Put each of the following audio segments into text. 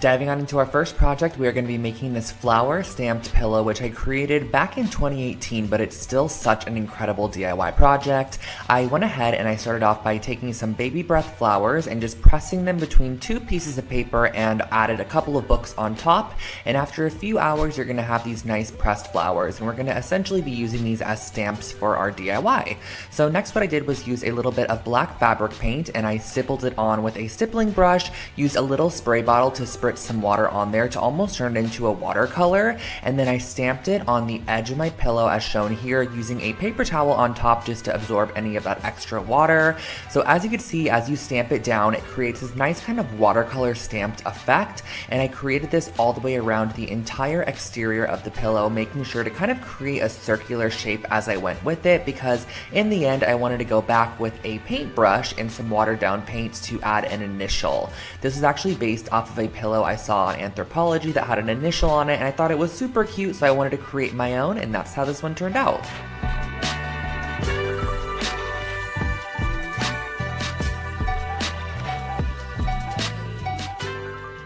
Diving on into our first project, we are going to be making this flower stamped pillow, which I created back in 2018, but it's still such an incredible DIY project. I went ahead and I started off by taking some baby breath flowers and just pressing them between two pieces of paper and added a couple of books on top. And after a few hours, you're going to have these nice pressed flowers, and we're going to essentially be using these as stamps for our DIY. So next what I did was use a little bit of black fabric paint, and I stippled it on with a stippling brush, used a little spray bottle to spritz some water on there to almost turn it into a watercolor, and then I stamped it on the edge of my pillow as shown here using a paper towel on top just to absorb any of that extra water. So as you can see, as you stamp it down, it creates this nice kind of watercolor stamped effect, and I created this all the way around the entire exterior of the pillow, making sure to kind of create a circular shape as I went with it, because in the end I wanted to go back with a paintbrush and some watered down paints to add an initial. This is actually based off of a pillow I saw on Anthropology that had an initial on it, and I thought it was super cute, so I wanted to create my own, and that's how this one turned out.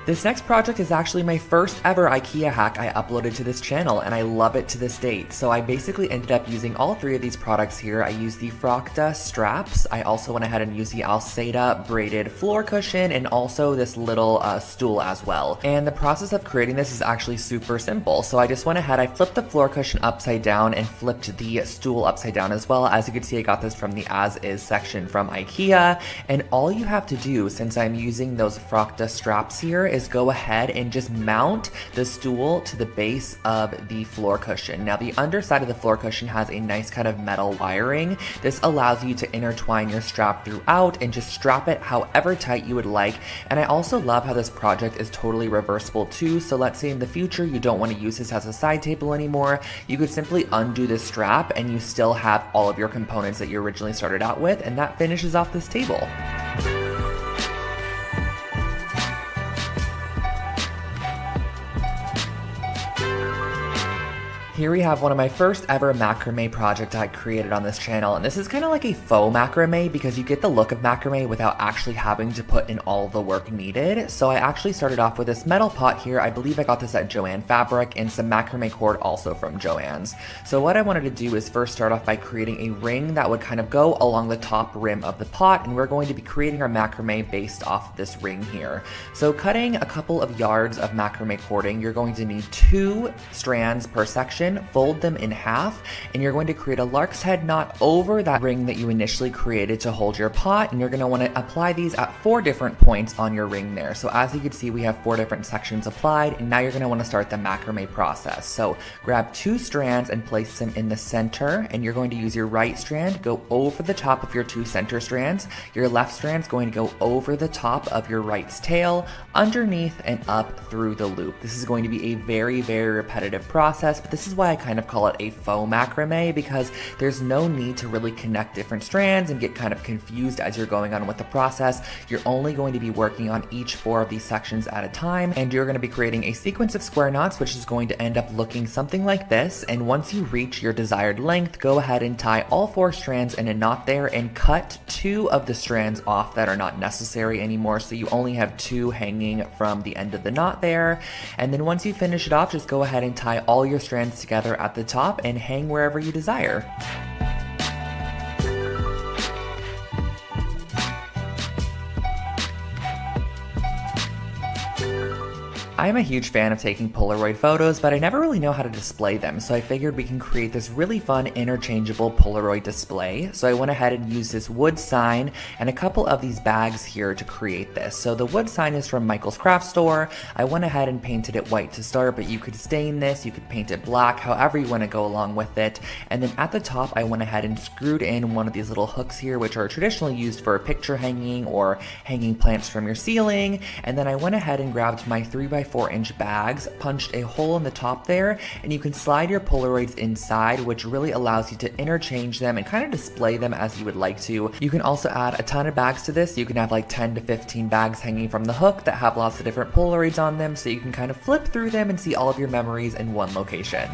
This next project is actually my first ever IKEA hack I uploaded to this channel, and I love it to this date. So I basically ended up using all three of these products here. I used the Frakta straps, I also went ahead and used the Alceda braided floor cushion, and also this little stool as well. And the process of creating this is actually super simple. So I just went ahead, I flipped the floor cushion upside down and flipped the stool upside down as well. As you can see, I got this from the As Is section from IKEA, and all you have to do, since I'm using those Frakta straps here, is go ahead and just mount the stool to the base of the floor cushion. Now the underside of the floor cushion has a nice kind of metal wiring. This allows you to intertwine your strap throughout and just strap it however tight you would like. And I also love how this project is totally reversible too. So let's say in the future you don't want to use this as a side table anymore, you could simply undo this strap and you still have all of your components that you originally started out with, and that finishes off this table. Here we have one of my first ever macrame project I created on this channel, and this is kind of like a faux macrame because you get the look of macrame without actually having to put in all the work needed. So I actually started off with this metal pot here. I believe I got this at Joann Fabric, and some macrame cord also from Joann's. So what I wanted to do is first start off by creating a ring that would kind of go along the top rim of the pot, and we're going to be creating our macrame based off this ring here. So cutting a couple of yards of macrame cording, you're going to need 2 strands per section. Fold them in half, and you're going to create a lark's head knot over that ring that you initially created to hold your pot, and you're going to want to apply these at 4 different points on your ring there. So as you can see, we have 4 different sections applied, and now you're going to want to start the macrame process. So grab 2 strands and place them in the center, and you're going to use your right strand, go over the top of your 2 center strands. Your left strand's going to go over the top of your right's tail, underneath and up through the loop. This is going to be a very, very repetitive process, but this is why I kind of call it a faux macrame, because there's no need to really connect different strands and get kind of confused as you're going on with the process. You're only going to be working on each 4 of these sections at a time, and you're going to be creating a sequence of square knots, which is going to end up looking something like this. And once you reach your desired length, go ahead and tie all 4 strands in a knot there and cut 2 of the strands off that are not necessary anymore, so you only have 2 hanging from the end of the knot there. And then once you finish it off, just go ahead and tie all your strands together at the top and hang wherever you desire. I'm a huge fan of taking Polaroid photos, but I never really know how to display them, so I figured we can create this really fun interchangeable Polaroid display. So I went ahead and used this wood sign and a couple of these bags here to create this. So the wood sign is from Michael's Craft Store. I went ahead and painted it white to start, but you could stain this, you could paint it black, however you want to go along with it. And then at the top, I went ahead and screwed in one of these little hooks here, which are traditionally used for picture hanging or hanging plants from your ceiling. And then I went ahead and grabbed my 3x4-inch bags, punched a hole in the top there, and you can slide your Polaroids inside, which really allows you to interchange them and kind of display them as you would like to. You can also add a ton of bags to this. You can have like 10 to 15 bags hanging from the hook that have lots of different Polaroids on them, so you can kind of flip through them and see all of your memories in one location.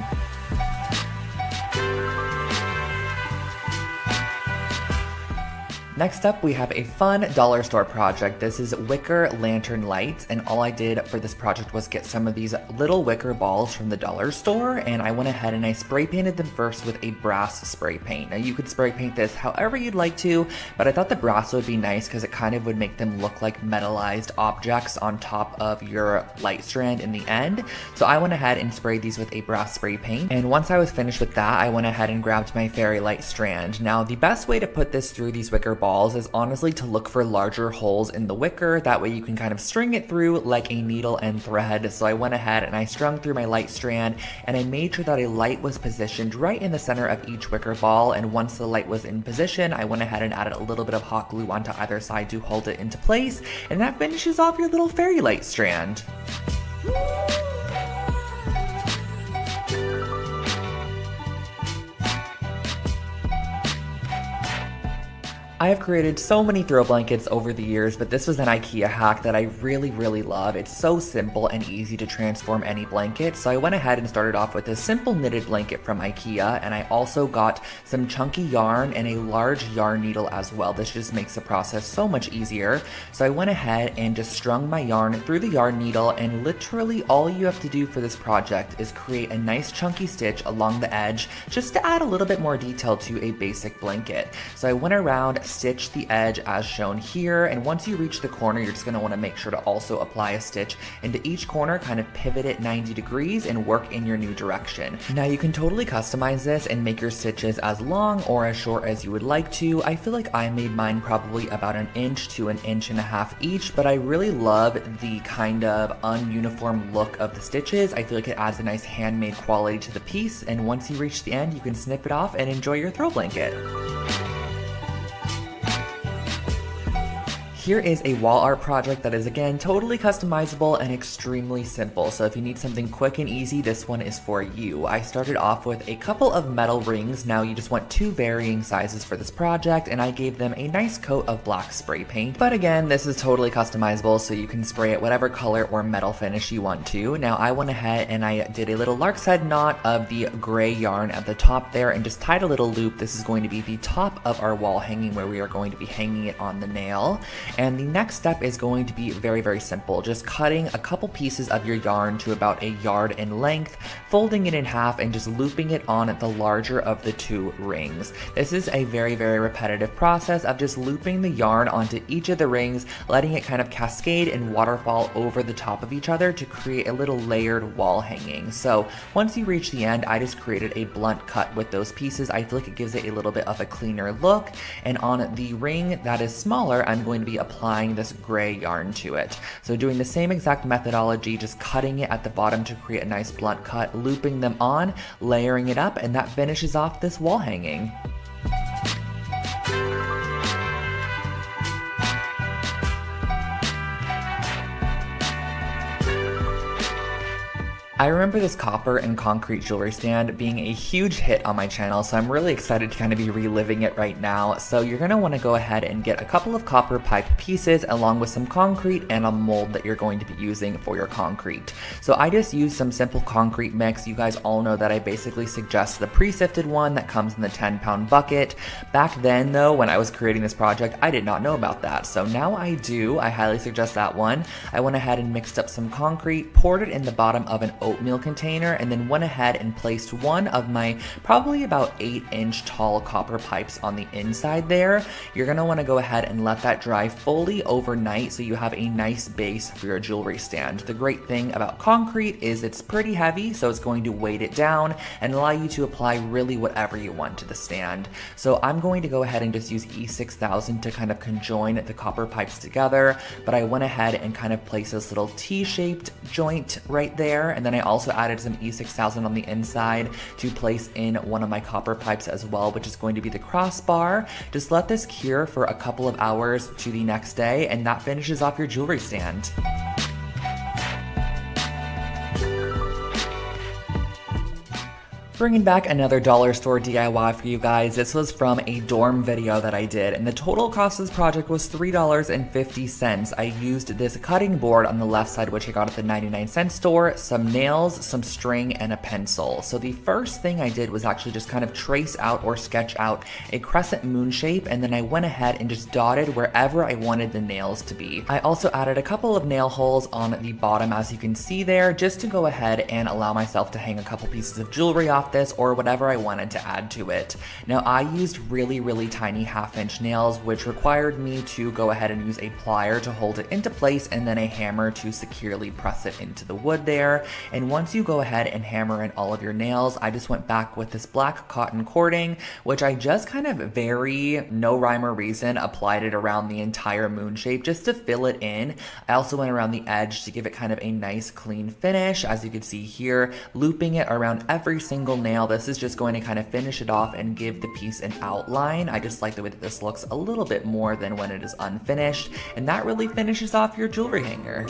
Next up, we have a fun dollar store project. This is wicker lantern lights, and all I did for this project was get some of these little wicker balls from the dollar store, and I went ahead and I spray painted them first with a brass spray paint. Now you could spray paint this however you'd like to, but I thought the brass would be nice because it kind of would make them look like metallized objects on top of your light strand in the end. So I went ahead and sprayed these with a brass spray paint, and once I was finished with that, I went ahead and grabbed my fairy light strand. Now the best way to put this through these wicker balls is honestly to look for larger holes in the wicker. That way you can kind of string it through like a needle and thread. So I went ahead and I strung through my light strand, and I made sure that a light was positioned right in the center of each wicker ball, and once the light was in position, I went ahead and added a little bit of hot glue onto either side to hold it into place, and that finishes off your little fairy light strand. I have created so many throw blankets over the years, but this was an IKEA hack that I really love. It's so simple and easy to transform any blanket, so I went ahead and started off with a simple knitted blanket from IKEA, and I also got some chunky yarn and a large yarn needle as well. This just makes the process so much easier. So I went ahead and just strung my yarn through the yarn needle, and literally all you have to do for this project is create a nice chunky stitch along the edge just to add a little bit more detail to a basic blanket. So I went around, stitch the edge as shown here, and once you reach the corner, you're just going to want to make sure to also apply a stitch into each corner, kind of pivot it 90 degrees and work in your new direction. Now you can totally customize this and make your stitches as long or as short as you would like to. I feel like I made mine probably about 1 inch to 1.5 inches each, but I really love the kind of ununiform look of the stitches. I feel like it adds a nice handmade quality to the piece, and once you reach the end, you can snip it off and enjoy your throw blanket. Here is a wall art project that is again totally customizable and extremely simple. So if you need something quick and easy, this one is for you. I started off with a couple of metal rings. Now you just want 2 varying sizes for this project, and I gave them a nice coat of black spray paint. But again, this is totally customizable, so you can spray it whatever color or metal finish you want to. Now I went ahead and I did a little lark's head knot of the gray yarn at the top there and just tied a little loop. This is going to be the top of our wall hanging where we are going to be hanging it on the nail. And the next step is going to be very simple. Just cutting a couple pieces of your yarn to about 1 yard in length, folding it in half, and just looping it on the larger of the 2 rings. This is a very repetitive process of just looping the yarn onto each of the rings, letting it kind of cascade and waterfall over the top of each other to create a little layered wall hanging. So once you reach the end, I just created a blunt cut with those pieces. I feel like it gives it a little bit of a cleaner look, and on the ring that is smaller, I'm going to be applying this gray yarn to it. So doing the same exact methodology, just cutting it at the bottom to create a nice blunt cut, looping them on, layering it up, and that finishes off this wall hanging. I remember this copper and concrete jewelry stand being a huge hit on my channel, so I'm really excited to kind of be reliving it right now. So you're going to want to go ahead and get a couple of copper pipe pieces along with some concrete and a mold that you're going to be using for your concrete. So I just used some simple concrete mix. You guys all know that I basically suggest the pre-sifted one that comes in the 10-pound bucket. Back then though, when I was creating this project, I did not know about that. So now I do. I highly suggest that one. I went ahead and mixed up some concrete, poured it in the bottom of an oatmeal container, and then went ahead and placed one of my probably about 8-inch tall copper pipes on the inside there. You're going to want to go ahead and let that dry fully overnight so you have a nice base for your jewelry stand. The great thing about concrete is it's pretty heavy, so it's going to weight it down and allow you to apply really whatever you want to the stand. So I'm going to go ahead and just use E6000 to kind of conjoin the copper pipes together, but I went ahead and kind of placed this little T-shaped joint right there, and then I also added some E6000 on the inside to place in one of my copper pipes as well, which is going to be the crossbar. Just let this cure for a couple of hours to the next day, and that finishes off your jewelry stand. Bringing back another dollar store DIY for you guys. This was from a dorm video that I did, and the total cost of this project was $3.50. I used this cutting board on the left side, which I got at the 99-cent store, some nails, some string, and a pencil. So the first thing I did was actually just kind of trace out or sketch out a crescent moon shape, and then I went ahead and just dotted wherever I wanted the nails to be. I also added a couple of nail holes on the bottom, as you can see there, just to go ahead and allow myself to hang a couple pieces of jewelry off this or whatever I wanted to add to it. Now I used really tiny 1/2-inch nails, which required me to go ahead and use a plier to hold it into place and then a hammer to securely press it into the wood there. And once you go ahead and hammer in all of your nails, I just went back with this black cotton cording, which I just kind of very no rhyme or reason applied it around the entire moon shape just to fill it in. I also went around the edge to give it kind of a nice clean finish, as you can see here, looping it around every single nail. This is just going to kind of finish it off and give the piece an outline. I just like the way that this looks a little bit more than when it is unfinished, and that really finishes off your jewelry hanger.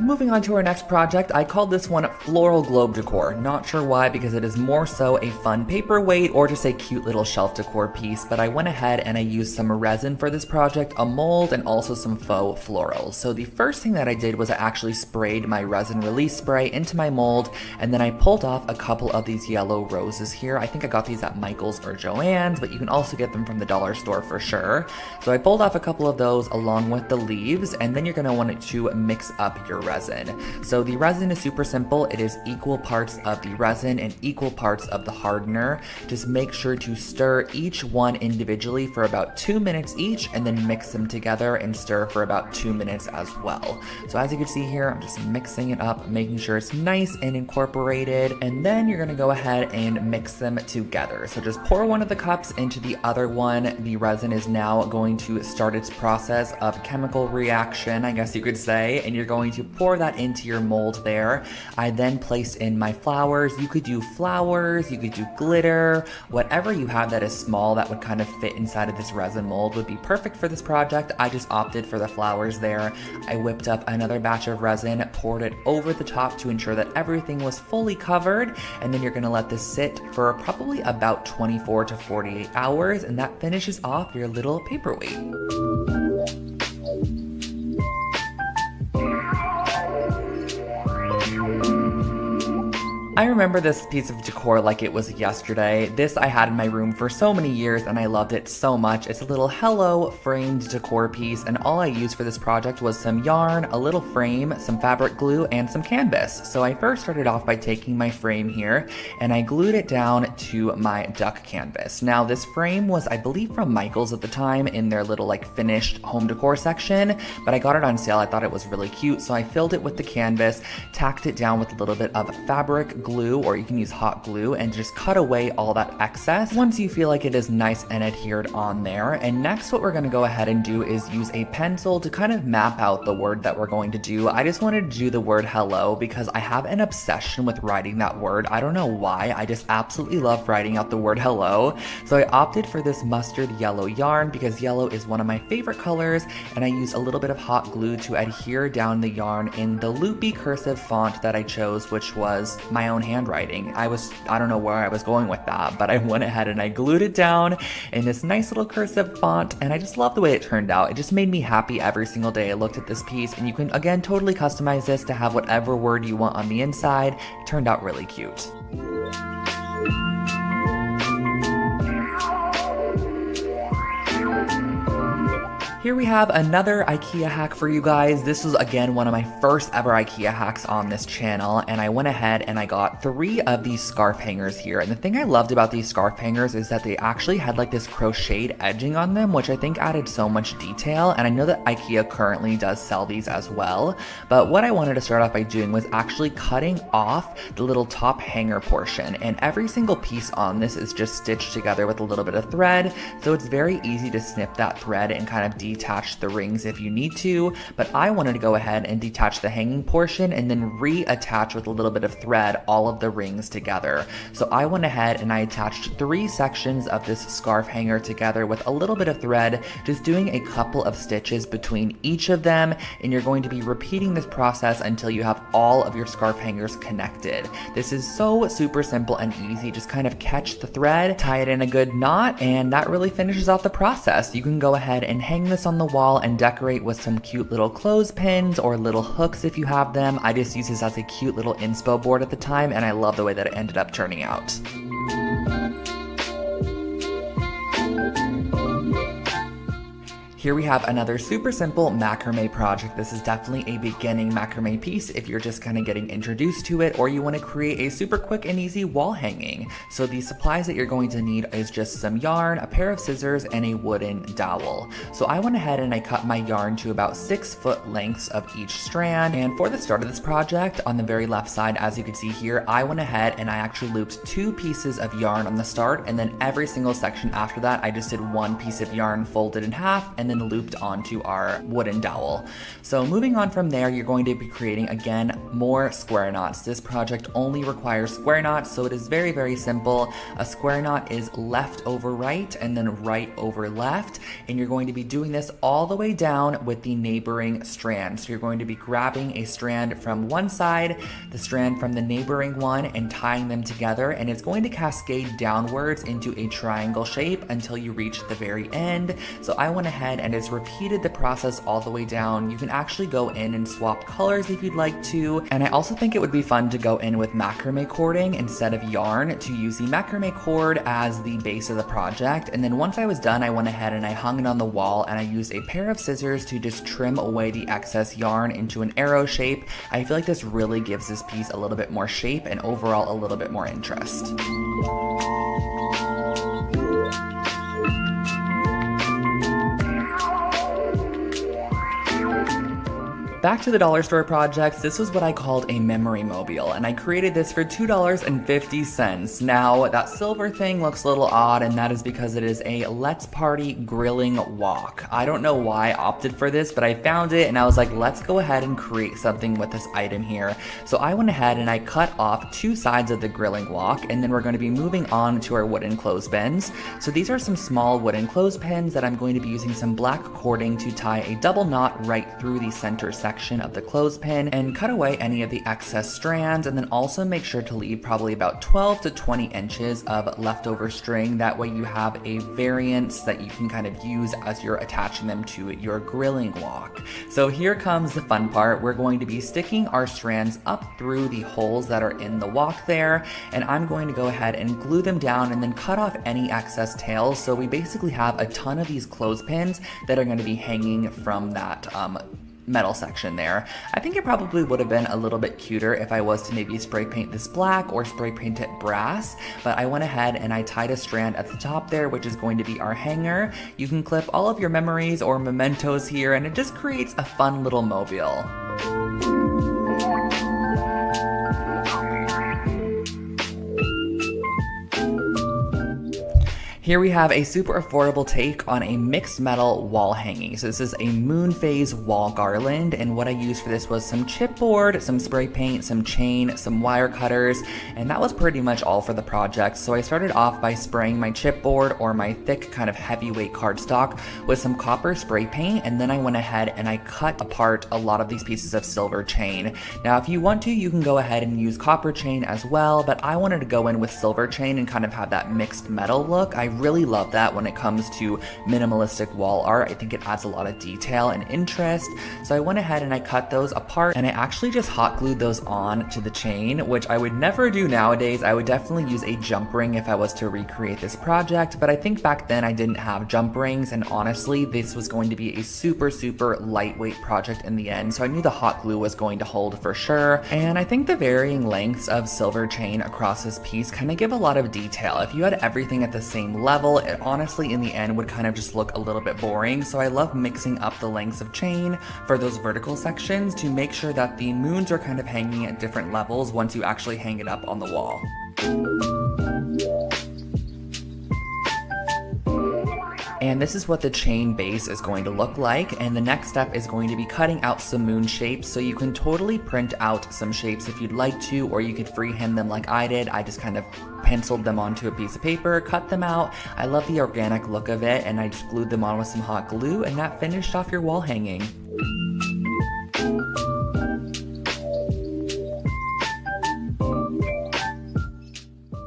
Moving on to our next project, I called this one Floral Globe Decor. Not sure why, because it is more so a fun paperweight or just a cute little shelf decor piece, but I went ahead and I used some resin for this project, a mold, and also some faux florals. So the first thing that I did was I actually sprayed my resin release spray into my mold, and then I pulled off a couple of these yellow roses here. I think I got these at Michael's or Joann's, but you can also get them from the dollar store for sure. So I pulled off a couple of those along with the leaves, and then you're going to want to mix up your resin. So the resin is super simple. It is equal parts of the resin and equal parts of the hardener. Just make sure to stir each one individually for about 2 minutes each, and then mix them together and stir for about 2 minutes as well. So as you can see here, I'm just mixing it up, making sure it's nice and incorporated, and then you're gonna go ahead and mix them together. So just pour one of the cups into the other one. The resin is now going to start its process of chemical reaction, I guess you could say, and you're going to pour that into your mold there. I then placed in my flowers. You could do flowers, you could do glitter, whatever you have that is small that would kind of fit inside of this resin mold would be perfect for this project. I just opted for the flowers there. I whipped up another batch of resin, poured it over the top to ensure that everything was fully covered, and then you're gonna let this sit for probably about 24 to 48 hours, and that finishes off your little paperweight. I remember this piece of decor like it was yesterday. This I had in my room for so many years and I loved it so much. It's a little Hello framed decor piece, and all I used for this project was some yarn, a little frame, some fabric glue, and some canvas. So I first started off by taking my frame here and I glued it down to my duck canvas. Now this frame was, I believe, from Michael's at the time in their little like finished home decor section, but I got it on sale. I thought it was really cute, so I filled it with the canvas, tacked it down with a little bit of fabric glue, or you can use hot glue, and just cut away all that excess once you feel like it is nice and adhered on there. And next what we're going to go ahead and do is use a pencil to kind of map out the word that we're going to do. I just wanted to do the word hello because I have an obsession with writing that word. I don't know why, I just absolutely love writing out the word hello. So I opted for this mustard yellow yarn because yellow is one of my favorite colors, and I used a little bit of hot glue to adhere down the yarn in the loopy cursive font that I chose, which was my own handwriting. I don't know where I was going with that, but I went ahead and I glued it down in this nice little cursive font, and I just love the way it turned out. It just made me happy every single day I looked at this piece, and you can again totally customize this to have whatever word you want on the inside. It turned out really cute. Here we have another IKEA hack for you guys. This was again one of my first ever IKEA hacks on this channel, and I went ahead and I got 3 of these scarf hangers here. And the thing I loved about these scarf hangers is that they actually had like this crocheted edging on them, which I think added so much detail. And I know that IKEA currently does sell these as well, but what I wanted to start off by doing was actually cutting off the little top hanger portion, and every single piece on this is just stitched together with a little bit of thread, so it's very easy to snip that thread and kind of detach the rings if you need to, but I wanted to go ahead and detach the hanging portion and then reattach with a little bit of thread all of the rings together. So I went ahead and I attached 3 sections of this scarf hanger together with a little bit of thread, just doing a couple of stitches between each of them, and you're going to be repeating this process until you have all of your scarf hangers connected. This is so super simple and easy. Just kind of catch the thread, tie it in a good knot, and that really finishes off the process. You can go ahead and hang this on the wall and decorate with some cute little clothespins or little hooks if you have them. I just use this as a cute little inspo board at the time, and I love the way that it ended up turning out. Here we have another super simple macrame project. This is definitely a beginning macrame piece if you're just kind of getting introduced to it, or you want to create a super quick and easy wall hanging. So the supplies that you're going to need is just some yarn, a pair of scissors, and a wooden dowel. So I went ahead and I cut my yarn to about 6 foot lengths of each strand. And for the start of this project, on the very left side, as you can see here, I went ahead and I actually looped 2 pieces of yarn on the start, and then every single section after that, I just did 1 piece of yarn folded in half and then looped onto our wooden dowel. So moving on from there, you're going to be creating again more square knots. This project only requires square knots, so it is very, very simple. A square knot is left over right and then right over left, and you're going to be doing this all the way down with the neighboring strand. So you're going to be grabbing a strand from one side, the strand from the neighboring one, and tying them together, and it's going to cascade downwards into a triangle shape until you reach the very end. So I went ahead and just repeated the process all the way down. You can actually go in and swap colors if you'd like to, and I also think it would be fun to go in with macrame cording instead of yarn, to use the macrame cord as the base of the project. And then once I was done, I went ahead and I hung it on the wall, and I used a pair of scissors to just trim away the excess yarn into an arrow shape. I feel like this really gives this piece a little bit more shape and overall a little bit more interest. Back to the dollar store projects, this was what I called a memory mobile, and I created this for $2.50. Now, that silver thing looks a little odd, and that is because it is a Let's Party grilling wok. I don't know why I opted for this, but I found it and I was like, let's go ahead and create something with this item here. So I went ahead and I cut off 2 sides of the grilling wok, and then we're going to be moving on to our wooden clothespins. So these are some small wooden clothespins that I'm going to be using some black cording to tie a double knot right through the center section of the clothespin and cut away any of the excess strands, and then also make sure to leave probably about 12 to 20 inches of leftover string. That way you have a variance that you can kind of use as you're attaching them to your grilling wok. So here comes the fun part. We're going to be sticking our strands up through the holes that are in the wok there, and I'm going to go ahead and glue them down and then cut off any excess tails. So we basically have a ton of these clothespins that are going to be hanging from that metal section there. I think it probably would have been a little bit cuter if I was to maybe spray paint this black or spray paint it brass, but I went ahead and I tied a strand at the top there, which is going to be our hanger. You can clip all of your memories or mementos here, and it just creates a fun little mobile. Here we have a super affordable take on a mixed metal wall hanging. So this is a moon phase wall garland, and what I used for this was some chipboard, some spray paint, some chain, some wire cutters, and that was pretty much all for the project. So I started off by spraying my chipboard or my thick kind of heavyweight cardstock with some copper spray paint, and then I went ahead and I cut apart a lot of these pieces of silver chain. Now if you want to, you can go ahead and use copper chain as well, but I wanted to go in with silver chain and kind of have that mixed metal look. I really love that when it comes to minimalistic wall art. I think it adds a lot of detail and interest. So I went ahead and I cut those apart, and I actually just hot glued those on to the chain, which I would never do nowadays. I would definitely use a jump ring if I was to recreate this project, but I think back then I didn't have jump rings, and honestly this was going to be a super lightweight project in the end, so I knew the hot glue was going to hold for sure. And I think the varying lengths of silver chain across this piece kind of give a lot of detail. If you had everything at the same level, it honestly in the end would kind of just look a little bit boring. So I love mixing up the lengths of chain for those vertical sections to make sure that the moons are kind of hanging at different levels once you actually hang it up on the wall. And this is what the chain base is going to look like. And the next step is going to be cutting out some moon shapes. So you can totally print out some shapes if you'd like to, or you could freehand them like I did. I just kind of penciled them onto a piece of paper, cut them out. I love the organic look of it, and I just glued them on with some hot glue, and that finished off your wall hanging.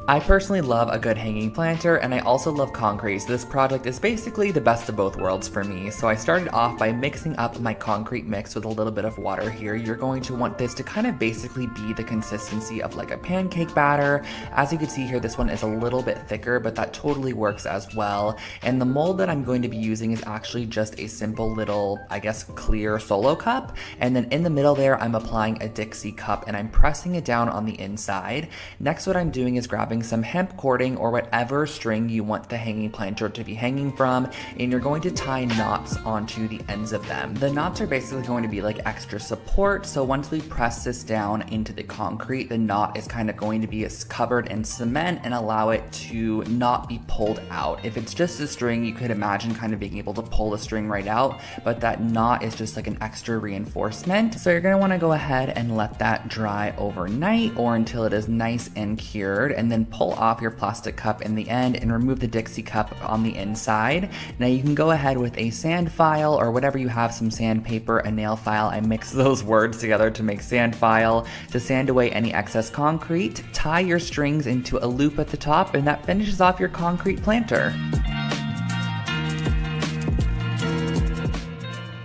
I personally love a good hanging planter, and I also love concrete, so this project is basically the best of both worlds for me. So I started off by mixing up my concrete mix with a little bit of water here. You're going to want this to kind of basically be the consistency of like a pancake batter. As you can see here, this one is a little bit thicker, but that totally works as well. And the mold that I'm going to be using is actually just a simple little, I guess, clear solo cup. And then in the middle there, I'm applying a Dixie cup and I'm pressing it down on the inside. Next, what I'm doing is grabbing some hemp cording or whatever string you want the hanging planter to be hanging from, and you're going to tie knots onto the ends of them. The knots are basically going to be like extra support, so once we press this down into the concrete, the knot is kind of going to be covered in cement and allow it to not be pulled out. If it's just a string, you could imagine kind of being able to pull the string right out, but that knot is just like an extra reinforcement. So you're going to want to go ahead and let that dry overnight or until it is nice and cured, and then pull off your plastic cup in the end and remove the Dixie cup on the inside. Now you can go ahead with a sand file or whatever you have, some sandpaper, a nail file. I mix those words together to make sand file to sand away any excess concrete. Tie your strings into a loop at the top, and that finishes off your concrete planter.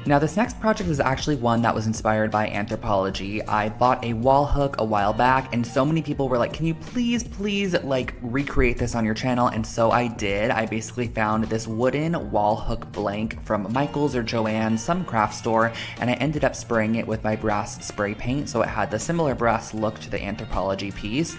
Now this next project is actually one that was inspired by Anthropologie. I bought a wall hook a while back, and so many people were like, can you please like recreate this on your channel? And so I did. I basically found this wooden wall hook blank from Michael's or Joann's, some craft store, and I ended up spraying it with my brass spray paint, so it had the similar brass look to the Anthropologie piece.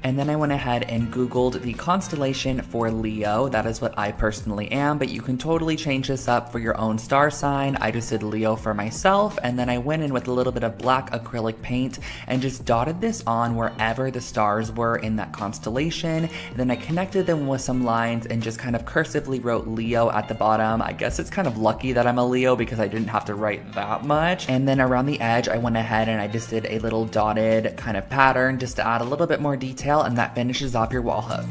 And then I went ahead and Googled the constellation for Leo. That is what I personally am, but you can totally change this up for your own star sign. I just did Leo for myself, and then I went in with a little bit of black acrylic paint and just dotted this on wherever the stars were in that constellation. And then I connected them with some lines and just kind of cursively wrote Leo at the bottom. I guess it's kind of lucky that I'm a Leo because I didn't have to write that much. And then around the edge, I went ahead and I just did a little dotted kind of pattern just to add a little bit more detail, and that finishes off your wall hook.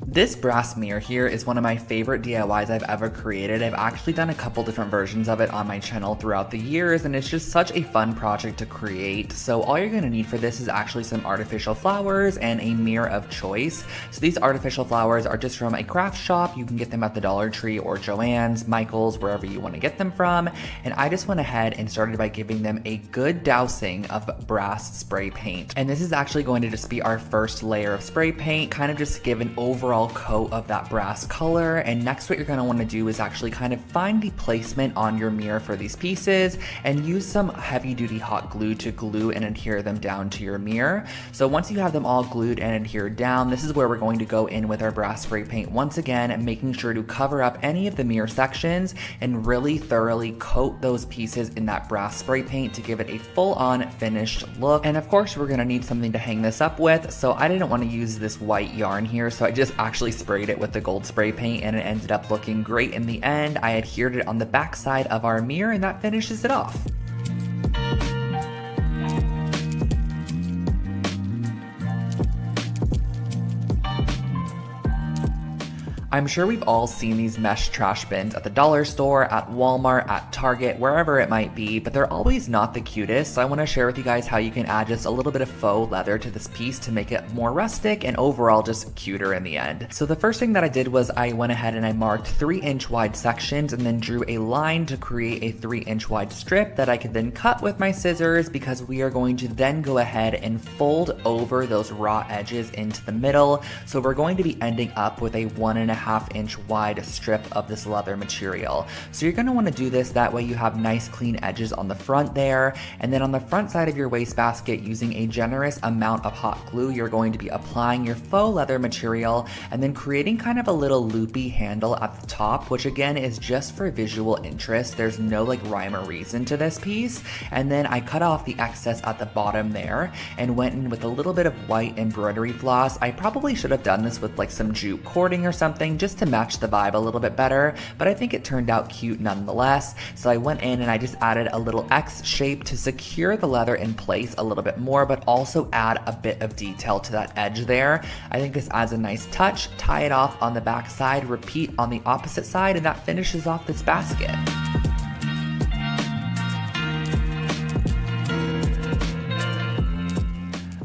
This brass mirror here is one of my favorite DIYs I've ever created. I've actually done a couple different versions of it on my channel throughout the years, and it's just such a fun project to create. So all you're gonna need for this is actually some artificial flowers and a mirror of choice. So these artificial flowers are just from a craft shop. You can get them at the Dollar Tree or Joann's, Michael's, wherever you wanna get them from. And I just went ahead and started by giving them a good dousing of brass spray paint. And this is actually going to just be our first layer of spray paint, kind of just give an overall coat of that brass color. And next what you're going to want to do is actually kind of find the placement on your mirror for these pieces and use some heavy duty hot glue to glue and adhere them down to your mirror. So once you have them all glued and adhered down, this is where we're going to go in with our brass spray paint once again, and making sure to cover up any of the mirror sections and really thoroughly coat those pieces in that brass spray paint to give it a full-on finished look. And of course we're going to need something to hang this up with, so I didn't want to use this white yarn here, so I just actually sprayed it with the gold spray paint, and it ended up looking great in the end. I adhered it on the back side of our mirror, and that finishes it off. I'm sure we've all seen these mesh trash bins at the dollar store, at Walmart, at Target, wherever it might be, but they're always not the cutest. So I want to share with you guys how you can add just a little bit of faux leather to this piece to make it more rustic and overall just cuter in the end. So the first thing that I did was I went ahead and I marked 3-inch wide sections and then drew a line to create a 3-inch wide strip that I could then cut with my scissors, because we are going to then go ahead and fold over those raw edges into the middle. So we're going to be ending up with a 1.5 1.5-inch wide strip of this leather material. So you're going to want to do this, that way you have nice clean edges on the front there. And then on the front side of your wastebasket, using a generous amount of hot glue, you're going to be applying your faux leather material and then creating kind of a little loopy handle at the top, which again is just for visual interest. There's no like rhyme or reason to this piece. And then I cut off the excess at the bottom there and went in with a little bit of white embroidery floss. I probably should have done this with like some jute cording or something just to match the vibe a little bit better, but I think it turned out cute nonetheless. So I went in and I just added a little X shape to secure the leather in place a little bit more, but also add a bit of detail to that edge there. I think this adds a nice touch. Tie it off on the back side, repeat on the opposite side, and that finishes off this basket.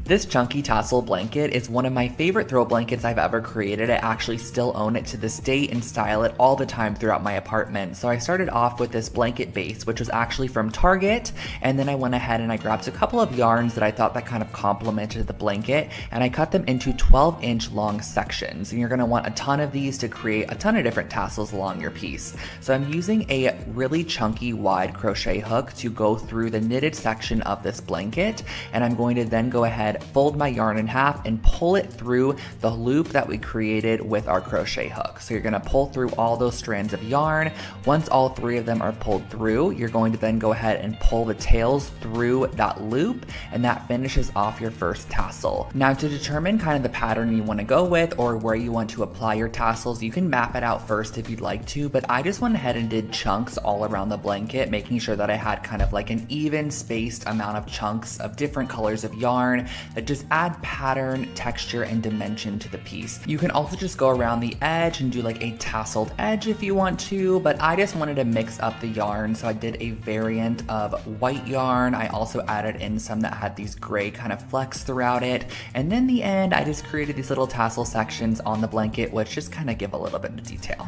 This chunky tassel blanket is one of my favorite throw blankets I've ever created. I actually still own it to this date and style it all the time throughout my apartment. So I started off with this blanket base, which was actually from Target, and then I went ahead and I grabbed a couple of yarns that I thought that kind of complemented the blanket, and I cut them into 12-inch long sections. And you're going to want a ton of these to create a ton of different tassels along your piece. So I'm using a really chunky wide crochet hook to go through the knitted section of this blanket, and I'm going to then go ahead, fold my yarn in half and pull it through the loop that we created with our crochet hook. So you're going to pull through all those strands of yarn. Once all three of them are pulled through, you're going to then go ahead and pull the tails through that loop, and that finishes off your first tassel. Now, to determine kind of the pattern you want to go with or where you want to apply your tassels, you can map it out first if you'd like to, but I just went ahead and did chunks all around the blanket, making sure that I had kind of like an even spaced amount of chunks of different colors of yarn that just add pattern, texture, and dimension to the piece. You can also just go around the edge and do like a tasseled edge if you want to, but I just wanted to mix up the yarn, so I did a variant of white yarn. I also added in some that had these gray kind of flecks throughout it, and then the end, I just created these little tassel sections on the blanket, which just kind of give a little bit of detail.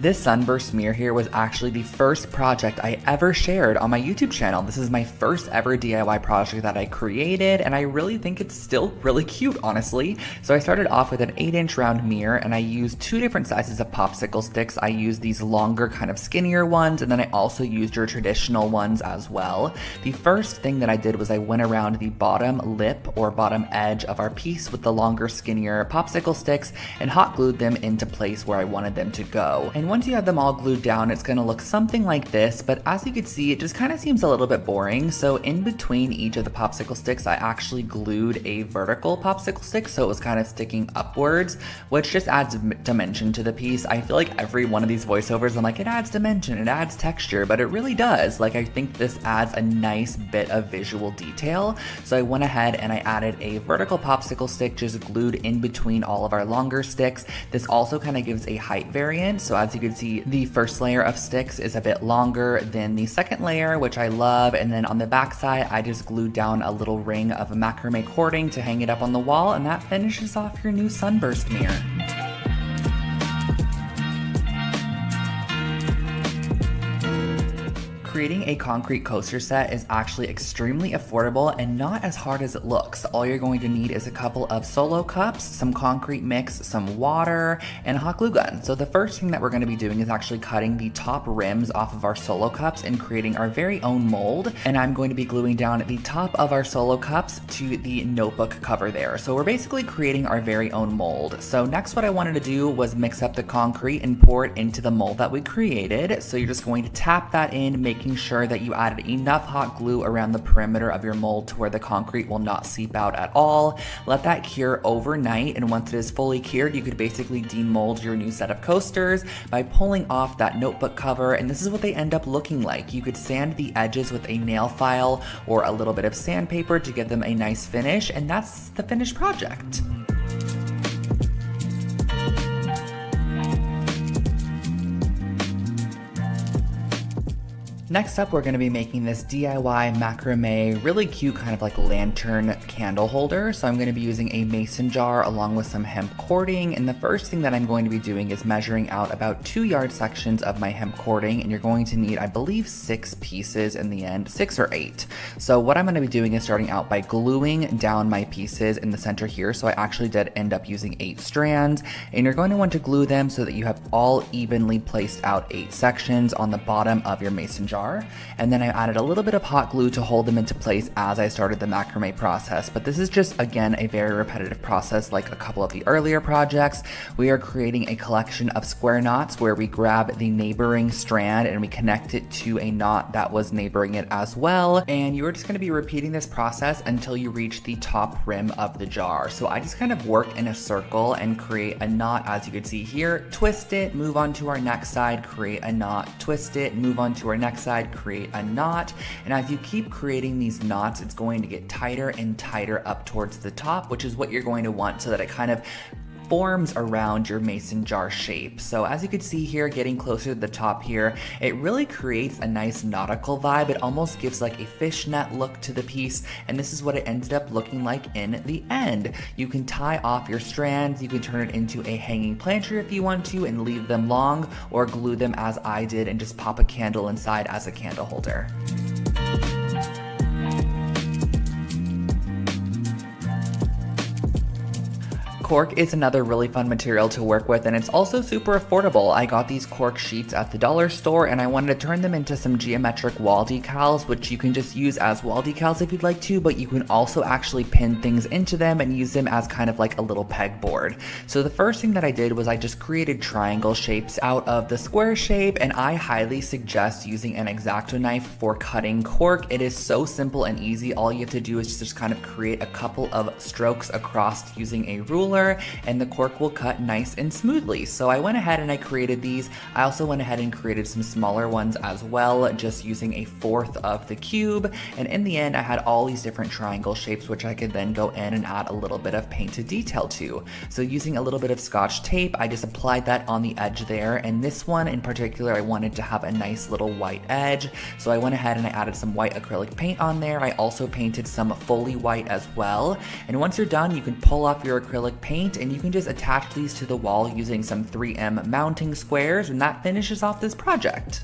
This sunburst smear here was actually the first project I ever shared on my YouTube channel. This is my first ever DIY project that I created, and I really think it's still really cute, honestly. So I started off with an 8-inch round mirror, and I used 2 different sizes of popsicle sticks. I used these longer, kind of skinnier ones, and then I also used your traditional ones as well. The first thing that I did was I went around the bottom lip or bottom edge of our piece with the longer, skinnier popsicle sticks and hot glued them into place where I wanted them to go. And once you have them all glued down, it's going to look something like this, but as you can see, it just kind of seems a little bit boring. So in between each of the popsicle sticks, I actually glued a vertical popsicle stick, so it was kind of sticking upwards, which just adds dimension to the piece. I feel like every one of these voiceovers, I'm like, it adds dimension, it adds texture, but it really does. Like, I think this adds a nice bit of visual detail. So I went ahead and I added a vertical popsicle stick just glued in between all of our longer sticks. This also kind of gives a height variant. So as you can see, the first layer of sticks is a bit longer than the second layer, which I love. And then on the back side, I just glued down a little ring of macrame cording to hang it up on the wall, and that finishes off your new sunburst mirror. Creating a concrete coaster set is actually extremely affordable and not as hard as it looks. All you're going to need is a couple of solo cups, some concrete mix, some water, and a hot glue gun. So the first thing that we're going to be doing is actually cutting the top rims off of our solo cups and creating our very own mold. And I'm going to be gluing down the top of our solo cups to the notebook cover there. So we're basically creating our very own mold. So next, what I wanted to do was mix up the concrete and pour it into the mold that we created. So you're just going to tap that in, making sure that you added enough hot glue around the perimeter of your mold to where the concrete will not seep out at all. Let that cure overnight, and once it is fully cured, you could basically demold your new set of coasters by pulling off that notebook cover, and this is what they end up looking like. You could sand the edges with a nail file or a little bit of sandpaper to give them a nice finish, and that's the finished project. Next up, we're going to be making this DIY macrame, really cute kind of like lantern candle holder. So I'm going to be using a mason jar along with some hemp cording. And the first thing that I'm going to be doing is measuring out about 2-yard sections of my hemp cording. And you're going to need, I believe, 6 pieces in the end, 6 or 8. So what I'm going to be doing is starting out by gluing down my pieces in the center here. So I actually did end up using 8 strands, and you're going to want to glue them so that you have all evenly placed out 8 sections on the bottom of your mason jar. And then I added a little bit of hot glue to hold them into place as I started the macrame process. But this is just, again, a very repetitive process like a couple of the earlier projects. We are creating a collection of square knots where we grab the neighboring strand and we connect it to a knot that was neighboring it as well. And you're just going to be repeating this process until you reach the top rim of the jar. So I just kind of work in a circle and create a knot, as you can see here, twist it, move on to our next side, create a knot, twist it, move on to our next side, create a knot. And as you keep creating these knots, it's going to get tighter and tighter up towards the top, which is what you're going to want so that it kind of forms around your mason jar shape. So as you can see here, getting closer to the top here, it really creates a nice nautical vibe. It almost gives like a fishnet look to the piece, and this is what it ended up looking like in the end. You can tie off your strands, you can turn it into a hanging planter if you want to and leave them long, or glue them as I did and just pop a candle inside as a candle holder. Cork is another really fun material to work with, and it's also super affordable. I got these cork sheets at the dollar store, and I wanted to turn them into some geometric wall decals, which you can just use as wall decals if you'd like to, but you can also actually pin things into them and use them as kind of like a little pegboard. So the first thing that I did was I just created triangle shapes out of the square shape, and I highly suggest using an X-Acto knife for cutting cork. It is so simple and easy. All you have to do is just kind of create a couple of strokes across using a ruler, and the cork will cut nice and smoothly. So I went ahead and I created these. I also went ahead and created some smaller ones as well, just using 1/4 of the cube. And in the end, I had all these different triangle shapes, which I could then go in and add a little bit of painted detail to. So using a little bit of Scotch tape, I just applied that on the edge there. And this one in particular, I wanted to have a nice little white edge. So I went ahead and I added some white acrylic paint on there. I also painted some fully white as well. And once you're done, you can pull off your acrylic paint and you can just attach these to the wall using some 3M mounting squares, and that finishes off this project.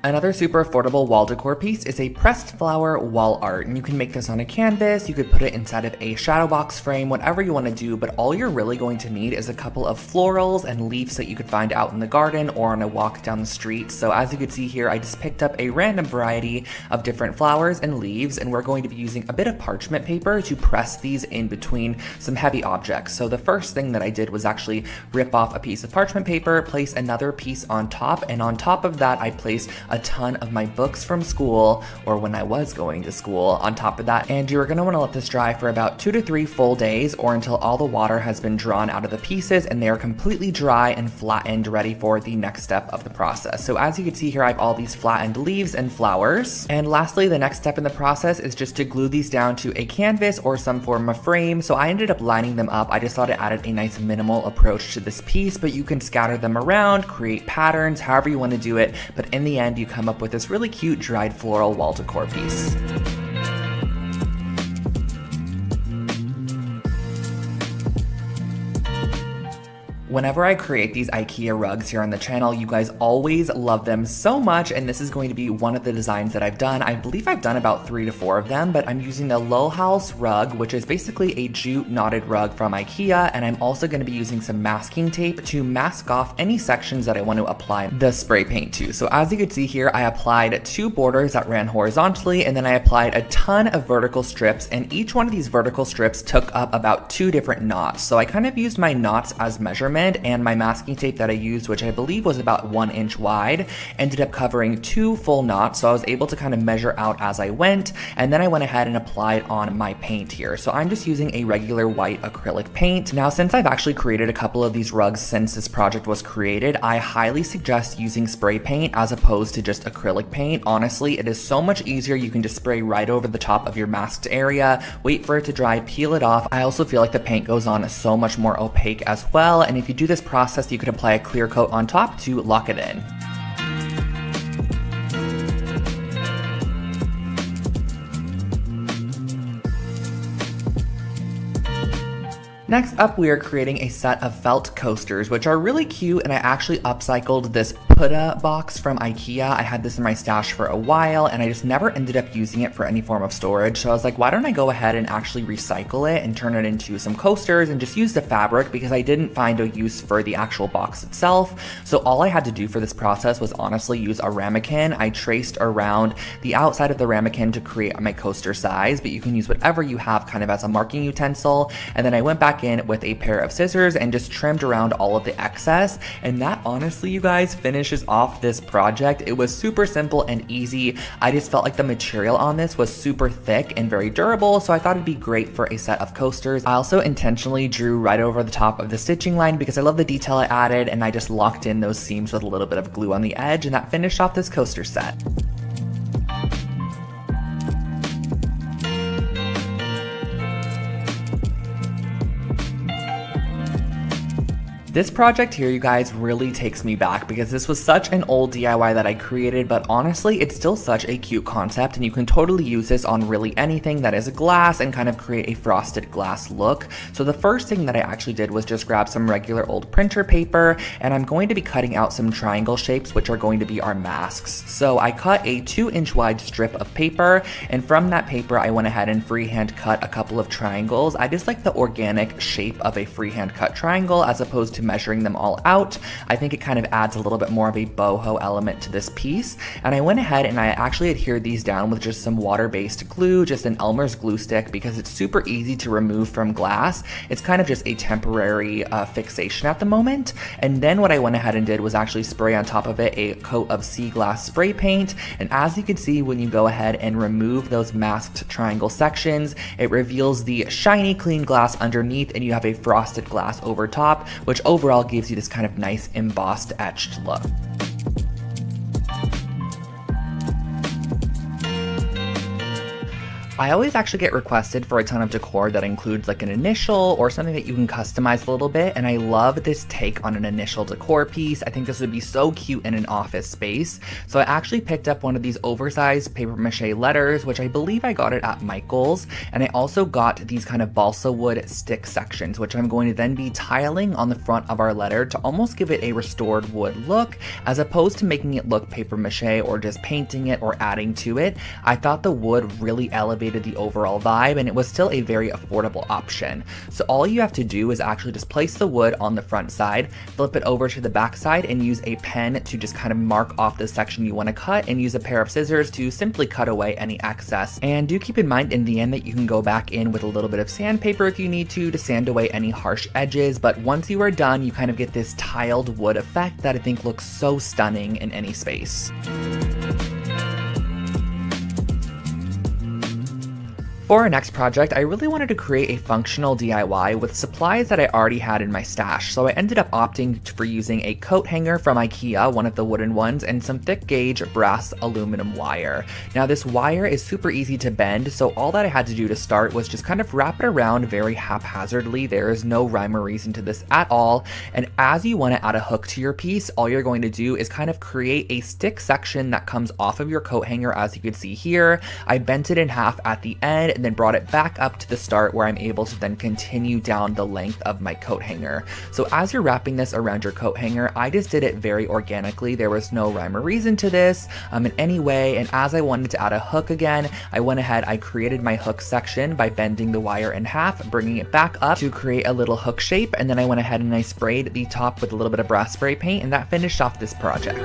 Another super affordable wall decor piece is a pressed flower wall art, and you can make this on a canvas, you could put it inside of a shadow box frame, whatever you want to do, but all you're really going to need is a couple of florals and leaves that you could find out in the garden or on a walk down the street. So as you can see here, I just picked up a random variety of different flowers and leaves, and we're going to be using a bit of parchment paper to press these in between some heavy objects. So the first thing that I did was actually rip off a piece of parchment paper, place another piece on top, and on top of that I placed a ton of my books from school, or when I was going to school, on top of that. And you're going to want to let this dry for about 2 to 3 full days, or until all the water has been drawn out of the pieces and they are completely dry and flattened, ready for the next step of the process. So as you can see here, I have all these flattened leaves and flowers. And lastly, the next step in the process is just to glue these down to a canvas or some form of frame. So I ended up lining them up. I just thought it added a nice minimal approach to this piece, but you can scatter them around, create patterns, however you want to do it. But in the end, you come up with this really cute dried floral wall decor piece. Whenever I create these IKEA rugs here on the channel, you guys always love them so much, and this is going to be one of the designs that I've done. I believe I've done about 3 to 4 of them, but I'm using the Lowell House rug, which is basically a jute knotted rug from IKEA, and I'm also going to be using some masking tape to mask off any sections that I want to apply the spray paint to. So as you can see here, I applied 2 borders that ran horizontally, and then I applied a ton of vertical strips, and each one of these vertical strips took up about 2 different knots. So I kind of used my knots as measurement, and my masking tape that I used, which I believe was about 1 inch wide, ended up covering 2 full knots. So I was able to kind of measure out as I went, and then I went ahead and applied on my paint here. So I'm just using a regular white acrylic paint. Now, since I've actually created a couple of these rugs since this project was created, I highly suggest using spray paint as opposed to just acrylic paint. Honestly, it is so much easier. You can just spray right over the top of your masked area, wait for it to dry, peel it off. I also feel like the paint goes on so much more opaque as well, and if you do this process, you could apply a clear coat on top to lock it in. Next up, we are creating a set of felt coasters, which are really cute, and I actually upcycled this Putta box from IKEA. I had this in my stash for a while, and I just never ended up using it for any form of storage, so I was like, why don't I go ahead and actually recycle it and turn it into some coasters and just use the fabric, because I didn't find a use for the actual box itself. So all I had to do for this process was honestly use a ramekin. I traced around the outside of the ramekin to create my coaster size, but you can use whatever you have kind of as a marking utensil, and then I went back in with a pair of scissors and just trimmed around all of the excess, and that honestly, you guys, finishes off this project. It was super simple and easy. I just felt like the material on this was super thick and very durable, so I thought it'd be great for a set of coasters. I also intentionally drew right over the top of the stitching line because I love the detail I added, and I just locked in those seams with a little bit of glue on the edge, and that finished off this coaster set. This project here, you guys, really takes me back because this was such an old DIY that I created, but honestly, it's still such a cute concept, and you can totally use this on really anything that is glass and kind of create a frosted glass look. So the first thing that I actually did was just grab some regular old printer paper, and I'm going to be cutting out some triangle shapes, which are going to be our masks. So I cut a 2-inch wide strip of paper, and from that paper, I went ahead and freehand cut a couple of triangles. I just like the organic shape of a freehand cut triangle as opposed to measuring them all out. I think it kind of adds a little bit more of a boho element to this piece, and I went ahead and I actually adhered these down with just some water-based glue, just an Elmer's glue stick, because it's super easy to remove from glass. It's kind of just a temporary fixation at the moment. And then what I went ahead and did was actually spray on top of it a coat of sea glass spray paint, and as you can see, when you go ahead and remove those masked triangle sections, it reveals the shiny clean glass underneath, and you have a frosted glass over top, which overall gives you this kind of nice embossed etched look. I always actually get requested for a ton of decor that includes like an initial or something that you can customize a little bit, and I love this take on an initial decor piece. I think this would be so cute in an office space. So I actually picked up one of these oversized paper mache letters, which I believe I got it at Michael's, and I also got these kind of balsa wood stick sections, which I'm going to then be tiling on the front of our letter to almost give it a restored wood look, as opposed to making it look paper mache or just painting it or adding to it. I thought the wood really elevated the overall vibe, and it was still a very affordable option. So all you have to do is actually just place the wood on the front side, flip it over to the back side, and use a pen to just kind of mark off the section you want to cut, and use a pair of scissors to simply cut away any excess. And do keep in mind in the end that you can go back in with a little bit of sandpaper if you need to sand away any harsh edges, but once you are done, you kind of get this tiled wood effect that I think looks so stunning in any space. For our next project, I really wanted to create a functional DIY with supplies that I already had in my stash, so I ended up opting for using a coat hanger from IKEA, one of the wooden ones, and some thick gauge brass aluminum wire. Now this wire is super easy to bend, so all that I had to do to start was just kind of wrap it around very haphazardly. There is no rhyme or reason to this at all, and as you want to add a hook to your piece, all you're going to do is kind of create a stick section that comes off of your coat hanger, as you can see here. I bent it in half at the end, and then brought it back up to the start where I'm able to then continue down the length of my coat hanger. So as you're wrapping this around your coat hanger, I just did it very organically. There was no rhyme or reason to this in any way, and as I wanted to add a hook again, I went ahead, I created my hook section by bending the wire in half, bringing it back up to create a little hook shape, and then I went ahead and I sprayed the top with a little bit of brass spray paint, and that finished off this project.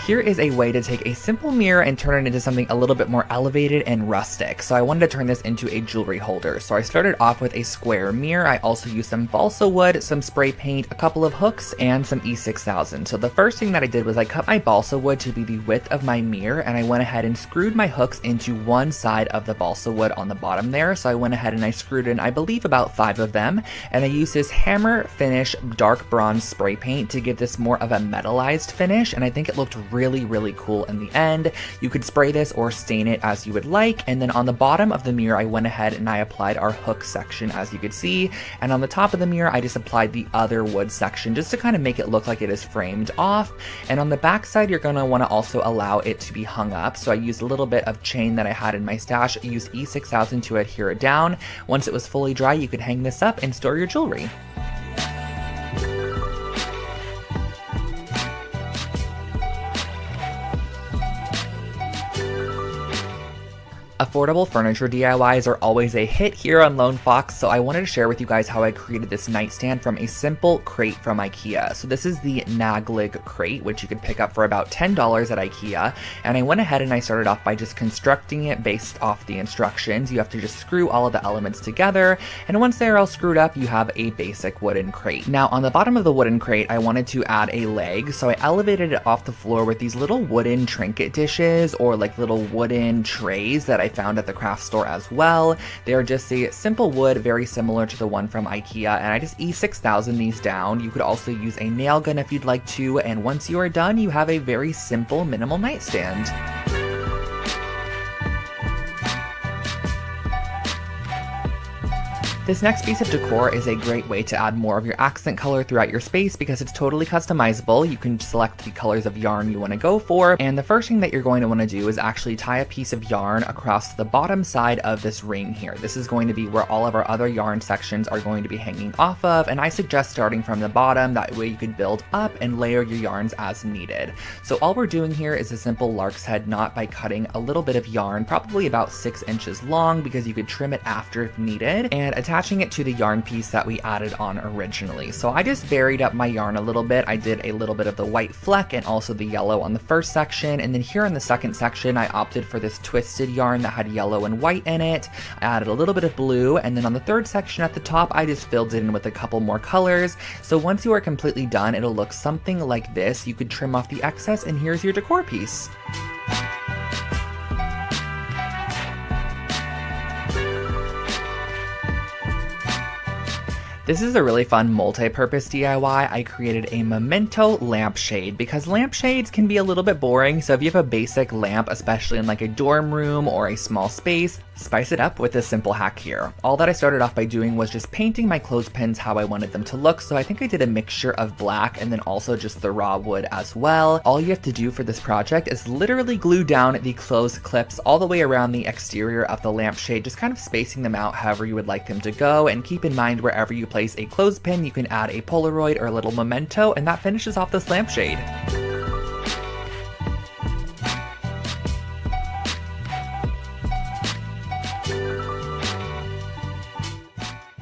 Here is a way to take a simple mirror and turn it into something a little bit more elevated and rustic. So I wanted to turn this into a jewelry holder. So I started off with a square mirror. I also used some balsa wood, some spray paint, a couple of hooks, and some E6000. So the first thing that I did was I cut my balsa wood to be the width of my mirror, and I went ahead and screwed my hooks into one side of the balsa wood on the bottom there. So I went ahead and I screwed in, I believe, about 5 of them, and I used this Hammer Finish dark bronze spray paint to give this more of a metallized finish, and I think it looked really really, really cool in the end. You could spray this or stain it as you would like. And then on the bottom of the mirror, I went ahead and I applied our hook section, as you could see. And on the top of the mirror, I just applied the other wood section just to kind of make it look like it is framed off. And on the back side, you're going to want to also allow it to be hung up. So I used a little bit of chain that I had in my stash. I used E6000 to adhere it down. Once it was fully dry, you could hang this up and store your jewelry. Affordable furniture DIYs are always a hit here on Lone Fox, so I wanted to share with you guys how I created this nightstand from a simple crate from IKEA. So this is the Naglig crate, which you could pick up for about $10 at IKEA, and I went ahead and I started off by just constructing it based off the instructions. You have to just screw all of the elements together, and once they're all screwed up, you have a basic wooden crate. Now on the bottom of the wooden crate, I wanted to add a leg, so I elevated it off the floor with these little wooden trinket dishes, or like little wooden trays that I found at the craft store as well. They are just a simple wood, very similar to the one from IKEA, and I just E6000 these down. You could also use a nail gun if you'd like to, and once you are done, you have a very simple, minimal nightstand. This next piece of decor is a great way to add more of your accent color throughout your space because it's totally customizable. You can select the colors of yarn you want to go for, and the first thing that you're going to want to do is actually tie a piece of yarn across the bottom side of this ring here. This is going to be where all of our other yarn sections are going to be hanging off of, and I suggest starting from the bottom. That way you could build up and layer your yarns as needed. So all we're doing here is a simple lark's head knot by cutting a little bit of yarn, probably about 6 inches long, because you could trim it after if needed, and attaching it to the yarn piece that we added on originally. So I just varied up my yarn a little bit. I did a little bit of the white fleck and also the yellow on the first section, and then here in the second section I opted for this twisted yarn that had yellow and white in it. I added a little bit of blue, and then on the third section at the top I just filled it in with a couple more colors. So once you are completely done, it'll look something like this. You could trim off the excess, and here's your decor piece. This is a really fun multi-purpose DIY. I created a memento lampshade because lampshades can be a little bit boring, so if you have a basic lamp, especially in like a dorm room or a small space, spice it up with a simple hack here. All that I started off by doing was just painting my clothespins how I wanted them to look, so I think I did a mixture of black and then also just the raw wood as well. All you have to do for this project is literally glue down the clothes clips all the way around the exterior of the lampshade, just kind of spacing them out however you would like them to go, and keep in mind wherever you place a clothespin, you can add a Polaroid or a little memento, and that finishes off this lampshade.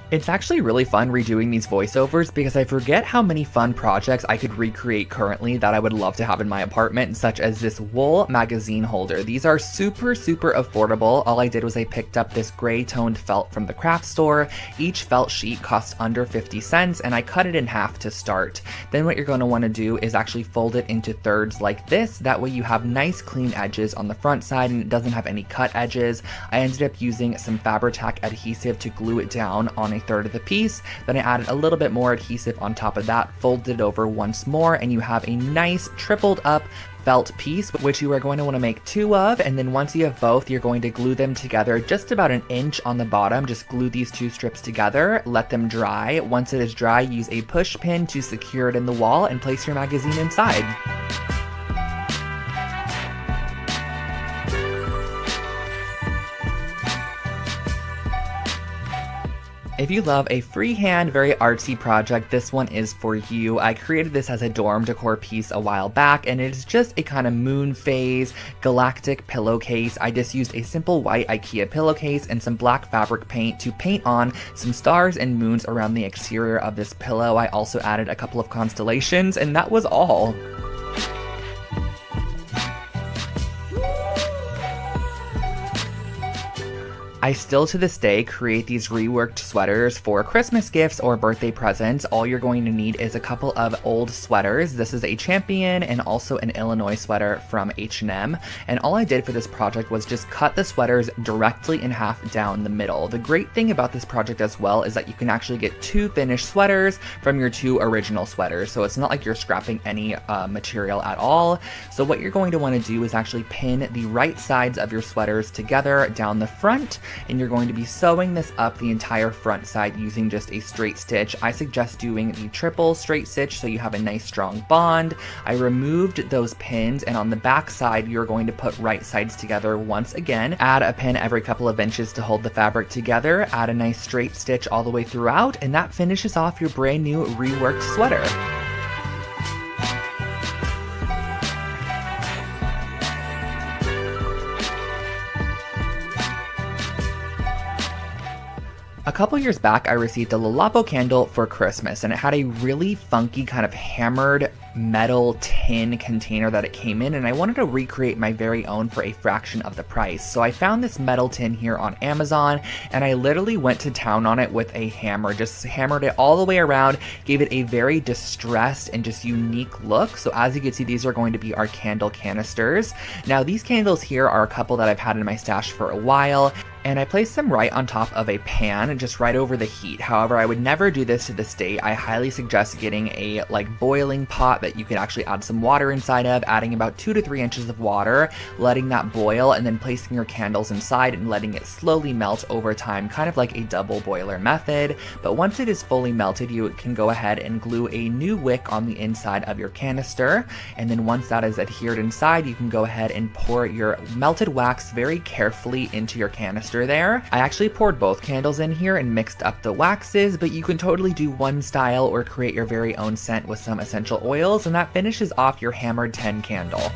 It's actually really fun redoing these voiceovers because I forget how many fun projects I could recreate currently that I would love to have in my apartment, such as this wool magazine holder. These are super affordable. All I did was I picked up this gray toned felt from the craft store. Each felt sheet costs under 50 cents, and I cut it in half to start. Then what you're going to want to do is actually fold it into thirds like this. That way you have nice clean edges on the front side and it doesn't have any cut edges. I ended up using some Fabri-Tac adhesive to glue it down on a third of the piece. Then I added a little bit more adhesive on top of that, folded it over once more, and you have a nice tripled up felt piece, which you are going to want to make 2 of, and then once you have both, you're going to glue them together just about an inch on the bottom. Just glue these 2 strips together, let them dry. Once it is dry, use a push pin to secure it in the wall and place your magazine inside. If you love a freehand, very artsy project, this one is for you. I created this as a dorm decor piece a while back, and it is just a kind of moon phase galactic pillowcase. I just used a simple white IKEA pillowcase and some black fabric paint to paint on some stars and moons around the exterior of this pillow. I also added a couple of constellations, and that was all. I still to this day create these reworked sweaters for Christmas gifts or birthday presents. All you're going to need is a couple of old sweaters. This is a Champion and also an Illinois sweater from H&M. And all I did for this project was just cut the sweaters directly in half down the middle. The great thing about this project as well is that you can actually get 2 finished sweaters from your 2 original sweaters. So it's not like you're scrapping any material at all. So what you're going to want to do is actually pin the right sides of your sweaters together down the front, and you're going to be sewing this up the entire front side using just a straight stitch. I suggest doing the triple straight stitch so you have a nice strong bond. I removed those pins, and on the back side you're going to put right sides together once again. Add a pin every couple of inches to hold the fabric together, add a nice straight stitch all the way throughout, and that finishes off your brand new reworked sweater. A couple years back, I received a Lalapo candle for Christmas, and it had a really funky kind of hammered metal tin container that it came in, and I wanted to recreate my very own for a fraction of the price. So I found this metal tin here on Amazon, and I literally went to town on it with a hammer, just hammered it all the way around, gave it a very distressed and just unique look. So as you can see, these are going to be our candle canisters. Now these candles here are a couple that I've had in my stash for a while, and I placed them right on top of a pan, just right over the heat. However, I would never do this to this day. I highly suggest getting a boiling pot that you can actually add some water inside of, adding about 2 to 3 inches of water, letting that boil, and then placing your candles inside and letting it slowly melt over time, kind of like a double boiler method. But once it is fully melted, you can go ahead and glue a new wick on the inside of your canister. And then once that is adhered inside, you can go ahead and pour your melted wax very carefully into your canister there. I actually poured both candles in here and mixed up the waxes, but you can totally do one style or create your very own scent with some essential oils, and that finishes off your hammered tin candle.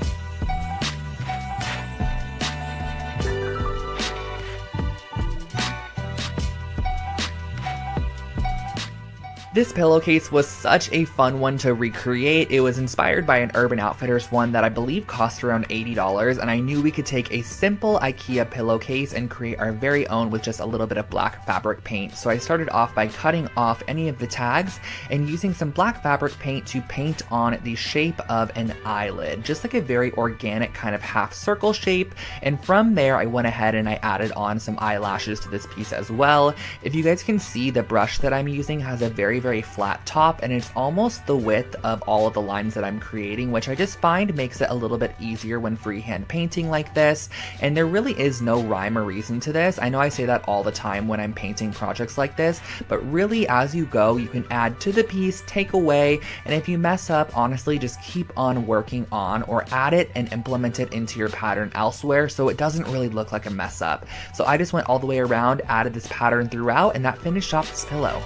This pillowcase was such a fun one to recreate. It was inspired by an Urban Outfitters one that I believe cost around $80, and I knew we could take a simple IKEA pillowcase and create our very own with just a little bit of black fabric paint. So I started off by cutting off any of the tags and using some black fabric paint to paint on the shape of an eyelid, just like a very organic kind of half circle shape. And from there, I went ahead and I added on some eyelashes to this piece as well. If you guys can see, the brush that I'm using has a very flat top, and it's almost the width of all of the lines that I'm creating, which I just find makes it a little bit easier when freehand painting like this. And there really is no rhyme or reason to this. I know I say that all the time when I'm painting projects like this, but really as you go, you can add to the piece, take away, and if you mess up, honestly, just keep on working on or add it and implement it into your pattern elsewhere so it doesn't really look like a mess up. So I just went all the way around, added this pattern throughout, and that finished off this pillow.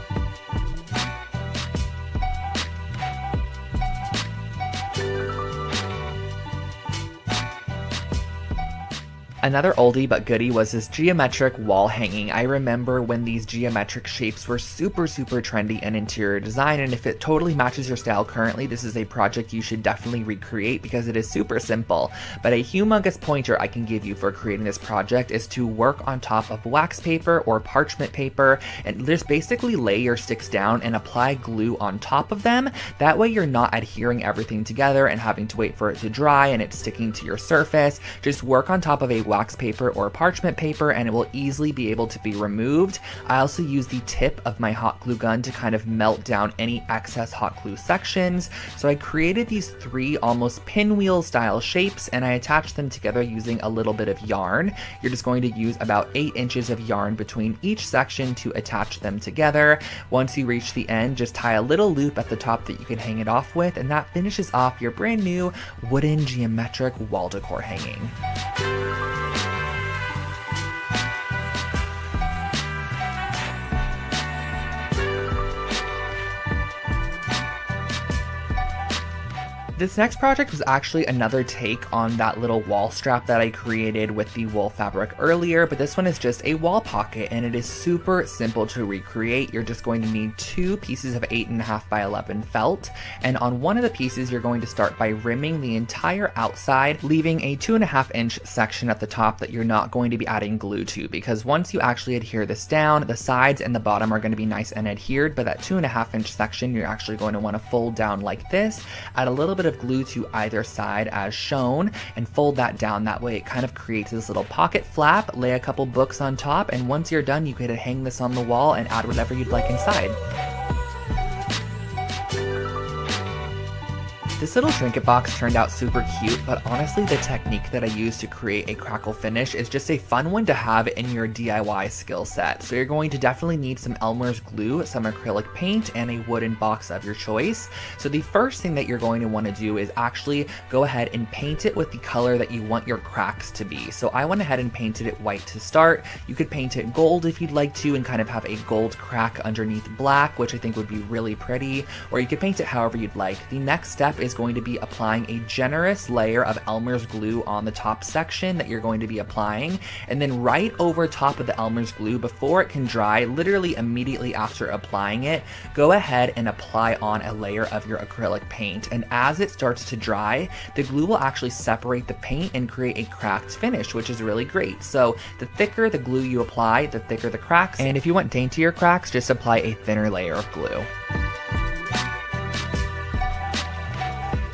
Another oldie but goodie was this geometric wall hanging. I remember when these geometric shapes were super trendy in interior design, and if it totally matches your style currently, this is a project you should definitely recreate because it is super simple. But a humongous pointer I can give you for creating this project is to work on top of wax paper or parchment paper and just basically lay your sticks down and apply glue on top of them. That way you're not adhering everything together and having to wait for it to dry and it's sticking to your surface. Just work on top of a wax paper or parchment paper and it will easily be able to be removed. I also use the tip of my hot glue gun to kind of melt down any excess hot glue sections. So I created these 3 almost pinwheel style shapes and I attached them together using a little bit of yarn. You're just going to use about 8 inches of yarn between each section to attach them together. Once you reach the end, just tie a little loop at the top that you can hang it off with, and that finishes off your brand new wooden geometric wall decor hanging. This next project was actually another take on that little wall strap that I created with the wool fabric earlier, but this one is just a wall pocket and it is super simple to recreate. You're just going to need 2 pieces of 8.5 by 11 felt, and on one of the pieces you're going to start by rimming the entire outside, leaving a 2.5-inch section at the top that you're not going to be adding glue to, because once you actually adhere this down, the sides and the bottom are going to be nice and adhered, but that 2.5-inch section you're actually going to want to fold down like this, add a little bit of glue to either side as shown, and fold that down. That way it kind of creates this little pocket flap. Lay a couple books on top, and once you're done you could hang this on the wall and add whatever you'd like inside. This little trinket box turned out super cute, but honestly the technique that I used to create a crackle finish is just a fun one to have in your DIY skill set. So you're going to definitely need some Elmer's glue, some acrylic paint, and a wooden box of your choice. So the first thing that you're going to want to do is actually go ahead and paint it with the color that you want your cracks to be. So I went ahead and painted it white to start. You could paint it gold if you'd like to and kind of have a gold crack underneath black, which I think would be really pretty, or you could paint it however you'd like. The next step is going to be applying a generous layer of Elmer's glue on the top section that you're going to be applying, and then right over top of the Elmer's glue, before it can dry, literally immediately after applying it, go ahead and apply on a layer of your acrylic paint. And as it starts to dry, the glue will actually separate the paint and create a cracked finish, which is really great. So the thicker the glue you apply, the thicker the cracks, and if you want daintier cracks, just apply a thinner layer of glue.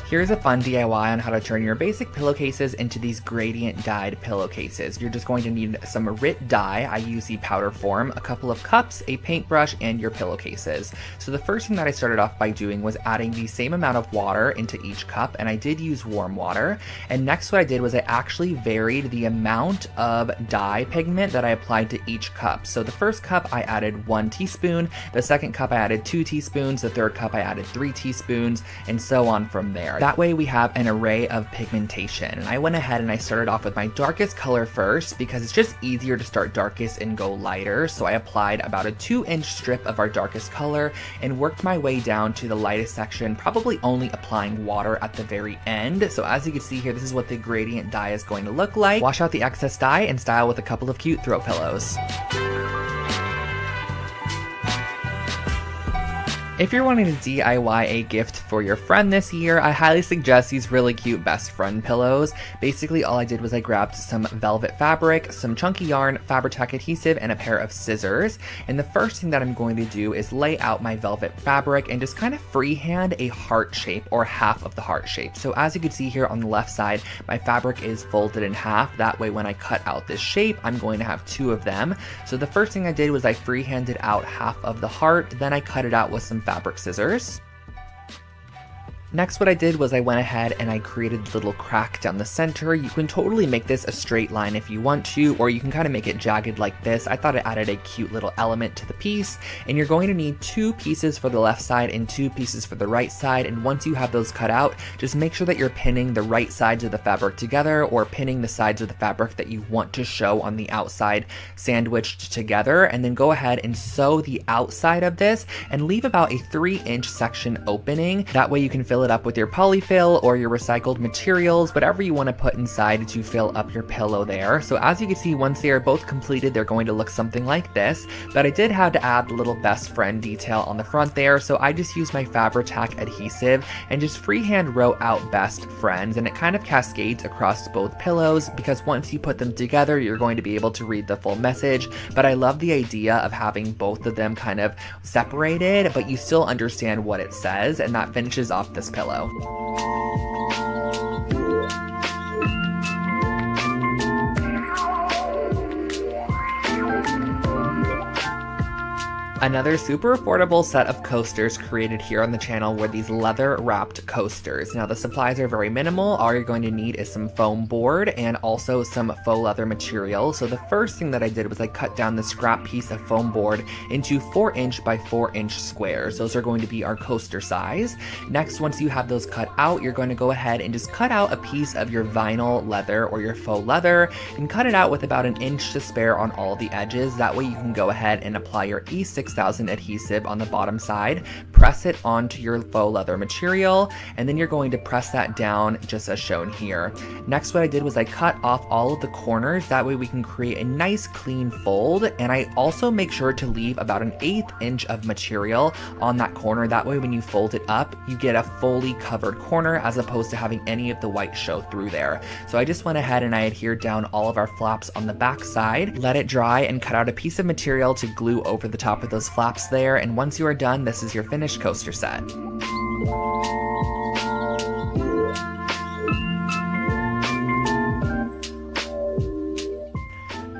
Here's a fun DIY on how to turn your basic pillowcases into these gradient dyed pillowcases. You're just going to need some RIT dye. I use the powder form, a couple of cups, a paintbrush, and your pillowcases. So the first thing that I started off by doing was adding the same amount of water into each cup, and I did use warm water. And next what I did was I actually varied the amount of dye pigment that I applied to each cup. So the first cup I added 1 teaspoon, the second cup I added 2 teaspoons, the third cup I added 3 teaspoons, and so on from there. That way we have an array of pigmentation. And I went ahead and I started off with my darkest color first because it's just easier to start darkest and go lighter. So I applied about a 2-inch strip of our darkest color and worked my way down to the lightest section, probably only applying water at the very end. So as you can see here, this is what the gradient dye is going to look like. Wash out the excess dye and style with a couple of cute throw pillows. If you're wanting to DIY a gift for your friend this year, I highly suggest these really cute best friend pillows. Basically all I did was I grabbed some velvet fabric, some chunky yarn, Fabri-Tac adhesive, and a pair of scissors. And the first thing that I'm going to do is lay out my velvet fabric and just kind of freehand a heart shape, or half of the heart shape. So as you can see here on the left side, my fabric is folded in half. That way when I cut out this shape, I'm going to have 2 of them. So the first thing I did was I freehanded out half of the heart, then I cut it out with some fabric scissors. Next, what I did was I went ahead and I created a little crack down the center. You can totally make this a straight line if you want to, or you can kind of make it jagged like this. I thought it added a cute little element to the piece, and you're going to need 2 pieces for the left side and 2 pieces for the right side. And once you have those cut out, just make sure that you're pinning the right sides of the fabric together, or pinning the sides of the fabric that you want to show on the outside sandwiched together, and then go ahead and sew the outside of this and leave about a 3-inch section opening. That way you can fill it up with your polyfill or your recycled materials, whatever you want to put inside to fill up your pillow there. So as you can see, once they are both completed, they're going to look something like this. But I did have to add a little best friend detail on the front there, so I just used my Fabri-Tac adhesive and just freehand wrote out best friends, and it kind of cascades across both pillows because once you put them together, you're going to be able to read the full message. But I love the idea of having both of them kind of separated, but you still understand what it says, and that finishes off this pillow. Another super affordable set of coasters created here on the channel were these leather wrapped coasters. Now the supplies are very minimal. All you're going to need is some foam board and also some faux leather material. So the first thing that I did was I cut down the scrap piece of foam board into 4-inch by 4-inch squares. Those are going to be our coaster size. Next, once you have those cut out, you're going to go ahead and just cut out a piece of your vinyl leather or your faux leather and cut it out with about 1 inch to spare on all the edges. That way you can go ahead and apply your E6 E6000 adhesive on the bottom side, press it onto your faux leather material, and then you're going to press that down just as shown here. Next, what I did was I cut off all of the corners, that way we can create a nice clean fold, and I also make sure to leave about an 1/8 inch of material on that corner, that way when you fold it up, you get a fully covered corner as opposed to having any of the white show through there. So I just went ahead and I adhered down all of our flaps on the back side, let it dry, and cut out a piece of material to glue over the top of those flaps there, and once you are done, this is your finished coaster set.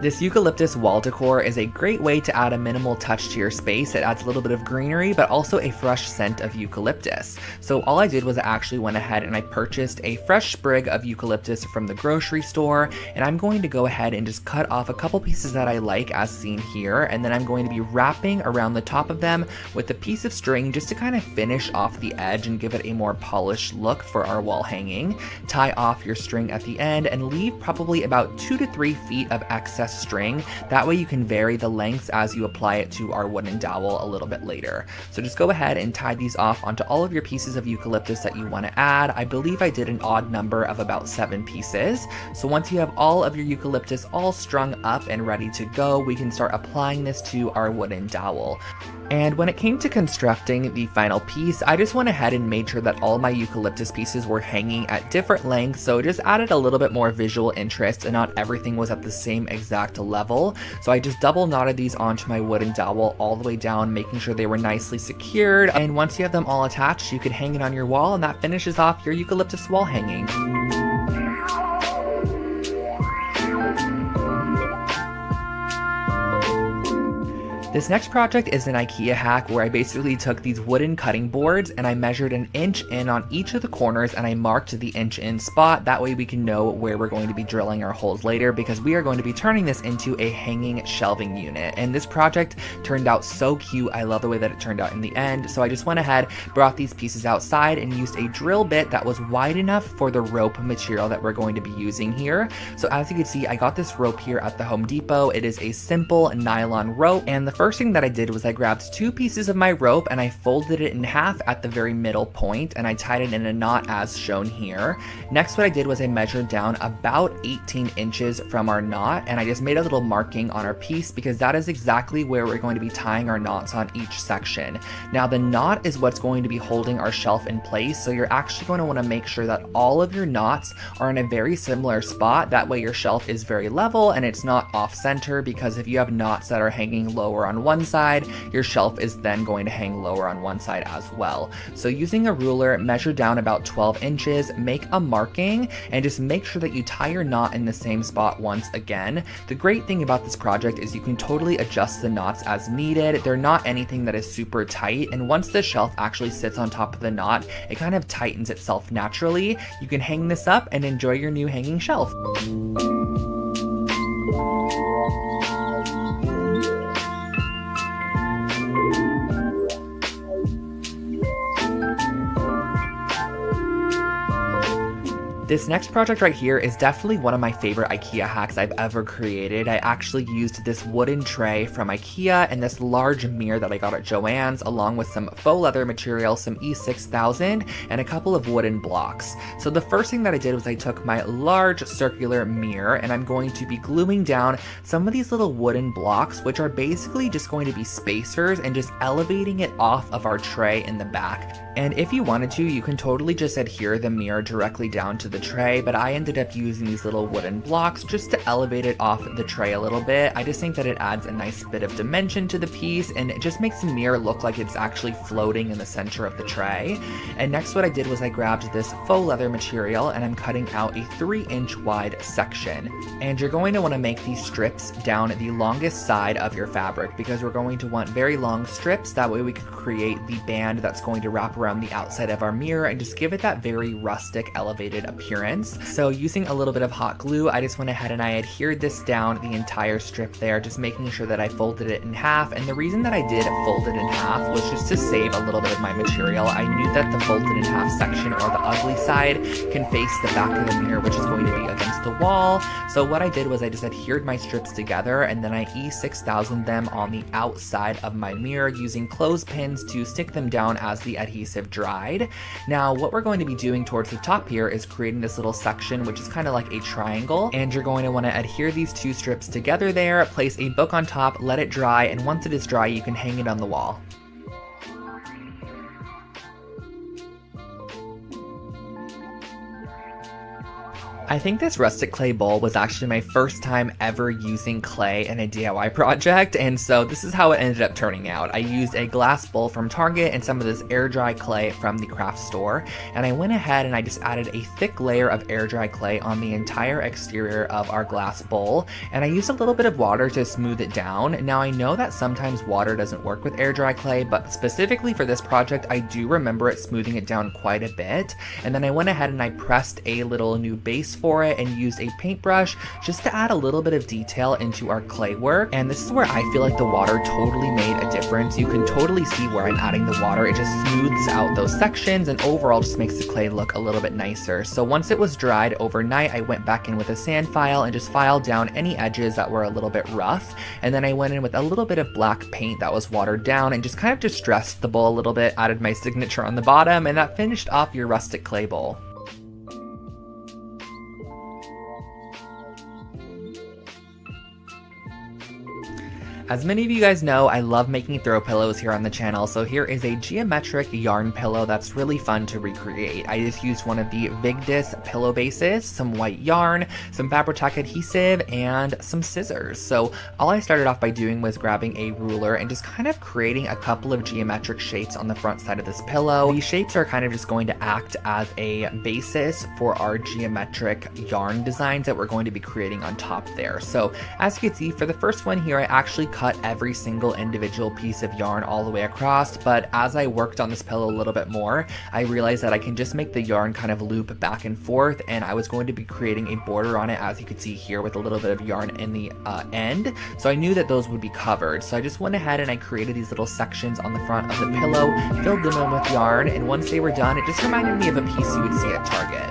This eucalyptus wall decor is a great way to add a minimal touch to your space. It adds a little bit of greenery, but also a fresh scent of eucalyptus. So all I did was I actually went ahead and I purchased a fresh sprig of eucalyptus from the grocery store, and I'm going to go ahead and just cut off a couple pieces that I like as seen here, and then I'm going to be wrapping around the top of them with a piece of string just to kind of finish off the edge and give it a more polished look for our wall hanging. Tie off your string at the end and leave probably about 2 to 3 feet of excess string. That way you can vary the lengths as you apply it to our wooden dowel a little bit later. So just go ahead and tie these off onto all of your pieces of eucalyptus that you want to add. I believe I did an odd number of about 7 pieces. So once you have all of your eucalyptus all strung up and ready to go, we can start applying this to our wooden dowel. And when it came to constructing the final piece, I just went ahead and made sure that all my eucalyptus pieces were hanging at different lengths, so it just added a little bit more visual interest and not everything was at the same exact level. So I just double knotted these onto my wooden dowel all the way down, making sure they were nicely secured. And once you have them all attached, you can hang it on your wall, and that finishes off your eucalyptus wall hanging. This next project is an IKEA hack where I basically took these wooden cutting boards and I measured 1 inch in on each of the corners and I marked the inch in spot. That way we can know where we're going to be drilling our holes later, because we are going to be turning this into a hanging shelving unit. And this project turned out so cute. I love the way that it turned out in the end. So I just went ahead, brought these pieces outside and used a drill bit that was wide enough for the rope material that we're going to be using here. So as you can see, I got this rope here at the Home Depot. It is a simple nylon rope, and the first thing that I did was I grabbed 2 pieces of my rope and I folded it in half at the very middle point and I tied it in a knot as shown here. Next, what I did was I measured down about 18 inches from our knot and I just made a little marking on our piece because that is exactly where we're going to be tying our knots on each section. Now the knot is what's going to be holding our shelf in place, so you're actually going to want to make sure that all of your knots are in a very similar spot. That way your shelf is very level and it's not off center, because if you have knots that are hanging lower on one side, your shelf is then going to hang lower on one side as well. So using a ruler, measure down about 12 inches, make a marking, and just make sure that you tie your knot in the same spot once again. The great thing about this project is you can totally adjust the knots as needed. They're not anything that is super tight, and once the shelf actually sits on top of the knot, it kind of tightens itself naturally. You can hang this up and enjoy your new hanging shelf. This next project right here is definitely one of my favorite IKEA hacks I've ever created. I actually used this wooden tray from IKEA and this large mirror that I got at Joann's, along with some faux leather material, some E6000, and a couple of wooden blocks. So the first thing that I did was I took my large circular mirror and I'm going to be gluing down some of these little wooden blocks, which are basically just going to be spacers, and just elevating it off of our tray in the back. And if you wanted to, you can totally just adhere the mirror directly down to the tray, but I ended up using these little wooden blocks just to elevate it off the tray a little bit. I just think that it adds a nice bit of dimension to the piece, and it just makes the mirror look like it's actually floating in the center of the tray. And next what I did was I grabbed this faux leather material and I'm cutting out a 3-inch wide section. And you're going to want to make these strips down the longest side of your fabric, because we're going to want very long strips. That way we can create the band that's going to wrap around the outside of our mirror and just give it that very rustic, elevated appearance. appearance. So using a little bit of hot glue, I just went ahead and I adhered this down the entire strip there, just making sure that I folded it in half. And the reason that I did fold it in half was just to save a little bit of my material. I knew that the folded in half section, or the ugly side, can face the back of the mirror, which is going to be against the wall. So what I did was I just adhered my strips together, and then I E6000 them on the outside of my mirror using clothespins to stick them down as the adhesive dried. Now what we're going to be doing towards the top here is creating this little section, which is kind of like a triangle, and you're going to want to adhere these two strips together there, place a book on top, let it dry, and once it is dry you can hang it on the wall. I think this rustic clay bowl was actually my first time ever using clay in a DIY project, and so this is how it ended up turning out. I used a glass bowl from Target and some of this air dry clay from the craft store, and I went ahead and I just added a thick layer of air dry clay on the entire exterior of our glass bowl, and I used a little bit of water to smooth it down. Now I know that sometimes water doesn't work with air dry clay, but specifically for this project I do remember it smoothing it down quite a bit. And then I went ahead and I pressed a little new base for it and used a paintbrush just to add a little bit of detail into our clay work. And this is where I feel like the water totally made a difference. You can totally see where I'm adding the water. It just smooths out those sections and overall just makes the clay look a little bit nicer. So once it was dried overnight, I went back in with a sand file and just filed down any edges that were a little bit rough. And then I went in with a little bit of black paint that was watered down and just kind of distressed the bowl a little bit, added my signature on the bottom, and that finished off your rustic clay bowl. As many of you guys know, I love making throw pillows here on the channel, so here is a geometric yarn pillow that's really fun to recreate. I just used one of the Vigdis pillow bases, some white yarn, some Fabri-Tac adhesive, and some scissors. So all I started off by doing was grabbing a ruler and just kind of creating a couple of geometric shapes on the front side of this pillow. These shapes are kind of just going to act as a basis for our geometric yarn designs that we're going to be creating on top there. So as you can see, for the first one here, I actually cut every single individual piece of yarn all the way across, but as I worked on this pillow a little bit more, I realized that I can just make the yarn kind of loop back and forth, and I was going to be creating a border on it, as you can see here, with a little bit of yarn in the end, so I knew that those would be covered. So I just went ahead and I created these little sections on the front of the pillow, filled them in with yarn, and once they were done, it just reminded me of a piece you would see at Target.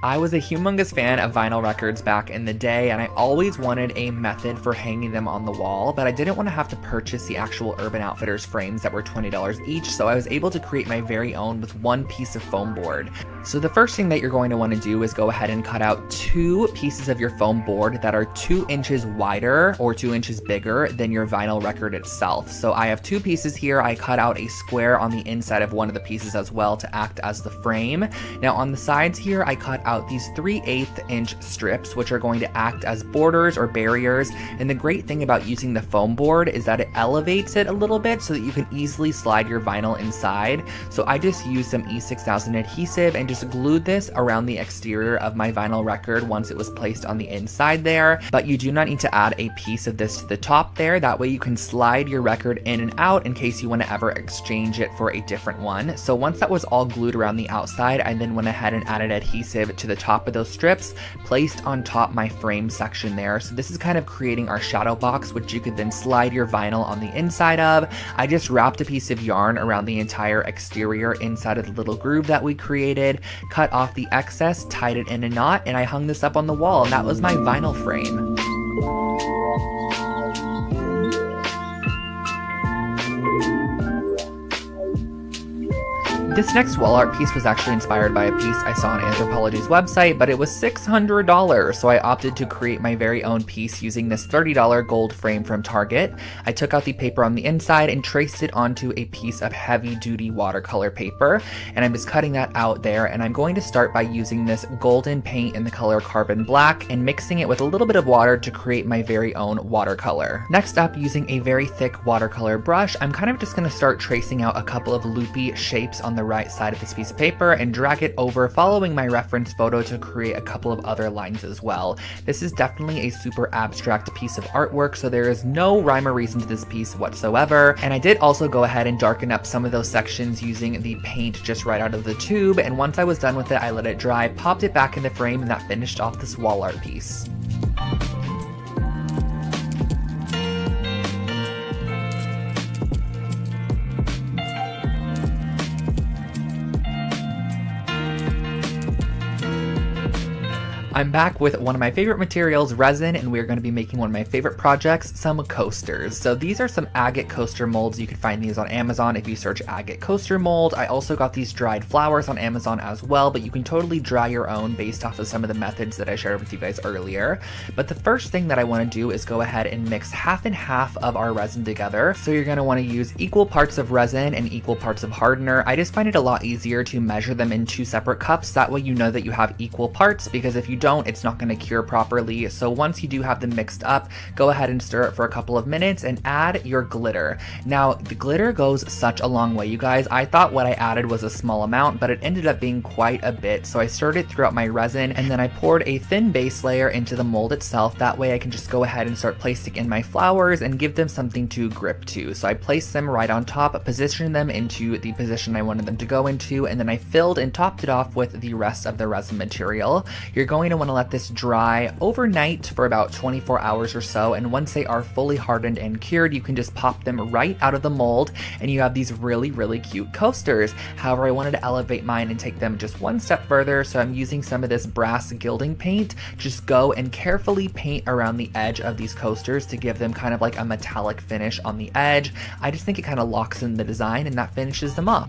I was a humongous fan of vinyl records back in the day, and I always wanted a method for hanging them on the wall, but I didn't want to have to purchase the actual Urban Outfitters frames that were $20 each, so I was able to create my very own with one piece of foam board. So the first thing that you're going to want to do is go ahead and cut out 2 pieces of your foam board that are 2 inches wider or 2 inches bigger than your vinyl record itself. So I have 2 pieces here. I cut out a square on the inside of one of the pieces as well to act as the frame. Now on the sides here, I cut out these 3/8 inch strips, which are going to act as borders or barriers. And the great thing about using the foam board is that it elevates it a little bit so that you can easily slide your vinyl inside. So I just used some E6000 adhesive and just glued this around the exterior of my vinyl record once it was placed on the inside there. But you do not need to add a piece of this to the top there. That way you can slide your record in and out in case you want to ever exchange it for a different one. So once that was all glued around the outside, I then went ahead and added adhesive to the top of those strips, placed on top my frame section there. So this is kind of creating our shadow box, which you could then slide your vinyl on the inside of. I just wrapped a piece of yarn around the entire exterior inside of the little groove that we created, cut off the excess, tied it in a knot, and I hung this up on the wall, and that was my vinyl frame. This next wall art piece was actually inspired by a piece I saw on Anthropologie's website, but it was $600, so I opted to create my very own piece using this $30 gold frame from Target. I took out the paper on the inside and traced it onto a piece of heavy-duty watercolor paper, and I'm just cutting that out there, and I'm going to start by using this golden paint in the color Carbon Black and mixing it with a little bit of water to create my very own watercolor. Next up, using a very thick watercolor brush, I'm kind of just going to start tracing out a couple of loopy shapes on the right side of this piece of paper and drag it over, following my reference photo to create a couple of other lines as well. This is definitely a super abstract piece of artwork, so there is no rhyme or reason to this piece whatsoever. And I did also go ahead and darken up some of those sections using the paint just right out of the tube, and once I was done with it, I let it dry, popped it back in the frame, and that finished off this wall art piece. I'm back with one of my favorite materials, resin, and we're going to be making one of my favorite projects, some coasters. So these are some agate coaster molds. You can find these on Amazon if you search agate coaster mold. I also got these dried flowers on Amazon as well, but you can totally dry your own based off of some of the methods that I shared with you guys earlier. But the first thing that I want to do is go ahead and mix half and half of our resin together. So you're going to want to use equal parts of resin and equal parts of hardener. I just find it a lot easier to measure them in 2 separate cups. That way you know that you have equal parts, because if you don't, it's not going to cure properly. So once you do have them mixed up, go ahead and stir it for a couple of minutes and add your glitter. Now, the glitter goes such a long way, you guys. I thought what I added was a small amount, but it ended up being quite a bit. So I stirred it throughout my resin, and then I poured a thin base layer into the mold itself. That way I can just go ahead and start placing in my flowers and give them something to grip to. So I placed them right on top, positioned them into the position I wanted them to go into, and then I filled and topped it off with the rest of the resin material. You're going to want to let this dry overnight for about 24 hours or so, and once they are fully hardened and cured, you can just pop them right out of the mold and you have these really cute coasters. However, I wanted to elevate mine and take them just one step further, so I'm using some of this brass gilding paint. Just go and carefully paint around the edge of these coasters to give them kind of like a metallic finish on the edge. I just think it kind of locks in the design and that finishes them off.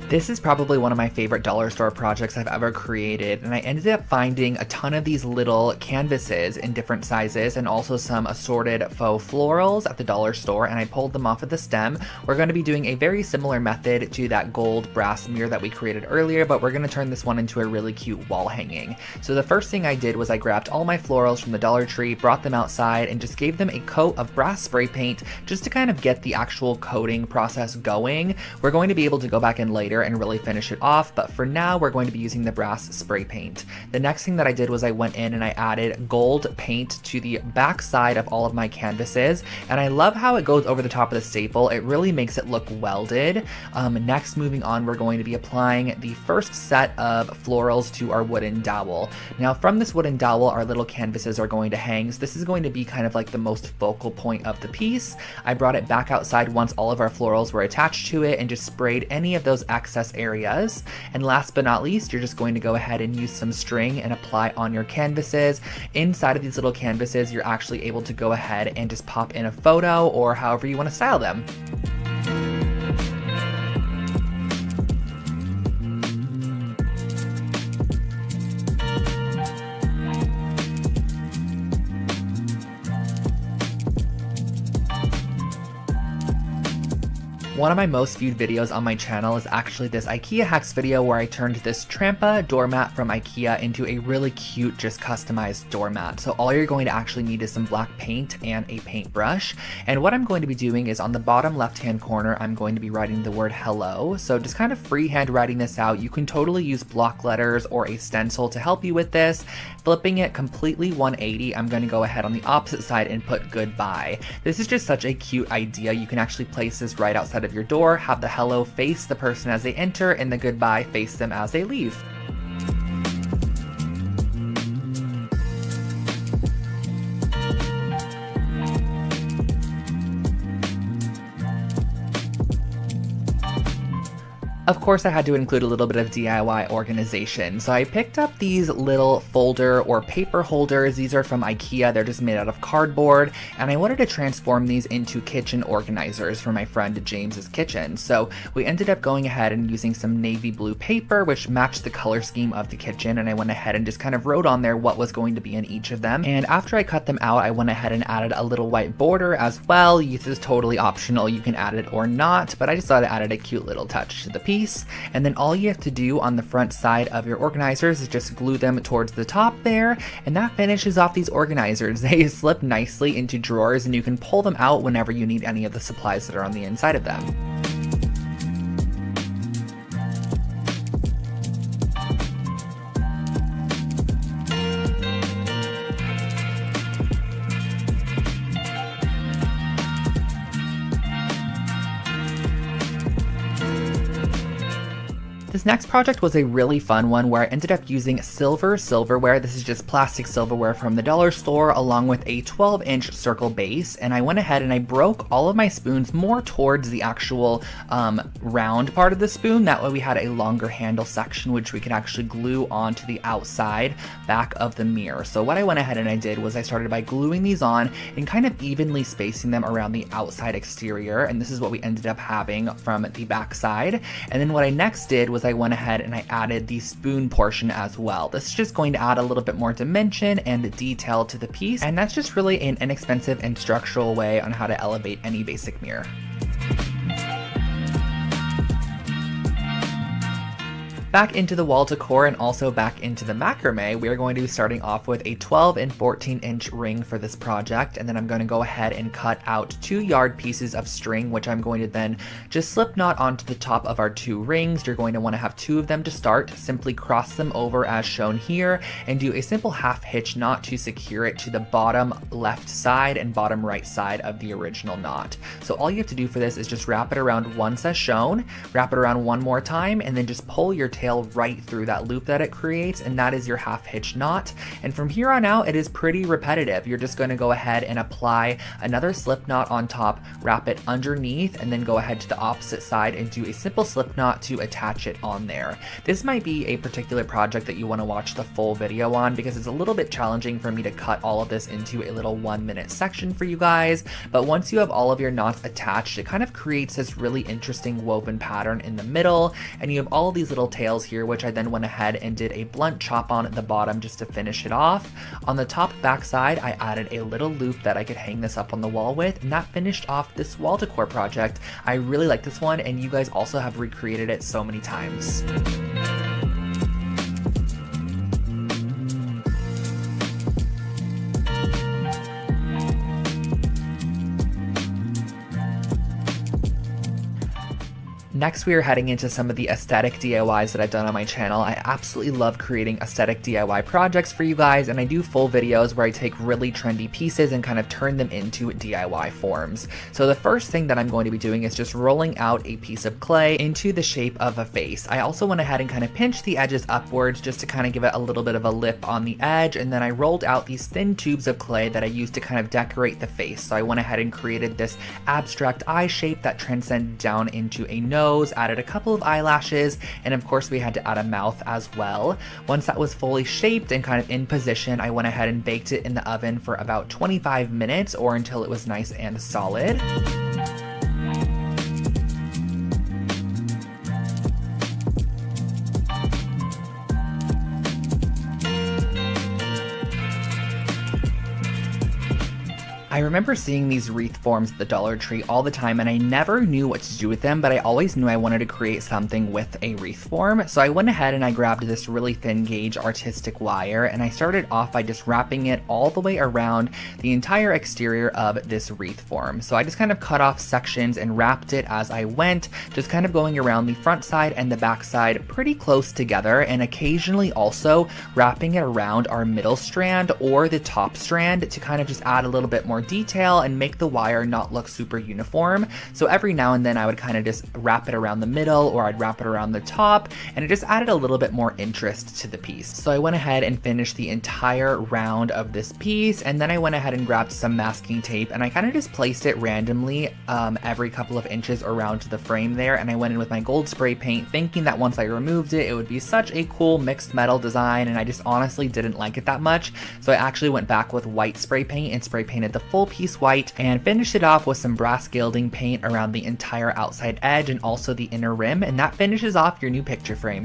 This is probably one of my favorite dollar store projects I've ever created, and I ended up finding a ton of these little canvases in different sizes and also some assorted faux florals at the dollar store, and I pulled them off of the stem. We're going to be doing a very similar method to that gold brass mirror that we created earlier, but we're going to turn this one into a really cute wall hanging. So the first thing I did was I grabbed all my florals from the Dollar Tree, brought them outside, and just gave them a coat of brass spray paint just to kind of get the actual coating process going. We're going to be able to go back in later and really finish it off, but for now we're going to be using the brass spray paint. The next thing that I did was I went in and I added gold paint to the back side of all of my canvases, and I love how it goes over the top of the staple. It really makes it look welded. Next, moving on, we're going to be applying the first set of florals to our wooden dowel. Now from this wooden dowel, our little canvases are going to hang, so this is going to be kind of like the most focal point of the piece. I brought it back outside once all of our florals were attached to it and just sprayed any of those excess areas. And last but not least, you're just going to go ahead and use some string and apply on your canvases. Inside of these little canvases, you're actually able to go ahead and just pop in a photo or however you want to style them. One of my most viewed videos on my channel is actually this IKEA hacks video where I turned this Trampa doormat from IKEA into a really cute, just customized doormat. So all you're going to actually need is some black paint and a paintbrush. And what I'm going to be doing is on the bottom left-hand corner, I'm going to be writing the word hello. So just kind of freehand writing this out. You can totally use block letters or a stencil to help you with this. Flipping it completely 180, I'm going to go ahead on the opposite side and put goodbye. This is just such a cute idea. You can actually place this right outside of your door, have the hello face the person as they enter, and the goodbye face them as they leave. Of course, I had to include a little bit of DIY organization, so I picked up these little folder or paper holders. These are from IKEA, they're just made out of cardboard, and I wanted to transform these into kitchen organizers for my friend James's kitchen. So we ended up going ahead and using some navy blue paper, which matched the color scheme of the kitchen, and I went ahead and just kind of wrote on there what was going to be in each of them. And after I cut them out, I went ahead and added a little white border as well. This is totally optional, you can add it or not, but I just thought it added a cute little touch to the piece. piece. And then all you have to do on the front side of your organizers is just glue them towards the top there, and that finishes off these organizers. They slip nicely into drawers and you can pull them out whenever you need any of the supplies that are on the inside of them. This next project was a really fun one where I ended up using silverware. This is just plastic silverware from the dollar store along with a 12-inch circle base, and I went ahead and I broke all of my spoons more towards the actual round part of the spoon. That way we had a longer handle section which we could actually glue onto the outside back of the mirror. So what I went ahead and I did was I started by gluing these on and kind of evenly spacing them around the outside exterior, and this is what we ended up having from the back side. And then what I next did was I went ahead and I added the spoon portion as well. This is just going to add a little bit more dimension and detail to the piece, and that's just really an inexpensive and structural way on how to elevate any basic mirror. Back into the wall decor and also back into the macrame, we are going to be starting off with a 12 and 14-inch ring for this project, and then I'm going to go ahead and cut out 2 yard pieces of string, which I'm going to then just slip knot onto the top of our 2 rings. You're going to want to have 2 of them to start. Simply cross them over as shown here and do a simple half hitch knot to secure it to the bottom left side and bottom right side of the original knot. So all you have to do for this is just wrap it around once as shown, wrap it around one more time, and then just pull your tail right through that loop that it creates, and that is your half hitch knot. And from here on out, it is pretty repetitive. You're just going to go ahead and apply another slip knot on top, wrap it underneath, and then go ahead to the opposite side and do a simple slip knot to attach it on there. This might be a particular project that you want to watch the full video on because it's a little bit challenging for me to cut all of this into a little 1-minute section for you guys. But once you have all of your knots attached, it kind of creates this really interesting woven pattern in the middle, and you have all of these little tails here, which I then went ahead and did a blunt chop on at the bottom just to finish it off. On the top back side, I added a little loop that I could hang this up on the wall with, and that finished off this wall decor project. I really like this one, and you guys also have recreated it so many times. Next, we are heading into some of the aesthetic DIYs that I've done on my channel. I absolutely love creating aesthetic DIY projects for you guys, and I do full videos where I take really trendy pieces and kind of turn them into DIY forms. So the first thing that I'm going to be doing is just rolling out a piece of clay into the shape of a face. I also went ahead and kind of pinched the edges upwards just to kind of give it a little bit of a lip on the edge, and then I rolled out these thin tubes of clay that I used to kind of decorate the face. So I went ahead and created this abstract eye shape that transcended down into a nose, added a couple of eyelashes, and of course we had to add a mouth as well. Once that was fully shaped and kind of in position, I went ahead and baked it in the oven for about 25 minutes or until it was nice and solid. I remember seeing these wreath forms at the Dollar Tree all the time, and I never knew what to do with them, but I always knew I wanted to create something with a wreath form. So I went ahead and I grabbed this really thin gauge artistic wire, and I started off by just wrapping it all the way around the entire exterior of this wreath form. So I just kind of cut off sections and wrapped it as I went, just kind of going around the front side and the back side pretty close together, and occasionally also wrapping it around our middle strand or the top strand to kind of just add a little bit more detail and make the wire not look super uniform. So every now and then I would kind of just wrap it around the middle, or I'd wrap it around the top, and it just added a little bit more interest to the piece. So I went ahead and finished the entire round of this piece, and then I went ahead and grabbed some masking tape and I kind of just placed it randomly every couple of inches around the frame there, and I went in with my gold spray paint thinking that once I removed it, it would be such a cool mixed metal design, and I just honestly didn't like it that much. So I actually went back with white spray paint and spray painted the full piece white and finished it off with some brass gilding paint around the entire outside edge and also the inner rim, and that finishes off your new picture frame.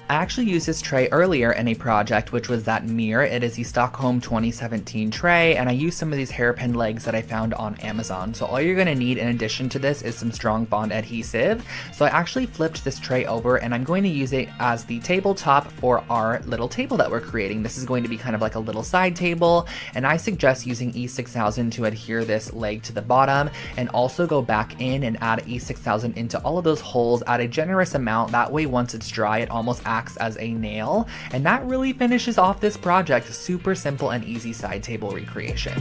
I actually used this tray earlier in a project, which was that mirror. It is the Stockholm 2017 tray, and I used some of these hairpin legs that I found on Amazon. So all you're gonna need in addition to this is some strong bond adhesive. So I actually flipped this tray over, and I'm going to use it as the tabletop for our little table that we're creating. This is going to be kind of like a little side table, and I suggest using E6000 to adhere this leg to the bottom, and also go back in and add E6000 into all of those holes at a generous amount. That way, once it's dry, it almost acts as a nail, and that really finishes off this project. Super simple and easy side table recreation.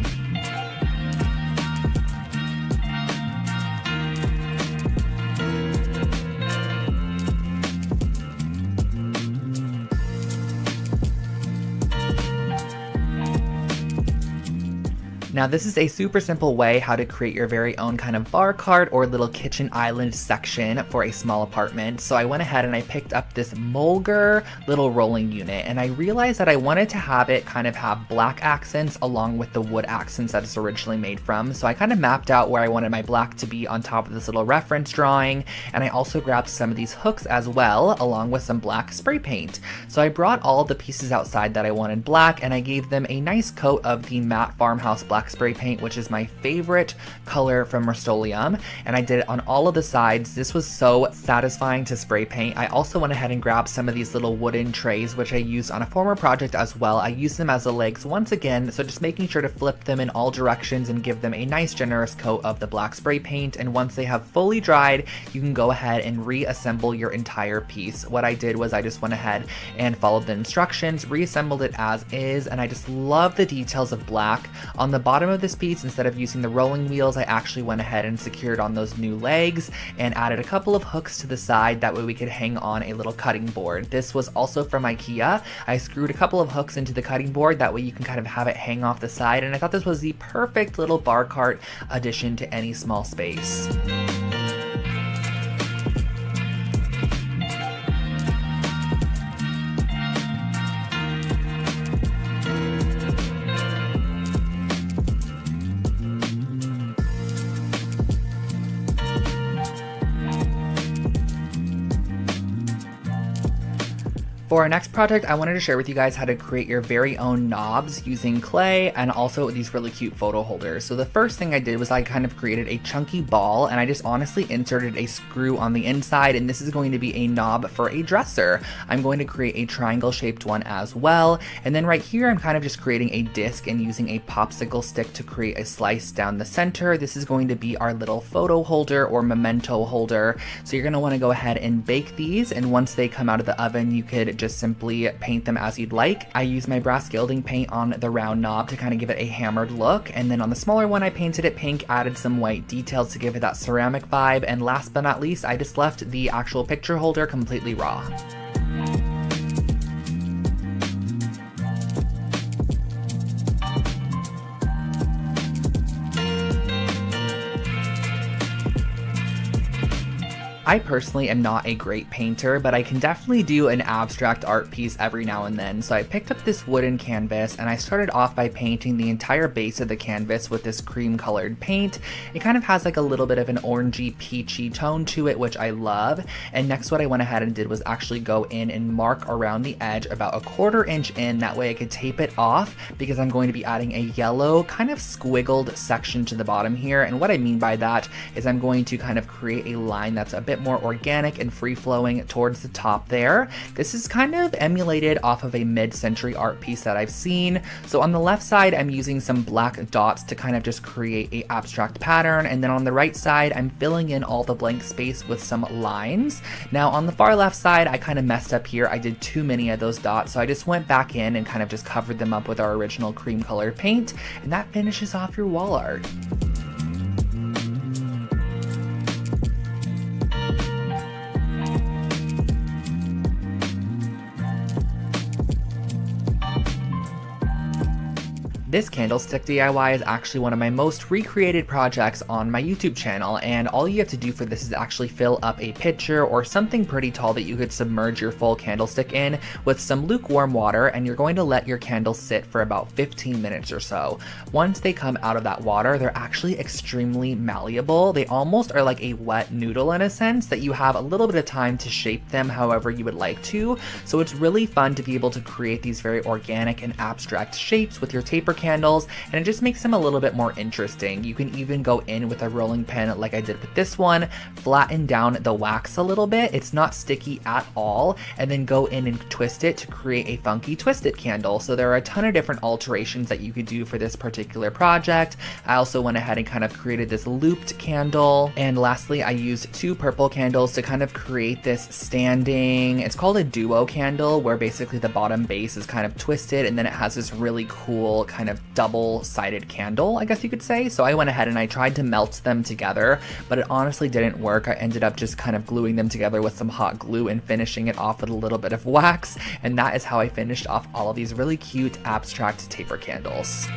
Now this is a super simple way how to create your very own kind of bar cart or little kitchen island section for a small apartment. So I went ahead and I picked up this Mulger little rolling unit, and I realized that I wanted to have it kind of have black accents along with the wood accents that it's originally made from. So I kind of mapped out where I wanted my black to be on top of this little reference drawing, and I also grabbed some of these hooks as well, along with some black spray paint. So I brought all the pieces outside that I wanted black, and I gave them a nice coat of the matte farmhouse black spray paint, which is my favorite color from Rust-Oleum, and I did it on all of the sides. This was so satisfying to spray paint. I also went ahead and grabbed some of these little wooden trays, which I used on a former project as well. I used them as the legs once again, so just making sure to flip them in all directions and give them a nice generous coat of the black spray paint. And once they have fully dried, you can go ahead and reassemble your entire piece. What I did was I just went ahead and followed the instructions, reassembled it as is, and I just love the details of black. On the bottom of this piece, instead of using the rolling wheels, I actually went ahead and secured on those new legs and added a couple of hooks to the side, that way we could hang on a little cutting board. This was also from IKEA. I screwed a couple of hooks into the cutting board, that way you can kind of have it hang off the side, and I thought this was the perfect little bar cart addition to any small space. For our next project, I wanted to share with you guys how to create your very own knobs using clay and also these really cute photo holders. So the first thing I did was I kind of created a chunky ball, and I just honestly inserted a screw on the inside, and this is going to be a knob for a dresser. I'm going to create a triangle shaped one as well. And then right here, I'm kind of just creating a disc and using a popsicle stick to create a slice down the center. This is going to be our little photo holder or memento holder. So you're gonna wanna go ahead and bake these, and once they come out of the oven, you could just simply paint them as you'd like. I used my brass gilding paint on the round knob to kind of give it a hammered look, and then on the smaller one I painted it pink, added some white details to give it that ceramic vibe, and last but not least, I just left the actual picture holder completely raw. I personally am not a great painter, but I can definitely do an abstract art piece every now and then. So I picked up this wooden canvas, and I started off by painting the entire base of the canvas with this cream colored paint. It kind of has like a little bit of an orangey peachy tone to it, which I love. And next what I went ahead and did was actually go in and mark around the edge about a 1/4 inch in. That way I could tape it off, because I'm going to be adding a yellow kind of squiggled section to the bottom here. And what I mean by that is I'm going to kind of create a line that's a bit more organic and free-flowing towards the top there. This is kind of emulated off of a mid-century art piece that I've seen. So on the left side, I'm using some black dots to kind of just create a abstract pattern, and then on the right side, I'm filling in all the blank space with some lines. Now on the far left side, I kind of messed up here. I did too many of those dots, so I just went back in and kind of just covered them up with our original cream colored paint, and that finishes off your wall art. This candlestick DIY is actually one of my most recreated projects on my YouTube channel, and all you have to do for this is actually fill up a pitcher or something pretty tall that you could submerge your full candlestick in with some lukewarm water, and you're going to let your candles sit for about 15 minutes or so. Once they come out of that water, they're actually extremely malleable. They almost are like a wet noodle in a sense that you have a little bit of time to shape them however you would like to. So it's really fun to be able to create these very organic and abstract shapes with your taper candles, and it just makes them a little bit more interesting. You can even go in with a rolling pin like I did with this one, flatten down the wax a little bit, it's not sticky at all, and then go in and twist it to create a funky twisted candle. So there are a ton of different alterations that you could do for this particular project. I also went ahead and kind of created this looped candle, and lastly I used 2 purple candles to kind of create this standing, it's called a duo candle, where basically the bottom base is kind of twisted and then it has this really cool kind of double-sided candle, I guess you could say. So I went ahead and I tried to melt them together, but it honestly didn't work. I ended up just kind of gluing them together with some hot glue and finishing it off with a little bit of wax, and that is how I finished off all of these really cute abstract taper candles.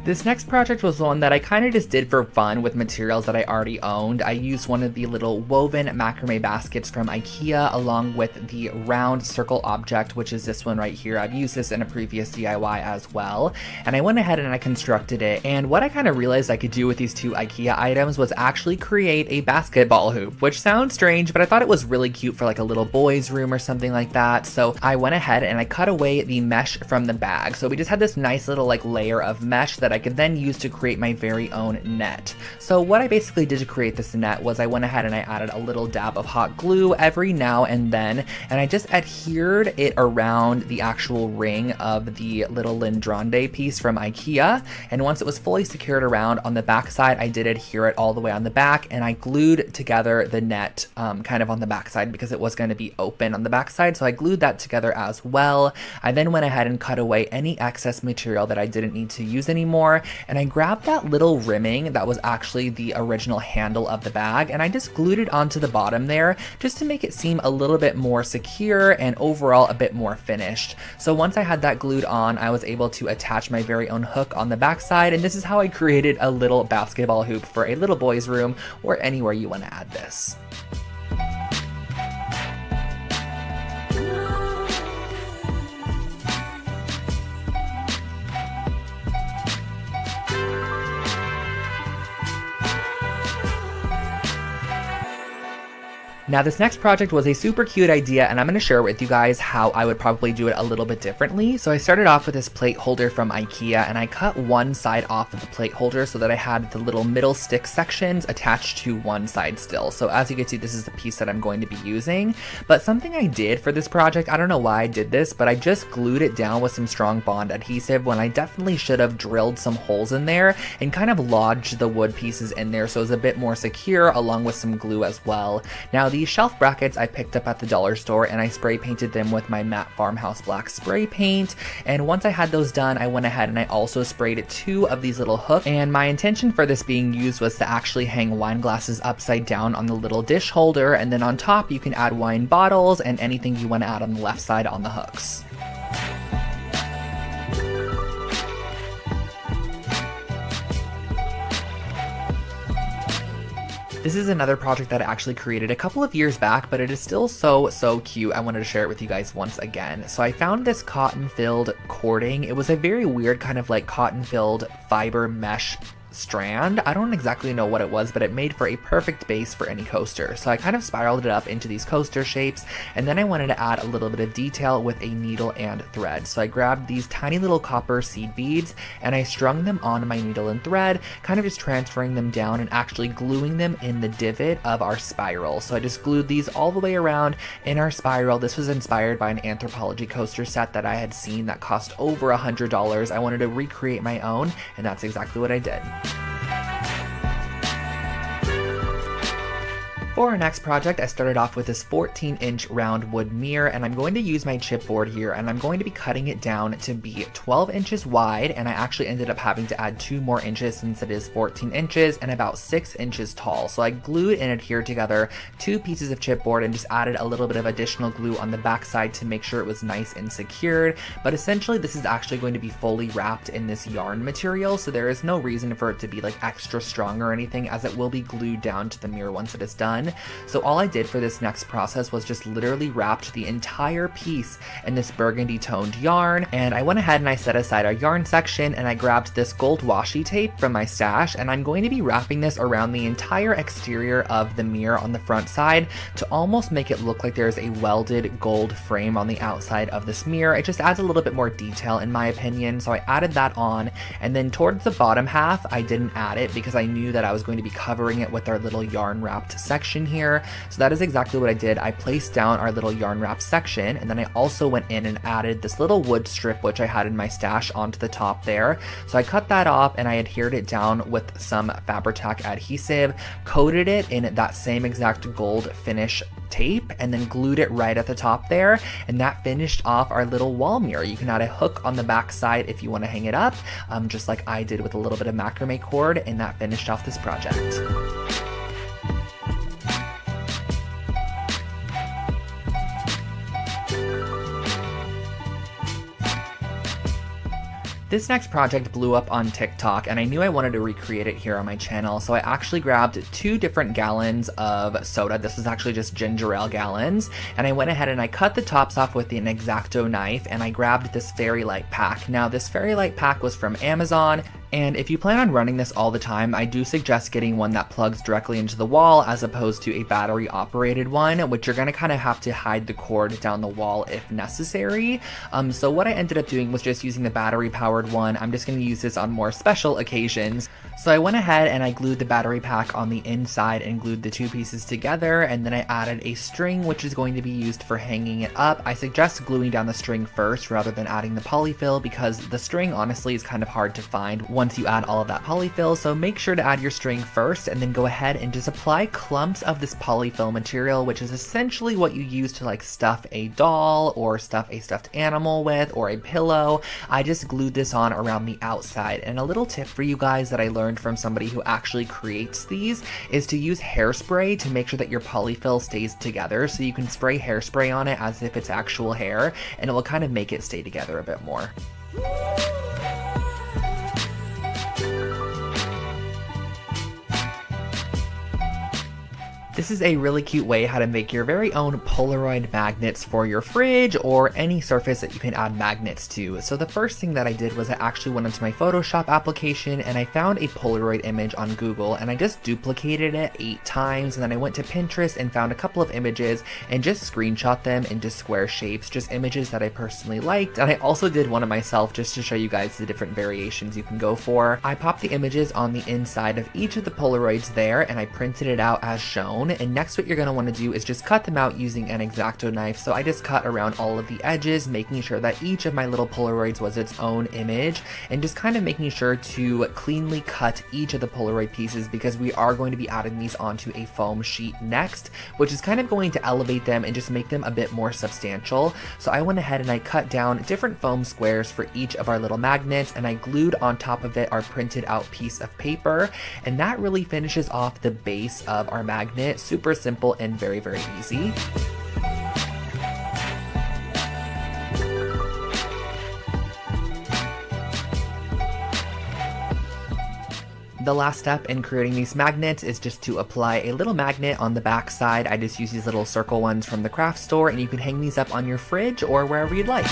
This next project was one that I kind of just did for fun with materials that I already owned. I used one of the little woven macrame baskets from IKEA along with the round circle object, which is this one right here. I've used this in a previous DIY as well, and I went ahead and I constructed it. And what I kind of realized I could do with these 2 IKEA items was actually create a basketball hoop, which sounds strange, but I thought it was really cute for like a little boy's room or something like that. So I went ahead and I cut away the mesh from the bag. So we just had this nice little like layer of mesh that I could then use to create my very own net. So what I basically did to create this net was I went ahead and I added a little dab of hot glue every now and then, and I just adhered it around the actual ring of the little Lindrande piece from IKEA. And once it was fully secured around on the back side, I did adhere it all the way on the back, and I glued together the net kind of on the back side because it was going to be open on the back side. So I glued that together as well. I then went ahead and cut away any excess material that I didn't need to use anymore, and I grabbed that little rimming that was actually the original handle of the bag, and I just glued it onto the bottom there just to make it seem a little bit more secure and overall a bit more finished. So once I had that glued on, I was able to attach my very own hook on the back side, and this is how I created a little basketball hoop for a little boy's room or anywhere you want to add this. Now this next project was a super cute idea, and I'm going to share with you guys how I would probably do it a little bit differently. So I started off with this plate holder from IKEA, and I cut one side off of the plate holder so that I had the little middle stick sections attached to one side still. So as you can see, this is the piece that I'm going to be using. But something I did for this project, I don't know why I did this, but I just glued it down with some strong bond adhesive when I definitely should have drilled some holes in there and kind of lodged the wood pieces in there so it was a bit more secure, along with some glue as well. Now these shelf brackets I picked up at the dollar store, and I spray painted them with my matte farmhouse black spray paint. And once I had those done, I went ahead and I also sprayed 2 of these little hooks, and my intention for this being used was to actually hang wine glasses upside down on the little dish holder, and then on top you can add wine bottles and anything you want to add on the left side on the hooks. This is another project that I actually created a couple of years back, but it is still so cute. I wanted to share it with you guys once again. So I found this cotton-filled cording. It was a very weird kind of like cotton-filled fiber mesh strand. I don't exactly know what it was, but it made for a perfect base for any coaster. So I kind of spiraled it up into these coaster shapes, and then I wanted to add a little bit of detail with a needle and thread. So I grabbed these tiny little copper seed beads and I strung them on my needle and thread, kind of just transferring them down and actually gluing them in the divot of our spiral. So I just glued these all the way around in our spiral. This was inspired by an Anthropologie coaster set that I had seen that cost over $100. I wanted to recreate my own, and that's exactly what I did. For our next project, I started off with this 14-inch round wood mirror, and I'm going to use my chipboard here, and I'm going to be cutting it down to be 12 inches wide, and I actually ended up having to add 2 more inches since it is 14 inches and about 6 inches tall. So I glued and adhered together 2 pieces of chipboard and just added a little bit of additional glue on the back side to make sure it was nice and secured. But essentially this is actually going to be fully wrapped in this yarn material, so there is no reason for it to be like extra strong or anything, as it will be glued down to the mirror once it is done. So all I did for this next process was just literally wrapped the entire piece in this burgundy toned yarn, and I went ahead and I set aside our yarn section and I grabbed this gold washi tape from my stash, and I'm going to be wrapping this around the entire exterior of the mirror on the front side to almost make it look like there's a welded gold frame on the outside of this mirror. It just adds a little bit more detail in my opinion, so I added that on, and then towards the bottom half I didn't add it because I knew that I was going to be covering it with our little yarn wrapped section here. So that is exactly what I did. I placed down our little yarn wrap section, and then I also went in and added this little wood strip which I had in my stash onto the top there. So I cut that off and I adhered it down with some Fabri-Tac adhesive, coated it in that same exact gold finish tape, and then glued it right at the top there, and that finished off our little wall mirror. You can add a hook on the back side if you want to hang it up, just like I did with a little bit of macrame cord, and that finished off this project. This next project blew up on TikTok, and I knew I wanted to recreate it here on my channel, so I actually grabbed 2 different gallons of soda. This was actually just ginger ale gallons, and I went ahead and I cut the tops off with an X-Acto knife, and I grabbed this Fairy Light pack. Now this Fairy Light pack was from Amazon, and if you plan on running this all the time, I do suggest getting one that plugs directly into the wall as opposed to a battery operated one, which you're gonna kind of have to hide the cord down the wall if necessary. So what I ended up doing was just using the battery powered one. I'm just gonna use this on more special occasions. So I went ahead and I glued the battery pack on the inside and glued the 2 pieces together, and then I added a string which is going to be used for hanging it up. I suggest gluing down the string first rather than adding the polyfill, because the string honestly is kind of hard to find once you add all of that polyfill, so make sure to add your string first and then go ahead and just apply clumps of this polyfill material, which is essentially what you use to like stuff a doll or stuff a stuffed animal with, or a pillow. I just glued this on around the outside. And a little tip for you guys that I learned from somebody who actually creates these is to use hairspray to make sure that your polyfill stays together. So you can spray hairspray on it as if it's actual hair, and it will kind of make it stay together a bit more. This is a really cute way how to make your very own Polaroid magnets for your fridge or any surface that you can add magnets to. So the first thing that I did was I actually went into my Photoshop application and I found a Polaroid image on Google, and I just duplicated it 8 times, and then I went to Pinterest and found a couple of images and just screenshot them into square shapes, just images that I personally liked. And I also did one of myself just to show you guys the different variations you can go for. I popped the images on the inside of each of the Polaroids there, and I printed it out as shown. And next what you're going to want to do is just cut them out using an X-Acto knife. So I just cut around all of the edges, making sure that each of my little Polaroids was its own image, and just kind of making sure to cleanly cut each of the Polaroid pieces, because we are going to be adding these onto a foam sheet next, which is kind of going to elevate them and just make them a bit more substantial. So I went ahead and I cut down different foam squares for each of our little magnets, and I glued on top of it our printed out piece of paper, and that really finishes off the base of our magnet. Super simple and very, very easy. The last step in creating these magnets is just to apply a little magnet on the back side. I just use these little circle ones from the craft store, and you can hang these up on your fridge or wherever you'd like.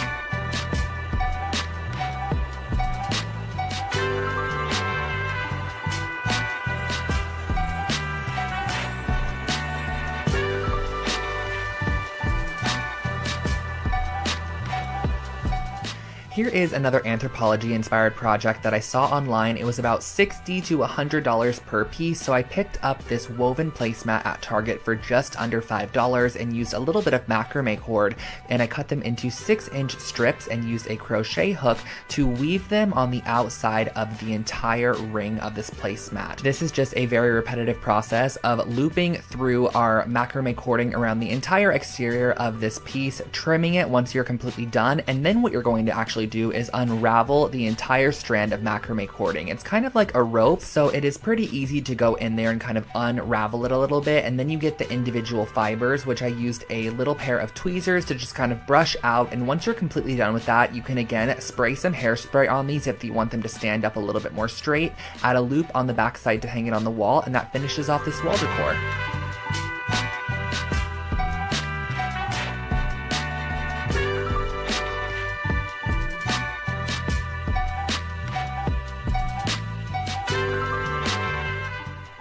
Here is another Anthropologie inspired project that I saw online. It was about $60 to $100 per piece, so I picked up this woven placemat at Target for just under $5 and used a little bit of macrame cord, and I cut them into 6-inch strips and used a crochet hook to weave them on the outside of the entire ring of this placemat. This is just a very repetitive process of looping through our macrame cording around the entire exterior of this piece, trimming it once you're completely done, and then what you're going to actually do is unravel the entire strand of macrame cording. It's kind of like a rope, so it is pretty easy to go in there and kind of unravel it a little bit, and then you get the individual fibers, which I used a little pair of tweezers to just kind of brush out. And once you're completely done with that, you can again spray some hairspray on these if you want them to stand up a little bit more straight, add a loop on the back side to hang it on the wall, and that finishes off this wall decor.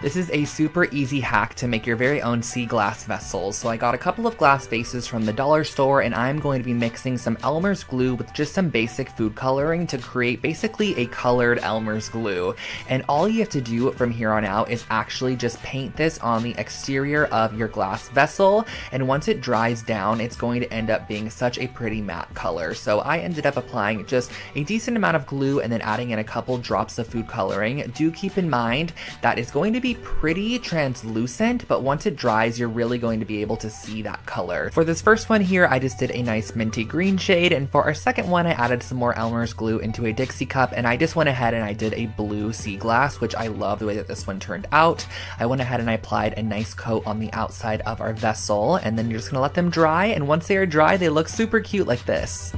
This is a super easy hack to make your very own sea glass vessels. So I got a couple of glass vases from the dollar store, and I'm going to be mixing some Elmer's glue with just some basic food coloring to create basically a colored Elmer's glue. And all you have to do from here on out is actually just paint this on the exterior of your glass vessel, and once it dries down, it's going to end up being such a pretty matte color. So I ended up applying just a decent amount of glue and then adding in a couple drops of food coloring. Do keep in mind that it's going to be pretty translucent, but once it dries, you're really going to be able to see that color. For this first one here, I just did a nice minty green shade, and for our second one, I added some more Elmer's glue into a Dixie cup, and I just went ahead and I did a blue sea glass, which I love the way that this one turned out. I went ahead and I applied a nice coat on the outside of our vessel, and then you're just gonna let them dry, and once they are dry, they look super cute like this.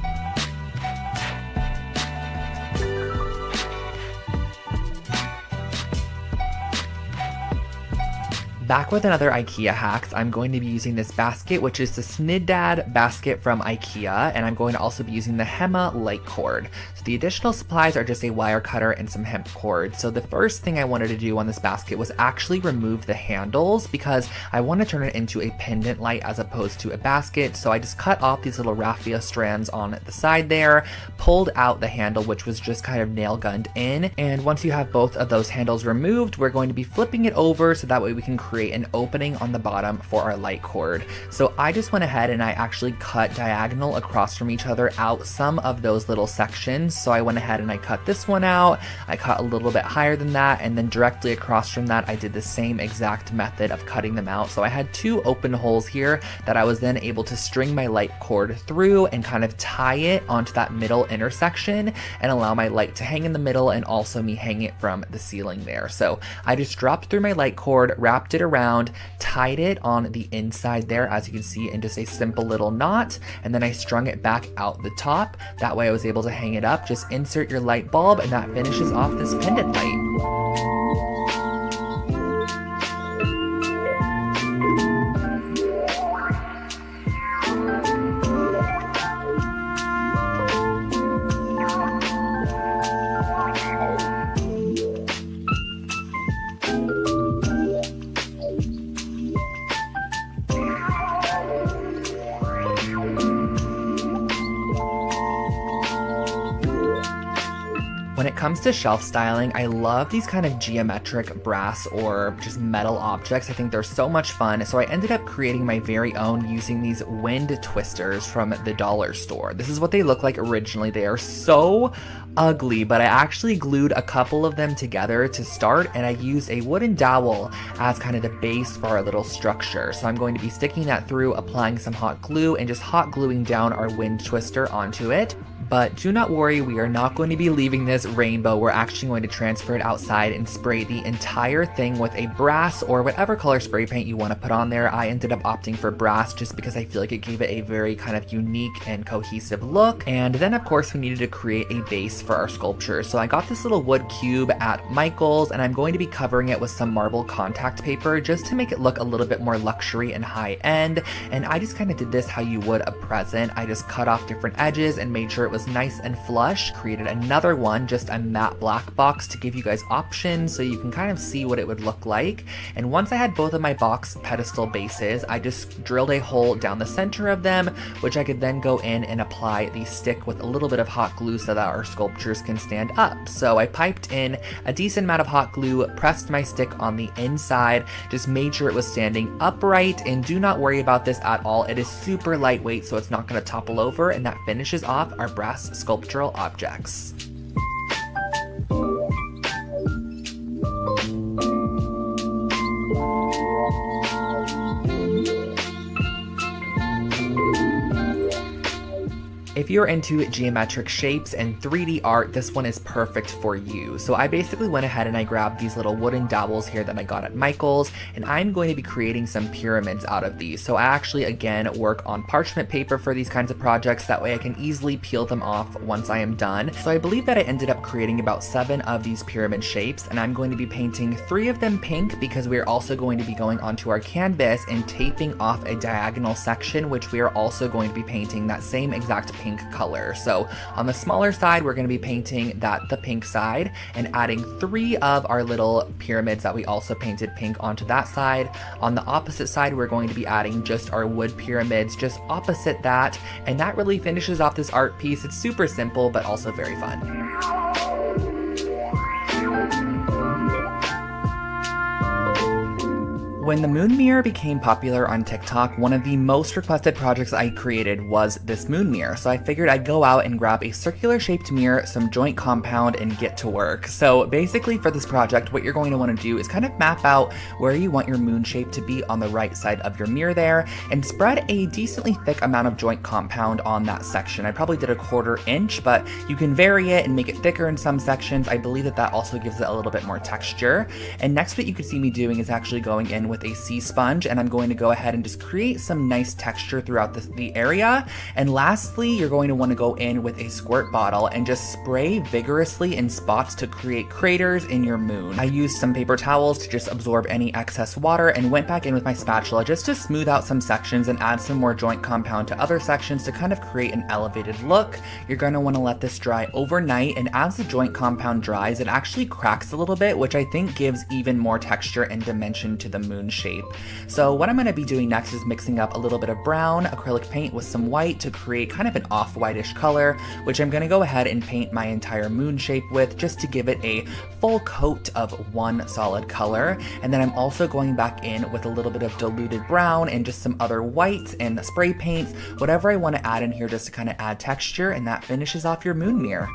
Back with another IKEA hacks, I'm going to be using this basket, which is the Snidad basket from IKEA, and I'm going to also be using the Hema light cord. So the additional supplies are just a wire cutter and some hemp cord. So the first thing I wanted to do on this basket was actually remove the handles because I want to turn it into a pendant light as opposed to a basket. So I just cut off these little raffia strands on the side there, pulled out the handle, which was just kind of nail gunned in. And once you have both of those handles removed, we're going to be flipping it over so that way we can create an opening on the bottom for our light cord. So I just went ahead and I actually cut diagonal across from each other out some of those little sections. So I went ahead and I cut this one out, I cut a little bit higher than that, and then directly across from that I did the same exact method of cutting them out. So I had two open holes here that I was then able to string my light cord through and kind of tie it onto that middle intersection and allow my light to hang in the middle and also me hang it from the ceiling there. So I just dropped through my light cord, wrapped it around, tied it on the inside there, as you can see, in just a simple little knot, and then I strung it back out the top. That way I was able to hang it up. Just insert your light bulb and that finishes off this pendant light. When it comes to shelf styling, I love these kind of geometric brass or just metal objects. I think they're so much fun. So I ended up creating my very own using these wind twisters from the dollar store. This is what they look like originally. They are so ugly, but I actually glued a couple of them together to start, and I used a wooden dowel as kind of the base for our little structure. So I'm going to be sticking that through, applying some hot glue, and just hot gluing down our wind twister onto it. But do not worry, we are not going to be leaving this rainbow. We're actually going to transfer it outside and spray the entire thing with a brass or whatever color spray paint you want to put on there. I ended up opting for brass just because I feel like it gave it a very kind of unique and cohesive look. And then of course we needed to create a base for our sculpture. So I got this little wood cube at Michael's, and I'm going to be covering it with some marble contact paper just to make it look a little bit more luxury and high end. And I just kind of did this how you would a present. I just cut off different edges and made sure it was was nice and flush. Created another one, just a matte black box to give you guys options so you can kind of see what it would look like. And once I had both of my box pedestal bases, I just drilled a hole down the center of them, which I could then go in and apply the stick with a little bit of hot glue so that our sculptures can stand up. So I piped in a decent amount of hot glue, pressed my stick on the inside, just made sure it was standing upright, and do not worry about this at all. It is super lightweight, so it's not going to topple over, and that finishes off our brass sculptural objects. If you're into geometric shapes and 3D art, this one is perfect for you. So I basically went ahead and I grabbed these little wooden dowels here that I got at Michael's, and I'm going to be creating some pyramids out of these. So I actually, again, work on parchment paper for these kinds of projects. That way I can easily peel them off once I am done. So I believe that I ended up creating about 7 of these pyramid shapes, and I'm going to be painting 3 of them pink because we are also going to be going onto our canvas and taping off a diagonal section, which we are also going to be painting that same exact pink color. So on the smaller side, we're going to be painting the pink side and adding 3 of our little pyramids that we also painted pink onto that side. On the opposite side, we're going to be adding just our wood pyramids just opposite that, and that really finishes off this art piece. It's super simple, but also very fun. When the moon mirror became popular on TikTok, one of the most requested projects I created was this moon mirror. So I figured I'd go out and grab a circular shaped mirror, some joint compound, and get to work. So basically for this project, what you're going to want to do is kind of map out where you want your moon shape to be on the right side of your mirror there, and spread a decently thick amount of joint compound on that section. I probably did a 1/4 inch, but you can vary it and make it thicker in some sections. I believe that also gives it a little bit more texture. And next, what you can see me doing is actually going in with a sea sponge, and I'm going to go ahead and just create some nice texture throughout the area. And lastly, you're going to want to go in with a squirt bottle and just spray vigorously in spots to create craters in your moon. I used some paper towels to just absorb any excess water and went back in with my spatula just to smooth out some sections and add some more joint compound to other sections to kind of create an elevated look. You're going to want to let this dry overnight, and as the joint compound dries, it actually cracks a little bit, which I think gives even more texture and dimension to the moon shape. So what I'm going to be doing next is mixing up a little bit of brown acrylic paint with some white to create kind of an off-whitish color, which I'm going to go ahead and paint my entire moon shape with just to give it a full coat of one solid color. And then I'm also going back in with a little bit of diluted brown and just some other whites and spray paints, whatever I want to add in here just to kind of add texture, and that finishes off your moon mirror.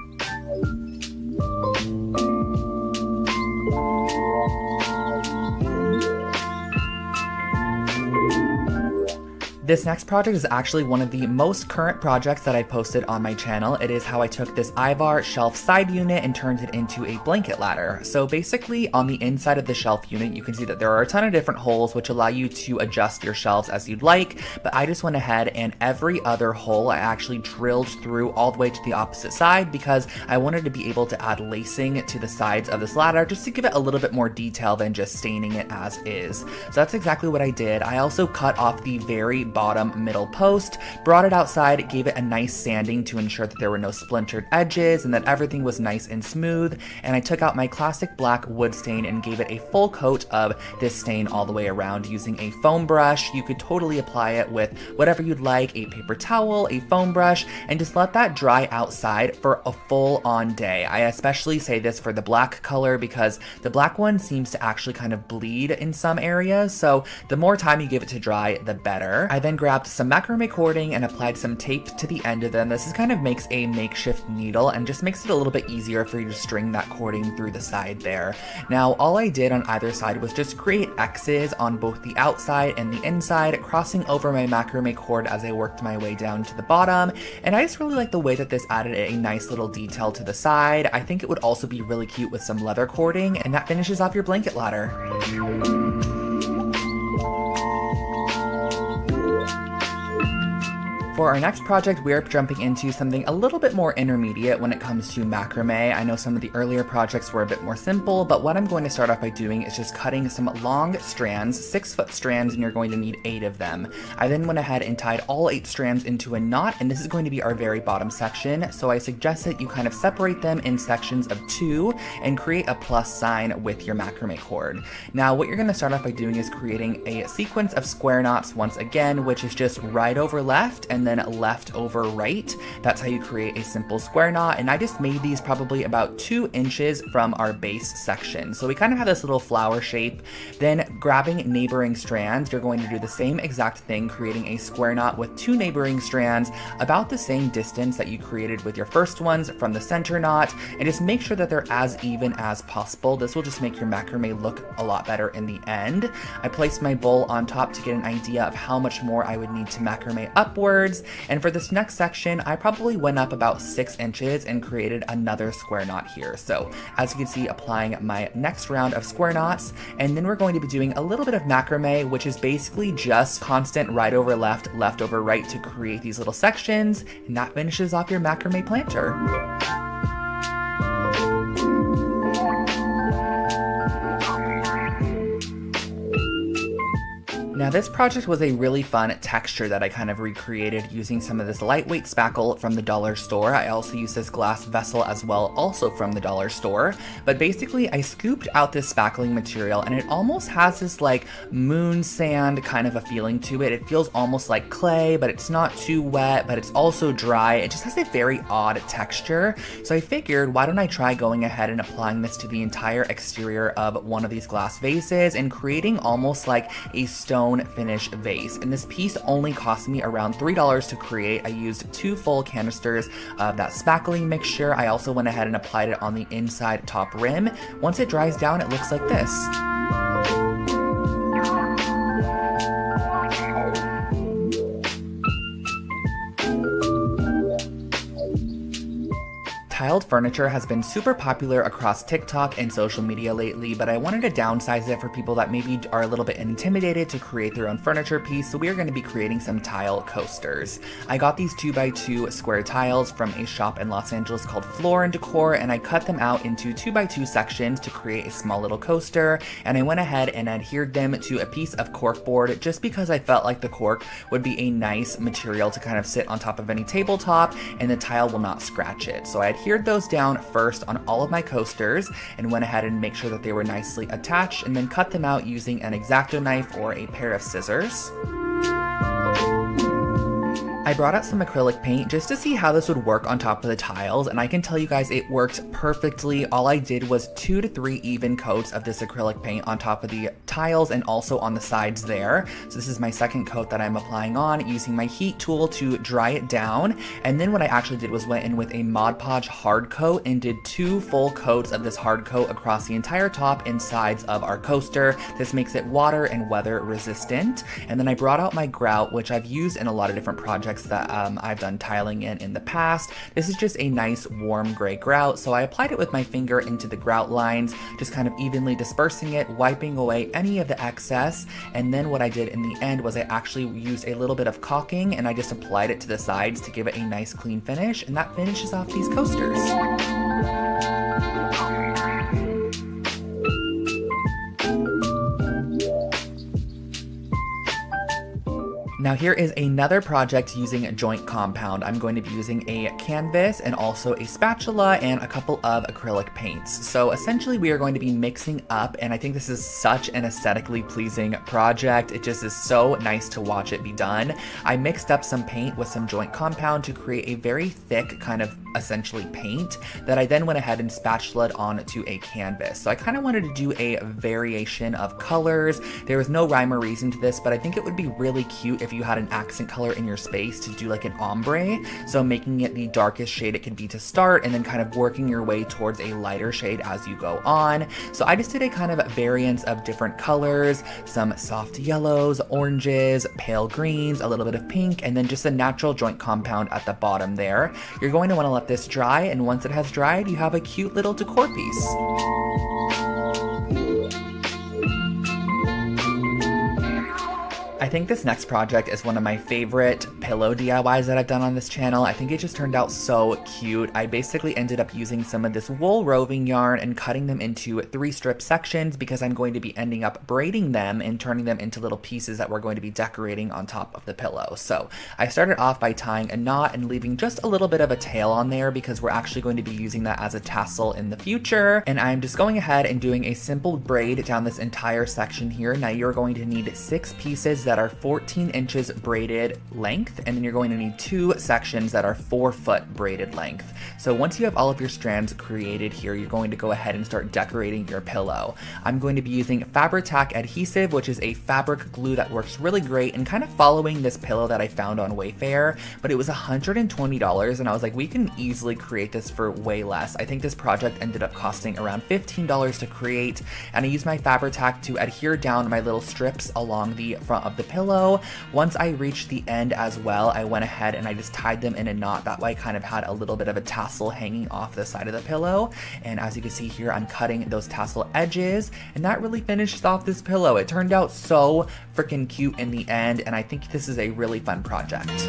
This next project is actually one of the most current projects that I posted on my channel. It is how I took this Ivar shelf side unit and turned it into a blanket ladder. So basically on the inside of the shelf unit, you can see that there are a ton of different holes which allow you to adjust your shelves as you'd like, but I just went ahead and every other hole I actually drilled through all the way to the opposite side because I wanted to be able to add lacing to the sides of this ladder just to give it a little bit more detail than just staining it as is. So that's exactly what I did. I also cut off the very bottom middle post, brought it outside, gave it a nice sanding to ensure that there were no splintered edges and that everything was nice and smooth, and I took out my classic black wood stain and gave it a full coat of this stain all the way around using a foam brush. You could totally apply it with whatever you'd like, a paper towel, a foam brush, and just let that dry outside for a full-on day. I especially say this for the black color because the black one seems to actually kind of bleed in some areas, so the more time you give it to dry, the better. I then grabbed some macrame cording and applied some tape to the end of them. This kind of makes a makeshift needle and just makes it a little bit easier for you to string that cording through the side there. Now, all I did on either side was just create X's on both the outside and the inside, crossing over my macrame cord as I worked my way down to the bottom, and I just really like the way that this added a nice little detail to the side. I think it would also be really cute with some leather cording, and that finishes off your blanket ladder. For our next project, we are jumping into something a little bit more intermediate when it comes to macrame. I know some of the earlier projects were a bit more simple, but what I'm going to start off by doing is just cutting some long strands, 6-foot strands, and you're going to need 8 of them. I then went ahead and tied all 8 strands into a knot, and this is going to be our very bottom section, so I suggest that you kind of separate them in sections of 2 and create a plus sign with your macrame cord. Now, what you're going to start off by doing is creating a sequence of square knots once again, which is just right over left and then left over right. That's how you create a simple square knot, and I just made these probably about 2 inches from our base section. So we kind of have this little flower shape. Then grabbing neighboring strands, you're going to do the same exact thing, creating a square knot with 2 neighboring strands about the same distance that you created with your first ones from the center knot, and just make sure that they're as even as possible. This will just make your macrame look a lot better in the end. I placed my bowl on top to get an idea of how much more I would need to macrame upwards. And for this next section, I probably went up about 6 inches and created another square knot here. So as you can see, applying my next round of square knots, and then we're going to be doing a little bit of macrame, which is basically just constant right over left, left over right to create these little sections, and that finishes off your macrame planter. Now this project was a really fun texture that I kind of recreated using some of this lightweight spackle from the dollar store. I also used this glass vessel as well, also from the dollar store. But basically I scooped out this spackling material, and it almost has this like moon sand kind of a feeling to it. It feels almost like clay, but it's not too wet, but it's also dry. It just has a very odd texture. So I figured, why don't I try going ahead and applying this to the entire exterior of one of these glass vases and creating almost like a stone finish vase. And this piece only cost me around $3 to create. I used 2 full canisters of that spackling mixture. I also went ahead and applied it on the inside top rim. Once it dries down, it looks like this. Tiled furniture has been super popular across TikTok and social media lately, but I wanted to downsize it for people that maybe are a little bit intimidated to create their own furniture piece, so we are going to be creating some tile coasters. I got these 2x2 square tiles from a shop in Los Angeles called Floor & Decor, and I cut them out into 2x2 sections to create a small little coaster, and I went ahead and adhered them to a piece of cork board just because I felt like the cork would be a nice material to kind of sit on top of any tabletop, and the tile will not scratch it. So I adhered those down first on all of my coasters and went ahead and make sure that they were nicely attached, and then cut them out using an X-Acto knife or a pair of scissors. I brought out some acrylic paint just to see how this would work on top of the tiles, and I can tell you guys it worked perfectly. All I did was 2 to 3 even coats of this acrylic paint on top of the tiles and also on the sides there. So this is my second coat that I'm applying on, using my heat tool to dry it down. And then what I actually did was went in with a Mod Podge hard coat and did 2 full coats of this hard coat across the entire top and sides of our coaster. This makes it water and weather resistant. And then I brought out my grout, which I've used in a lot of different projects that I've done tiling in the past. This is just a nice warm gray grout, so I applied it with my finger into the grout lines, just kind of evenly dispersing it, wiping away any of the excess. And then what I did in the end was I actually used a little bit of caulking, and I just applied it to the sides to give it a nice clean finish, and that finishes off these coasters. Now here is another project using joint compound. I'm going to be using a canvas and also a spatula and a couple of acrylic paints. So essentially we are going to be mixing up, and I think this is such an aesthetically pleasing project. It just is so nice to watch it be done. I mixed up some paint with some joint compound to create a very thick kind of essentially paint that I then went ahead and spatulaed onto a canvas. So I kind of wanted to do a variation of colors. There was no rhyme or reason to this, but I think it would be really cute if you had an accent color in your space to do like an ombre. So making it the darkest shade it could be to start, and then kind of working your way towards a lighter shade as you go on. So I just did a kind of variance of different colors, some soft yellows, oranges, pale greens, a little bit of pink, and then just a natural joint compound at the bottom there. You're going to want to let this dry, and once it has dried, you have a cute little decor piece. I I think this next project is one of my favorite pillow DIYs that I've done on this channel. I think it just turned out so cute. I basically ended up using some of this wool roving yarn and cutting them into 3 strip sections because I'm going to be ending up braiding them and turning them into little pieces that we're going to be decorating on top of the pillow. So I started off by tying a knot and leaving just a little bit of a tail on there because we're actually going to be using that as a tassel in the future. And I'm just going ahead and doing a simple braid down this entire section here. Now you're going to need 6 pieces that are 14 inches braided length, and then you're going to need 2 sections that are 4-foot braided length. So once you have all of your strands created here, you're going to go ahead and start decorating your pillow. I'm going to be using Fabri-Tac adhesive, which is a fabric glue that works really great, and kind of following this pillow that I found on Wayfair, but it was $120, and I was like, we can easily create this for way less. I think this project ended up costing around $15 to create, and I used my Fabri-Tac to adhere down my little strips along the front of the pillow. Once I reached the end as well, I went ahead and I just tied them in a knot. That way I kind of had a little bit of a tassel hanging off the side of the pillow. And as you can see here, I'm cutting those tassel edges, and that really finishes off this pillow. It turned out so freaking cute in the end, and I think this is a really fun project.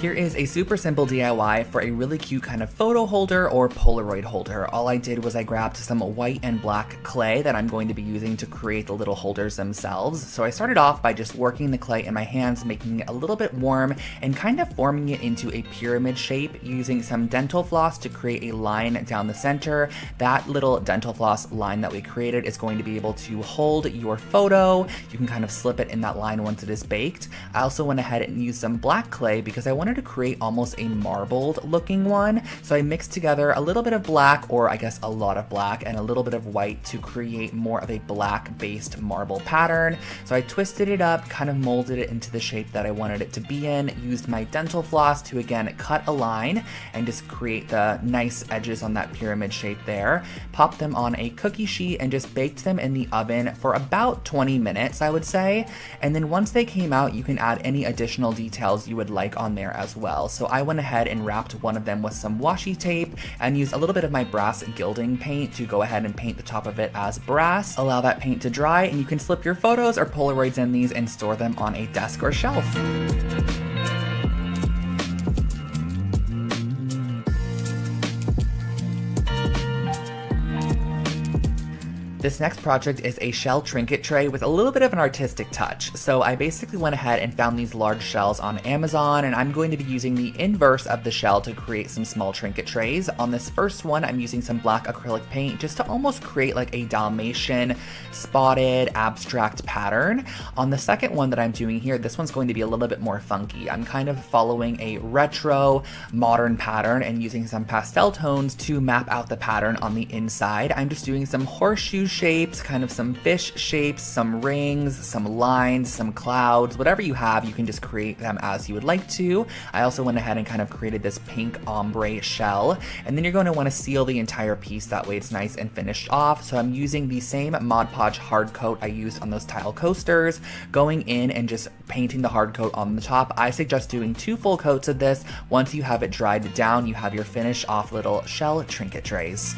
Here is a super simple DIY for a really cute kind of photo holder or Polaroid holder. All I did was I grabbed some white and black clay that I'm going to be using to create the little holders themselves. So I started off by just working the clay in my hands, making it a little bit warm and kind of forming it into a pyramid shape using some dental floss to create a line down the center. That little dental floss line that we created is going to be able to hold your photo. You can kind of slip it in that line once it is baked. I also went ahead and used some black clay because I wanted to create almost a marbled looking one. So I mixed together a little bit of black, or I guess a lot of black, and a little bit of white to create more of a black based marble pattern. So I twisted it up, kind of molded it into the shape that I wanted it to be in, used my dental floss to again cut a line and just create the nice edges on that pyramid shape there. Popped them on a cookie sheet and just baked them in the oven for about 20 minutes, I would say. And then once they came out, you can add any additional details you would like on there as well. So I went ahead and wrapped one of them with some washi tape and used a little bit of my brass gilding paint to go ahead and paint the top of it as brass. Allow that paint to dry, and you can slip your photos or Polaroids in these and store them on a desk or shelf. This next project is a shell trinket tray with a little bit of an artistic touch. So I basically went ahead and found these large shells on Amazon, and I'm going to be using the inverse of the shell to create some small trinket trays. On this first one, I'm using some black acrylic paint just to almost create like a Dalmatian spotted abstract pattern. On the second one that I'm doing here, this one's going to be a little bit more funky. I'm kind of following a retro modern pattern and using some pastel tones to map out the pattern on the inside. I'm just doing some horseshoe shapes, kind of some fish shapes, some rings, some lines, some clouds, whatever you have, you can just create them as you would like to. I also went ahead and kind of created this pink ombre shell, and then you're going to want to seal the entire piece, that way it's nice and finished off. So I'm using the same Mod Podge hard coat I used on those tile coasters, going in and just painting the hard coat on the top. I suggest doing 2 full coats of this. Once you have it dried down, you have your finished off little shell trinket trays.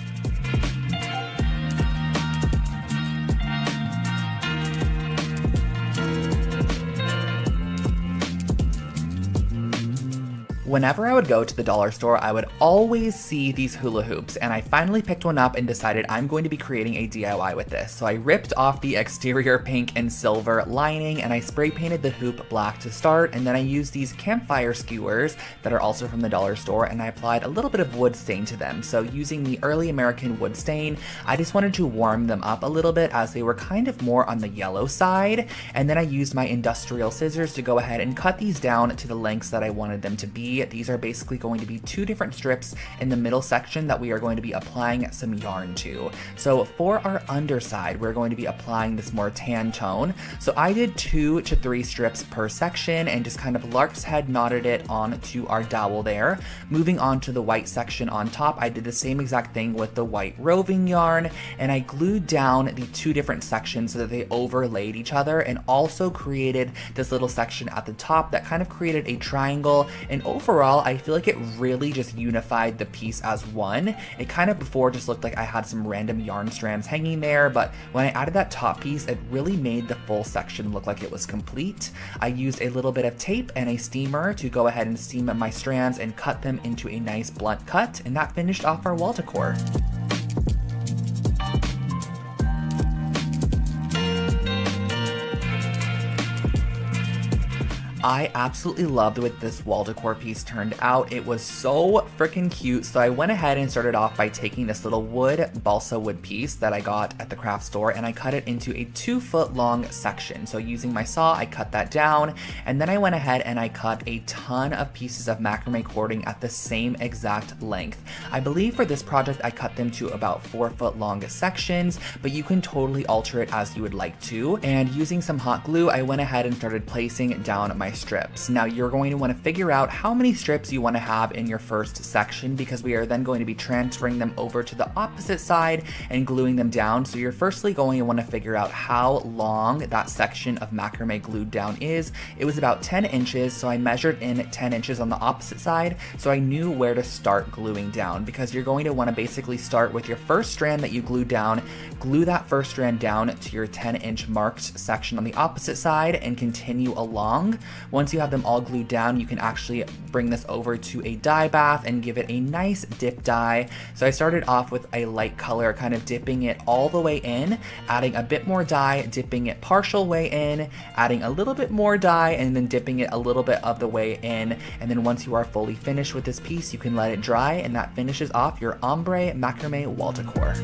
Whenever I would go to the dollar store, I would always see these hula hoops, and I finally picked one up and decided I'm going to be creating a DIY with this. So I ripped off the exterior pink and silver lining, and I spray painted the hoop black to start, and then I used these campfire skewers that are also from the dollar store, and I applied a little bit of wood stain to them. So using the early American wood stain, I just wanted to warm them up a little bit as they were kind of more on the yellow side, and then I used my industrial scissors to go ahead and cut these down to the lengths that I wanted them to be. These are basically going to be 2 different strips in the middle section that we are going to be applying some yarn to. So for our underside, we're going to be applying this more tan tone. So I did 2 to 3 strips per section and just kind of lark's head knotted it onto our dowel there. Moving on to the white section on top, I did the same exact thing with the white roving yarn, and I glued down the 2 different sections so that they overlaid each other, and also created this little section at the top that kind of created a triangle. And overall, I feel like it really just unified the piece as one. It kind of before just looked like I had some random yarn strands hanging there, but when I added that top piece, it really made the full section look like it was complete. I used a little bit of tape and a steamer to go ahead and steam my strands and cut them into a nice blunt cut, and that finished off our wall decor. I absolutely loved the way this wall decor piece turned out. It was so freaking cute. So I went ahead and started off by taking this little balsa wood piece that I got at the craft store, and I cut it into a 2-foot long section. So using my saw, I cut that down, and then I went ahead and I cut a ton of pieces of macrame cording at the same exact length. I believe for this project, I cut them to about 4-foot long sections, but you can totally alter it as you would like to. And using some hot glue, I went ahead and started placing down my strips. Now you're going to want to figure out how many strips you want to have in your first section, because we are then going to be transferring them over to the opposite side and gluing them down. So you're firstly going to want to figure out how long that section of macrame glued down is. It was about 10 inches, so I measured in 10 inches on the opposite side, so I knew where to start gluing down, because you're going to want to basically start with your first strand that you glued down, glue that first strand down to your 10-inch marked section on the opposite side, and continue along. Once you have them all glued down, you can actually bring this over to a dye bath and give it a nice dip dye. So I started off with a light color, kind of dipping it all the way in, adding a bit more dye, dipping it partial way in, adding a little bit more dye, and then dipping it a little bit of the way in. And then once you are fully finished with this piece, you can let it dry, and that finishes off your ombre macrame wall decor.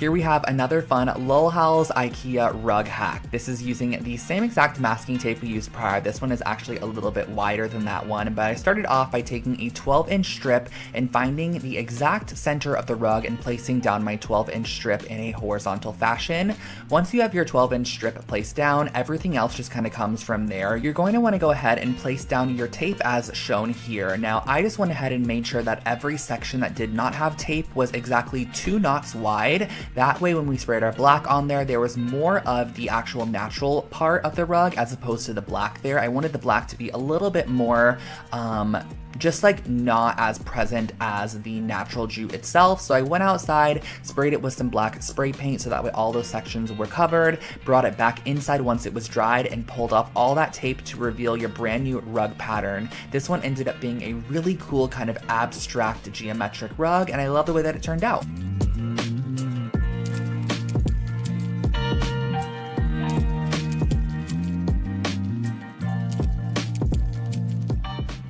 Here we have another fun Lol Howls IKEA rug hack. This is using the same exact masking tape we used prior. This one is actually a little bit wider than that one, but I started off by taking a 12-inch strip and finding the exact center of the rug and placing down my 12-inch strip in a horizontal fashion. Once you have your 12-inch strip placed down, everything else just kind of comes from there. You're going to want to go ahead and place down your tape as shown here. Now, I just went ahead and made sure that every section that did not have tape was exactly 2 knots wide. That way, when we sprayed our black on there was more of the actual natural part of the rug as opposed to the black there. I wanted the black to be a little bit more, just like not as present as the natural jute itself. So I went outside, sprayed it with some black spray paint so that way all those sections were covered, brought it back inside once it was dried, and pulled off all that tape to reveal your brand new rug pattern. This one ended up being a really cool kind of abstract geometric rug, and I love the way that it turned out.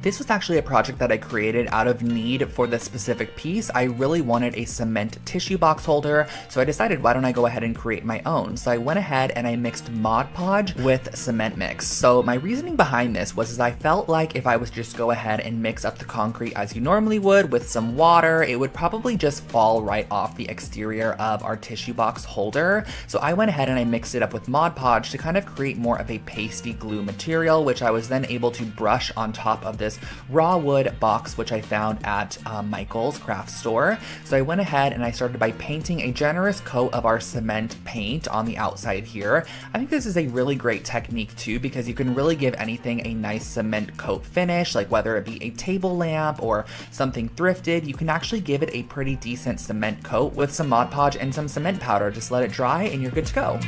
This was actually a project that I created out of need for this specific piece. I really wanted a cement tissue box holder, so I decided why don't I go ahead and create my own. So I went ahead and I mixed Mod Podge with cement mix. So my reasoning behind this was I felt like if I was just go ahead and mix up the concrete as you normally would with some water, it would probably just fall right off the exterior of our tissue box holder. So I went ahead and I mixed it up with Mod Podge to kind of create more of a pasty glue material, which I was then able to brush on top of this raw wood box, which I found at Michael's craft store. So I went ahead and I started by painting a generous coat of our cement paint on the outside here. I think this is a really great technique too, because you can really give anything a nice cement coat finish, like whether it be a table lamp or something thrifted, you can actually give it a pretty decent cement coat with some Mod Podge and some cement powder. Just let it dry and you're good to go.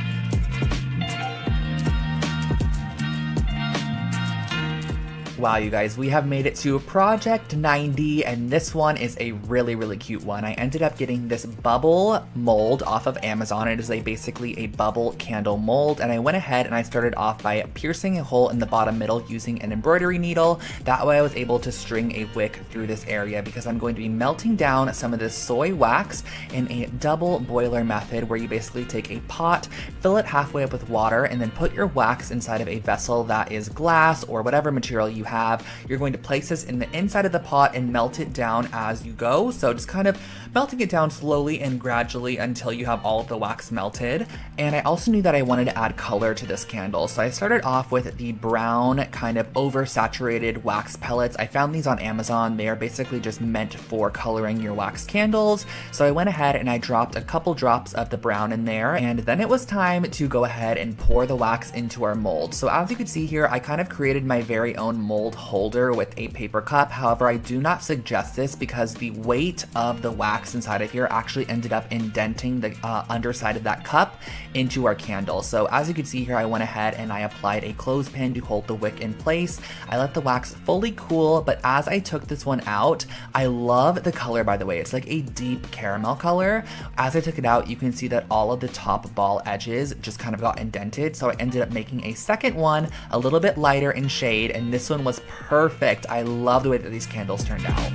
Wow, you guys, we have made it to Project 90, and this one is a really, really cute one. I ended up getting this bubble mold off of Amazon. It is basically a bubble candle mold, and I went ahead and I started off by piercing a hole in the bottom middle using an embroidery needle. That way I was able to string a wick through this area, because I'm going to be melting down some of this soy wax in a double boiler method, where you basically take a pot, fill it halfway up with water, and then put your wax inside of a vessel that is glass or whatever material you have. You're going to place this in the inside of the pot and melt it down as you go. So just kind of melting it down slowly and gradually until you have all of the wax melted. And I also knew that I wanted to add color to this candle. So I started off with the brown kind of oversaturated wax pellets. I found these on Amazon. They are basically just meant for coloring your wax candles. So I went ahead and I dropped a couple drops of the brown in there, and then it was time to go ahead and pour the wax into our mold. So as you can see here, I kind of created my very own mold holder with a paper cup. However, I do not suggest this because the weight of the wax inside of here actually ended up indenting the underside of that cup into our candle. So as you can see here, I went ahead and I applied a clothespin to hold the wick in place. I let the wax fully cool, but as I took this one out, I love the color, by the way. It's like a deep caramel color. As I took it out, you can see that all of the top ball edges just kind of got indented. So I ended up making a second one a little bit lighter in shade, and this one was perfect. I love the way that these candles turned out.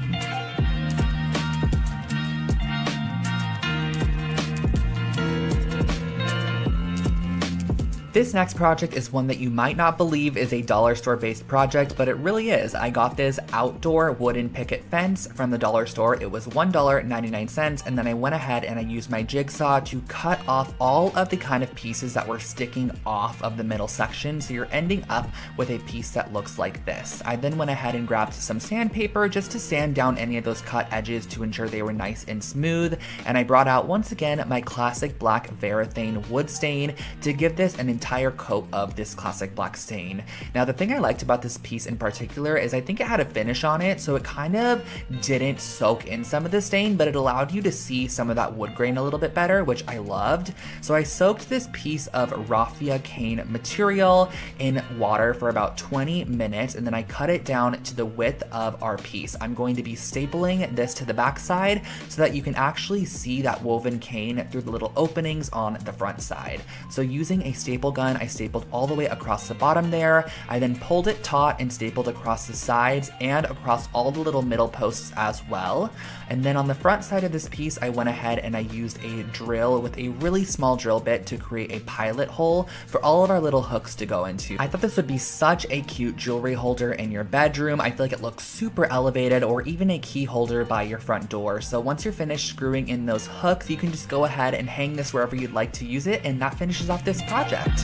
This next project is one that you might not believe is a dollar store based project, but it really is. I got this outdoor wooden picket fence from the dollar store. It was $1.99, and then I went ahead and I used my jigsaw to cut off all of the kind of pieces that were sticking off of the middle section, so you're ending up with a piece that looks like this. I then went ahead and grabbed some sandpaper just to sand down any of those cut edges to ensure they were nice and smooth, and I brought out once again my classic black Varathane wood stain to give this an entire coat of this classic black stain. Now, the thing I liked about this piece in particular is I think it had a finish on it, so it kind of didn't soak in some of the stain, but it allowed you to see some of that wood grain a little bit better, which I loved. So I soaked this piece of raffia cane material in water for about 20 minutes, and then I cut it down to the width of our piece. I'm going to be stapling this to the back side so that you can actually see that woven cane through the little openings on the front side. So using a staple gun, I stapled all the way across the bottom there. I then pulled it taut and stapled across the sides and across all the little middle posts as well. And then on the front side of this piece, I went ahead and I used a drill with a really small drill bit to create a pilot hole for all of our little hooks to go into. I thought this would be such a cute jewelry holder in your bedroom. I feel like it looks super elevated, or even a key holder by your front door. So once you're finished screwing in those hooks, you can just go ahead and hang this wherever you'd like to use it, and that finishes off this project.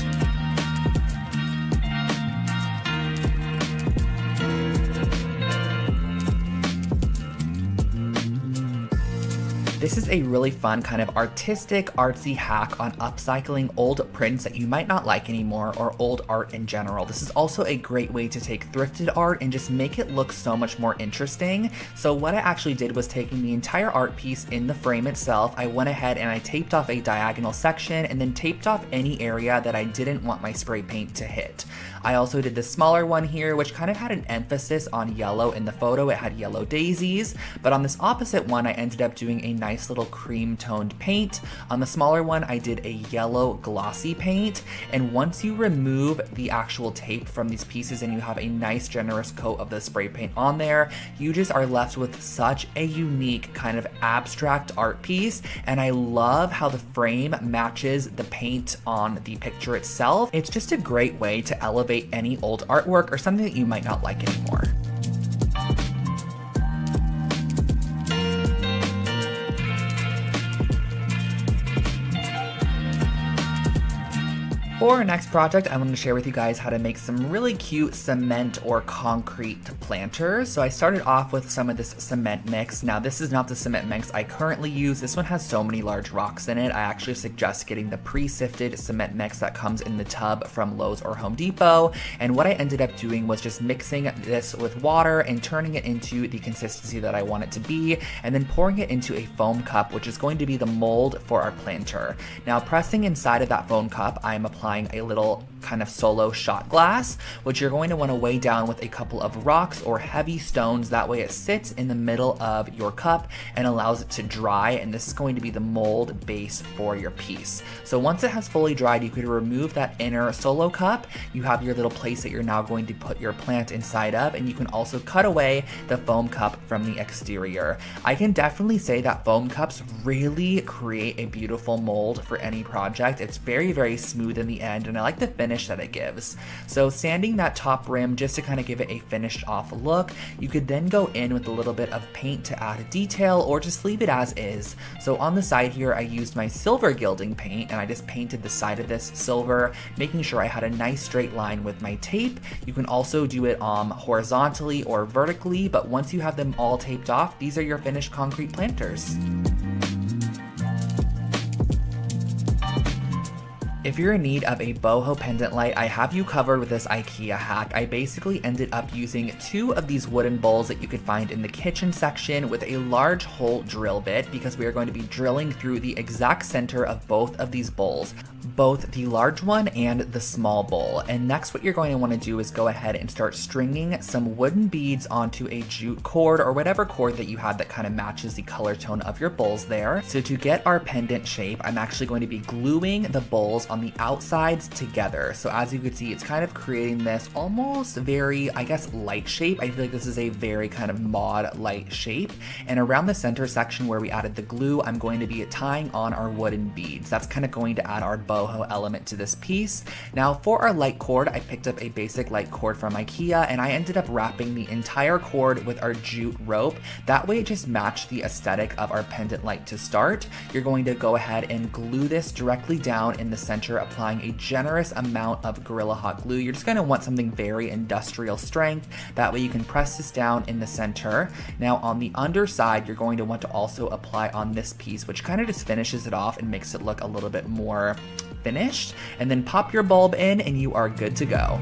This is a really fun kind of artistic, artsy hack on upcycling old prints that you might not like anymore, or old art in general. This is also a great way to take thrifted art and just make it look so much more interesting. So what I actually did was, taking the entire art piece in the frame itself, I went ahead and I taped off a diagonal section and then taped off any area that I didn't want my spray paint to hit. I also did the smaller one here, which kind of had an emphasis on yellow in the photo. It had yellow daisies, but on this opposite one, I ended up doing a nice little cream toned paint. On the smaller one, I did a yellow glossy paint. And once you remove the actual tape from these pieces and you have a nice generous coat of the spray paint on there, you just are left with such a unique kind of abstract art piece. And I love how the frame matches the paint on the picture itself. It's just a great way to elevate any old artwork or something that you might not like anymore. For our next project, I'm going to share with you guys how to make some really cute cement or concrete planters. So I started off with some of this cement mix. Now, this is not the cement mix I currently use. This one has so many large rocks in it. I actually suggest getting the pre-sifted cement mix that comes in the tub from Lowe's or Home Depot. And what I ended up doing was just mixing this with water and turning it into the consistency that I want it to be, and then pouring it into a foam cup, which is going to be the mold for our planter. Now, pressing inside of that foam cup, I'm applying a little kind of solo shot glass, which you're going to want to weigh down with a couple of rocks or heavy stones. That way it sits in the middle of your cup and allows it to dry, and this is going to be the mold base for your piece. So once it has fully dried, you could remove that inner solo cup. You have your little place that you're now going to put your plant inside of, and you can also cut away the foam cup from the exterior. I can definitely say that foam cups really create a beautiful mold for any project. It's very, very smooth in the the end, and I like the finish that it gives. So sanding that top rim just to kind of give it a finished off look. You could then go in with a little bit of paint to add a detail or just leave it as is. So on the side here, I used my silver gilding paint and I just painted the side of this silver, making sure I had a nice straight line with my tape. You can also do it horizontally or vertically, but once you have them all taped off, these are your finished concrete planters. If you're in need of a boho pendant light, I have you covered with this IKEA hack. I basically ended up using 2 of these wooden bowls that you could find in the kitchen section with a large hole drill bit, because we are going to be drilling through the exact center of both of these bowls, both the large one and the small bowl. And next what you're going to want to do is go ahead and start stringing some wooden beads onto a jute cord or whatever cord that you have that kind of matches the color tone of your bowls there. So to get our pendant shape, I'm actually going to be gluing the bowls on the outsides together. So as you can see, it's kind of creating this almost very, I guess, light shape. I feel like this is a very kind of mod light shape. And around the center section where we added the glue, I'm going to be tying on our wooden beads. That's kind of going to add our boho element to this piece. Now for our light cord, I picked up a basic light cord from IKEA and I ended up wrapping the entire cord with our jute rope. That way it just matched the aesthetic of our pendant light to start. You're going to go ahead and glue this directly down in the center, applying a generous amount of Gorilla Hot glue. You're just going to want something very industrial strength. That way you can press this down in the center. Now on the underside, you're going to want to also apply on this piece, which kind of just finishes it off and makes it look a little bit more finished. And then pop your bulb in and you are good to go.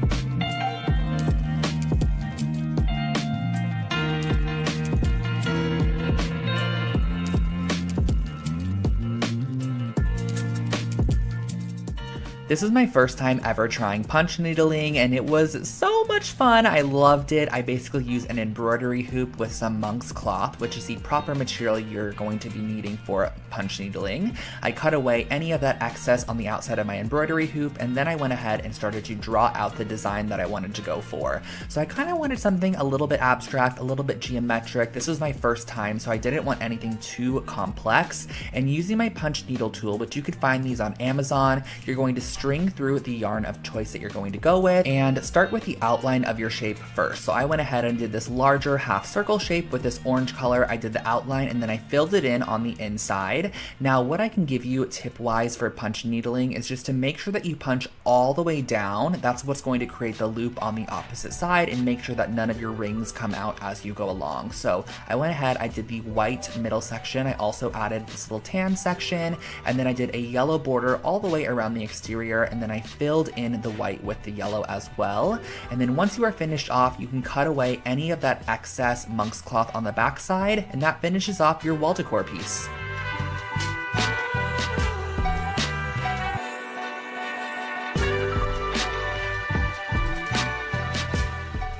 This is my first time ever trying punch needling and it was so much fun. I loved it. I basically used an embroidery hoop with some monk's cloth, which is the proper material you're going to be needing for punch needling. I cut away any of that excess on the outside of my embroidery hoop, and then I went ahead and started to draw out the design that I wanted to go for. So I kind of wanted something a little bit abstract, a little bit geometric. This was my first time, so I didn't want anything too complex. And using my punch needle tool, which you could find these on Amazon, you're going to string through the yarn of choice that you're going to go with and start with the outline of your shape first. So I went ahead and did this larger half circle shape with this orange color. I did the outline and then I filled it in on the inside. Now what I can give you tip wise for punch needling is just to make sure that you punch all the way down. That's what's going to create the loop on the opposite side, and make sure that none of your rings come out as you go along. So I went ahead, I did the white middle section. I also added this little tan section, and then I did a yellow border all the way around the exterior, and then I filled in the white with the yellow as well. And then once you are finished off, you can cut away any of that excess monk's cloth on the back side, and that finishes off your wall decor piece.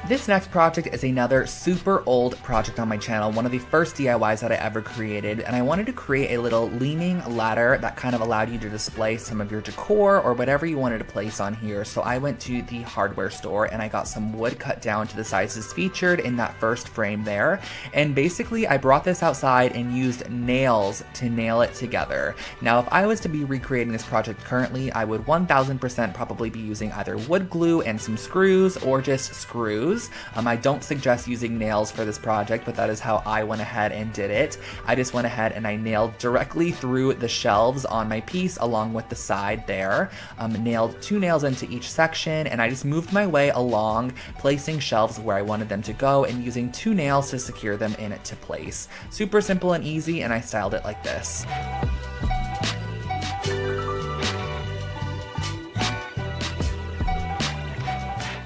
This next project is another super old project on my channel, one of the first DIYs that I ever created, and I wanted to create a little leaning ladder that kind of allowed you to display some of your decor or whatever you wanted to place on here. So I went to the hardware store and I got some wood cut down to the sizes featured in that first frame there, and basically I brought this outside and used nails to nail it together. Now if I was to be recreating this project currently, I would 1000% probably be using either wood glue and some screws or just screws. I don't suggest using nails for this project, but that is how I went ahead and did it. I just went ahead and I nailed directly through the shelves on my piece along with the side there. Nailed 2 nails into each section, and I just moved my way along, placing shelves where I wanted them to go and using 2 nails to secure them into place. Super simple and easy, and I styled it like this.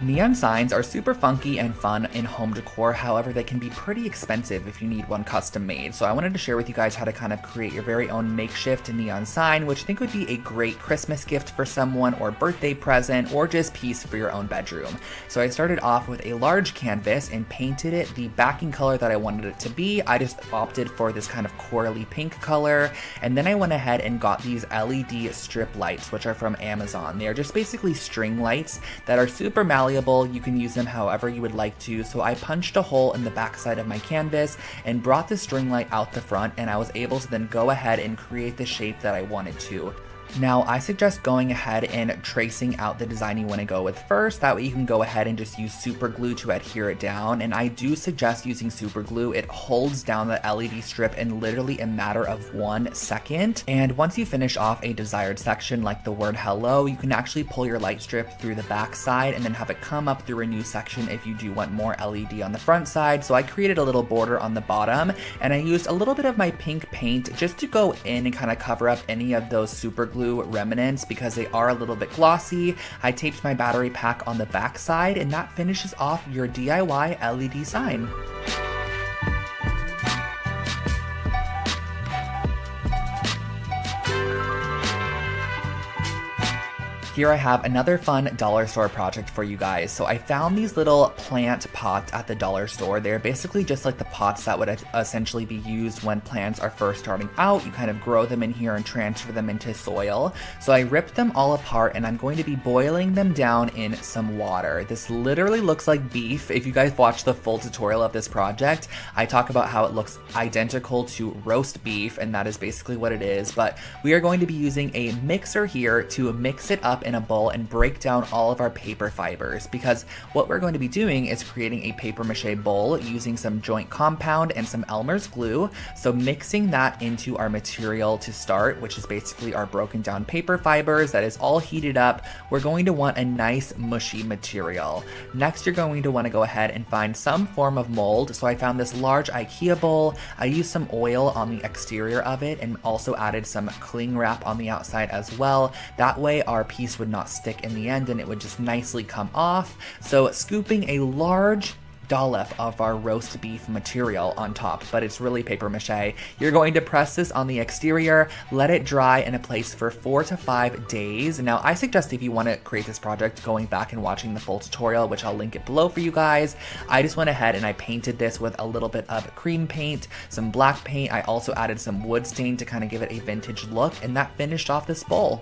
Neon signs are super funky and fun in home decor, however they can be pretty expensive if you need one custom made. So I wanted to share with you guys how to kind of create your very own makeshift neon sign, which I think would be a great Christmas gift for someone or birthday present or just piece for your own bedroom. So I started off with a large canvas and painted it the backing color that I wanted it to be. I just opted for this kind of corally pink color, and then I went ahead and got these LED strip lights, which are from Amazon. They are just basically string lights that are super malleable. You can use them however you would like to. So I punched a hole in the back side of my canvas and brought the string light out the front, and I was able to then go ahead and create the shape that I wanted to. Now, I suggest going ahead and tracing out the design you want to go with first. That way you can go ahead and just use super glue to adhere it down. And I do suggest using super glue. It holds down the LED strip in literally a matter of 1 second. And once you finish off a desired section like the word hello, you can actually pull your light strip through the back side and then have it come up through a new section if you do want more LED on the front side. So I created a little border on the bottom, and I used a little bit of my pink paint just to go in and kind of cover up any of those super glue remnants because they are a little bit glossy. I taped my battery pack on the back side, and that finishes off your DIY LED sign. Here I have another fun dollar store project for you guys. So I found these little plant pots at the dollar store. They're basically just like the pots that would essentially be used when plants are first starting out. You kind of grow them in here and transfer them into soil. So I ripped them all apart, and I'm going to be boiling them down in some water. This literally looks like beef. If you guys watch the full tutorial of this project, I talk about how it looks identical to roast beef, and that is basically what it is. But we are going to be using a mixer here to mix it up in a bowl and break down all of our paper fibers, because what we're going to be doing is creating a paper mache bowl using some joint compound and some Elmer's glue. So mixing that into our material to start, which is basically our broken down paper fibers that is all heated up, we're going to want a nice mushy material. Next, you're going to want to go ahead and find some form of mold. So I found this large IKEA bowl. I used some oil on the exterior of it and also added some cling wrap on the outside as well. That way our piece would not stick in the end and it would just nicely come off. So scooping a large dollop of our roast beef material on top, but it's really paper mache. You're going to press this on the exterior, let it dry in a place for 4 to 5 days. Now, I suggest if you want to create this project, going back and watching the full tutorial, which I'll link it below for you guys. I just went ahead and I painted this with a little bit of cream paint, some black paint. I also added some wood stain to kind of give it a vintage look, and that finished off this bowl.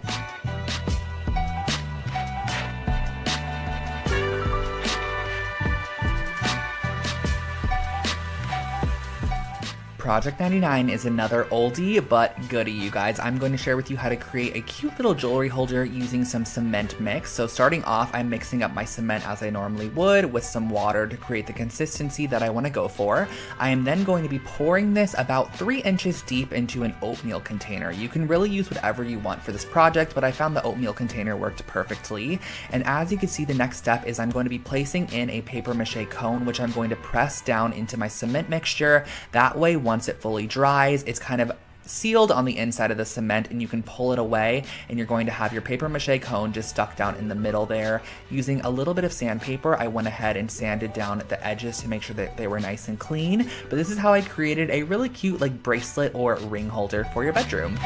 Project 99 is another oldie but goodie, you guys. I'm going to share with you how to create a cute little jewelry holder using some cement mix. So starting off, I'm mixing up my cement as I normally would with some water to create the consistency that I want to go for. I am then going to be pouring this about 3 inches deep into an oatmeal container. You can really use whatever you want for this project, but I found the oatmeal container worked perfectly. And as you can see, the next step is I'm going to be placing in a paper mache cone, which I'm going to press down into my cement mixture. That way, once it fully dries, it's kind of sealed on the inside of the cement and you can pull it away, and you're going to have your paper mache cone just stuck down in the middle there. Using a little bit of sandpaper, I went ahead and sanded down the edges to make sure that they were nice and clean. But this is how I created a really cute like bracelet or ring holder for your bedroom.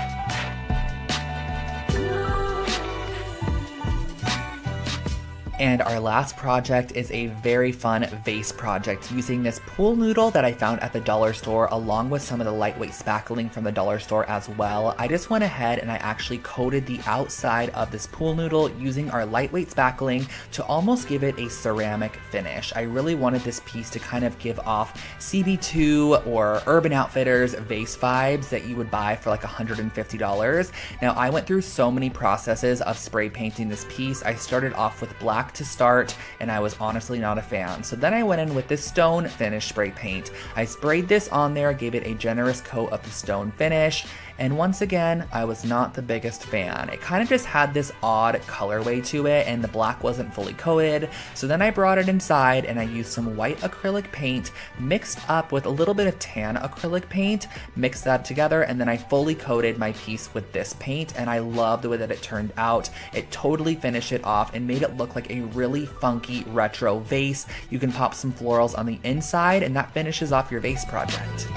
And our last project is a very fun vase project using this pool noodle that I found at the dollar store, along with some of the lightweight spackling from the dollar store as well. I just went ahead and I actually coated the outside of this pool noodle using our lightweight spackling to almost give it a ceramic finish. I really wanted this piece to kind of give off CB2 or Urban Outfitters vase vibes that you would buy for like $150. Now, I went through so many processes of spray painting this piece. I started off with black to start, and I was honestly not a fan. So then I went in with this stone finish spray paint. I sprayed this on there, gave it a generous coat of the stone finish, and once again, I was not the biggest fan. It kind of just had this odd colorway to it, and the black wasn't fully coated. So then I brought it inside and I used some white acrylic paint mixed up with a little bit of tan acrylic paint, mixed that together, and then I fully coated my piece with this paint, and I love the way that it turned out. It totally finished it off and made it look like a really funky retro vase. You can pop some florals on the inside, and that finishes off your vase project.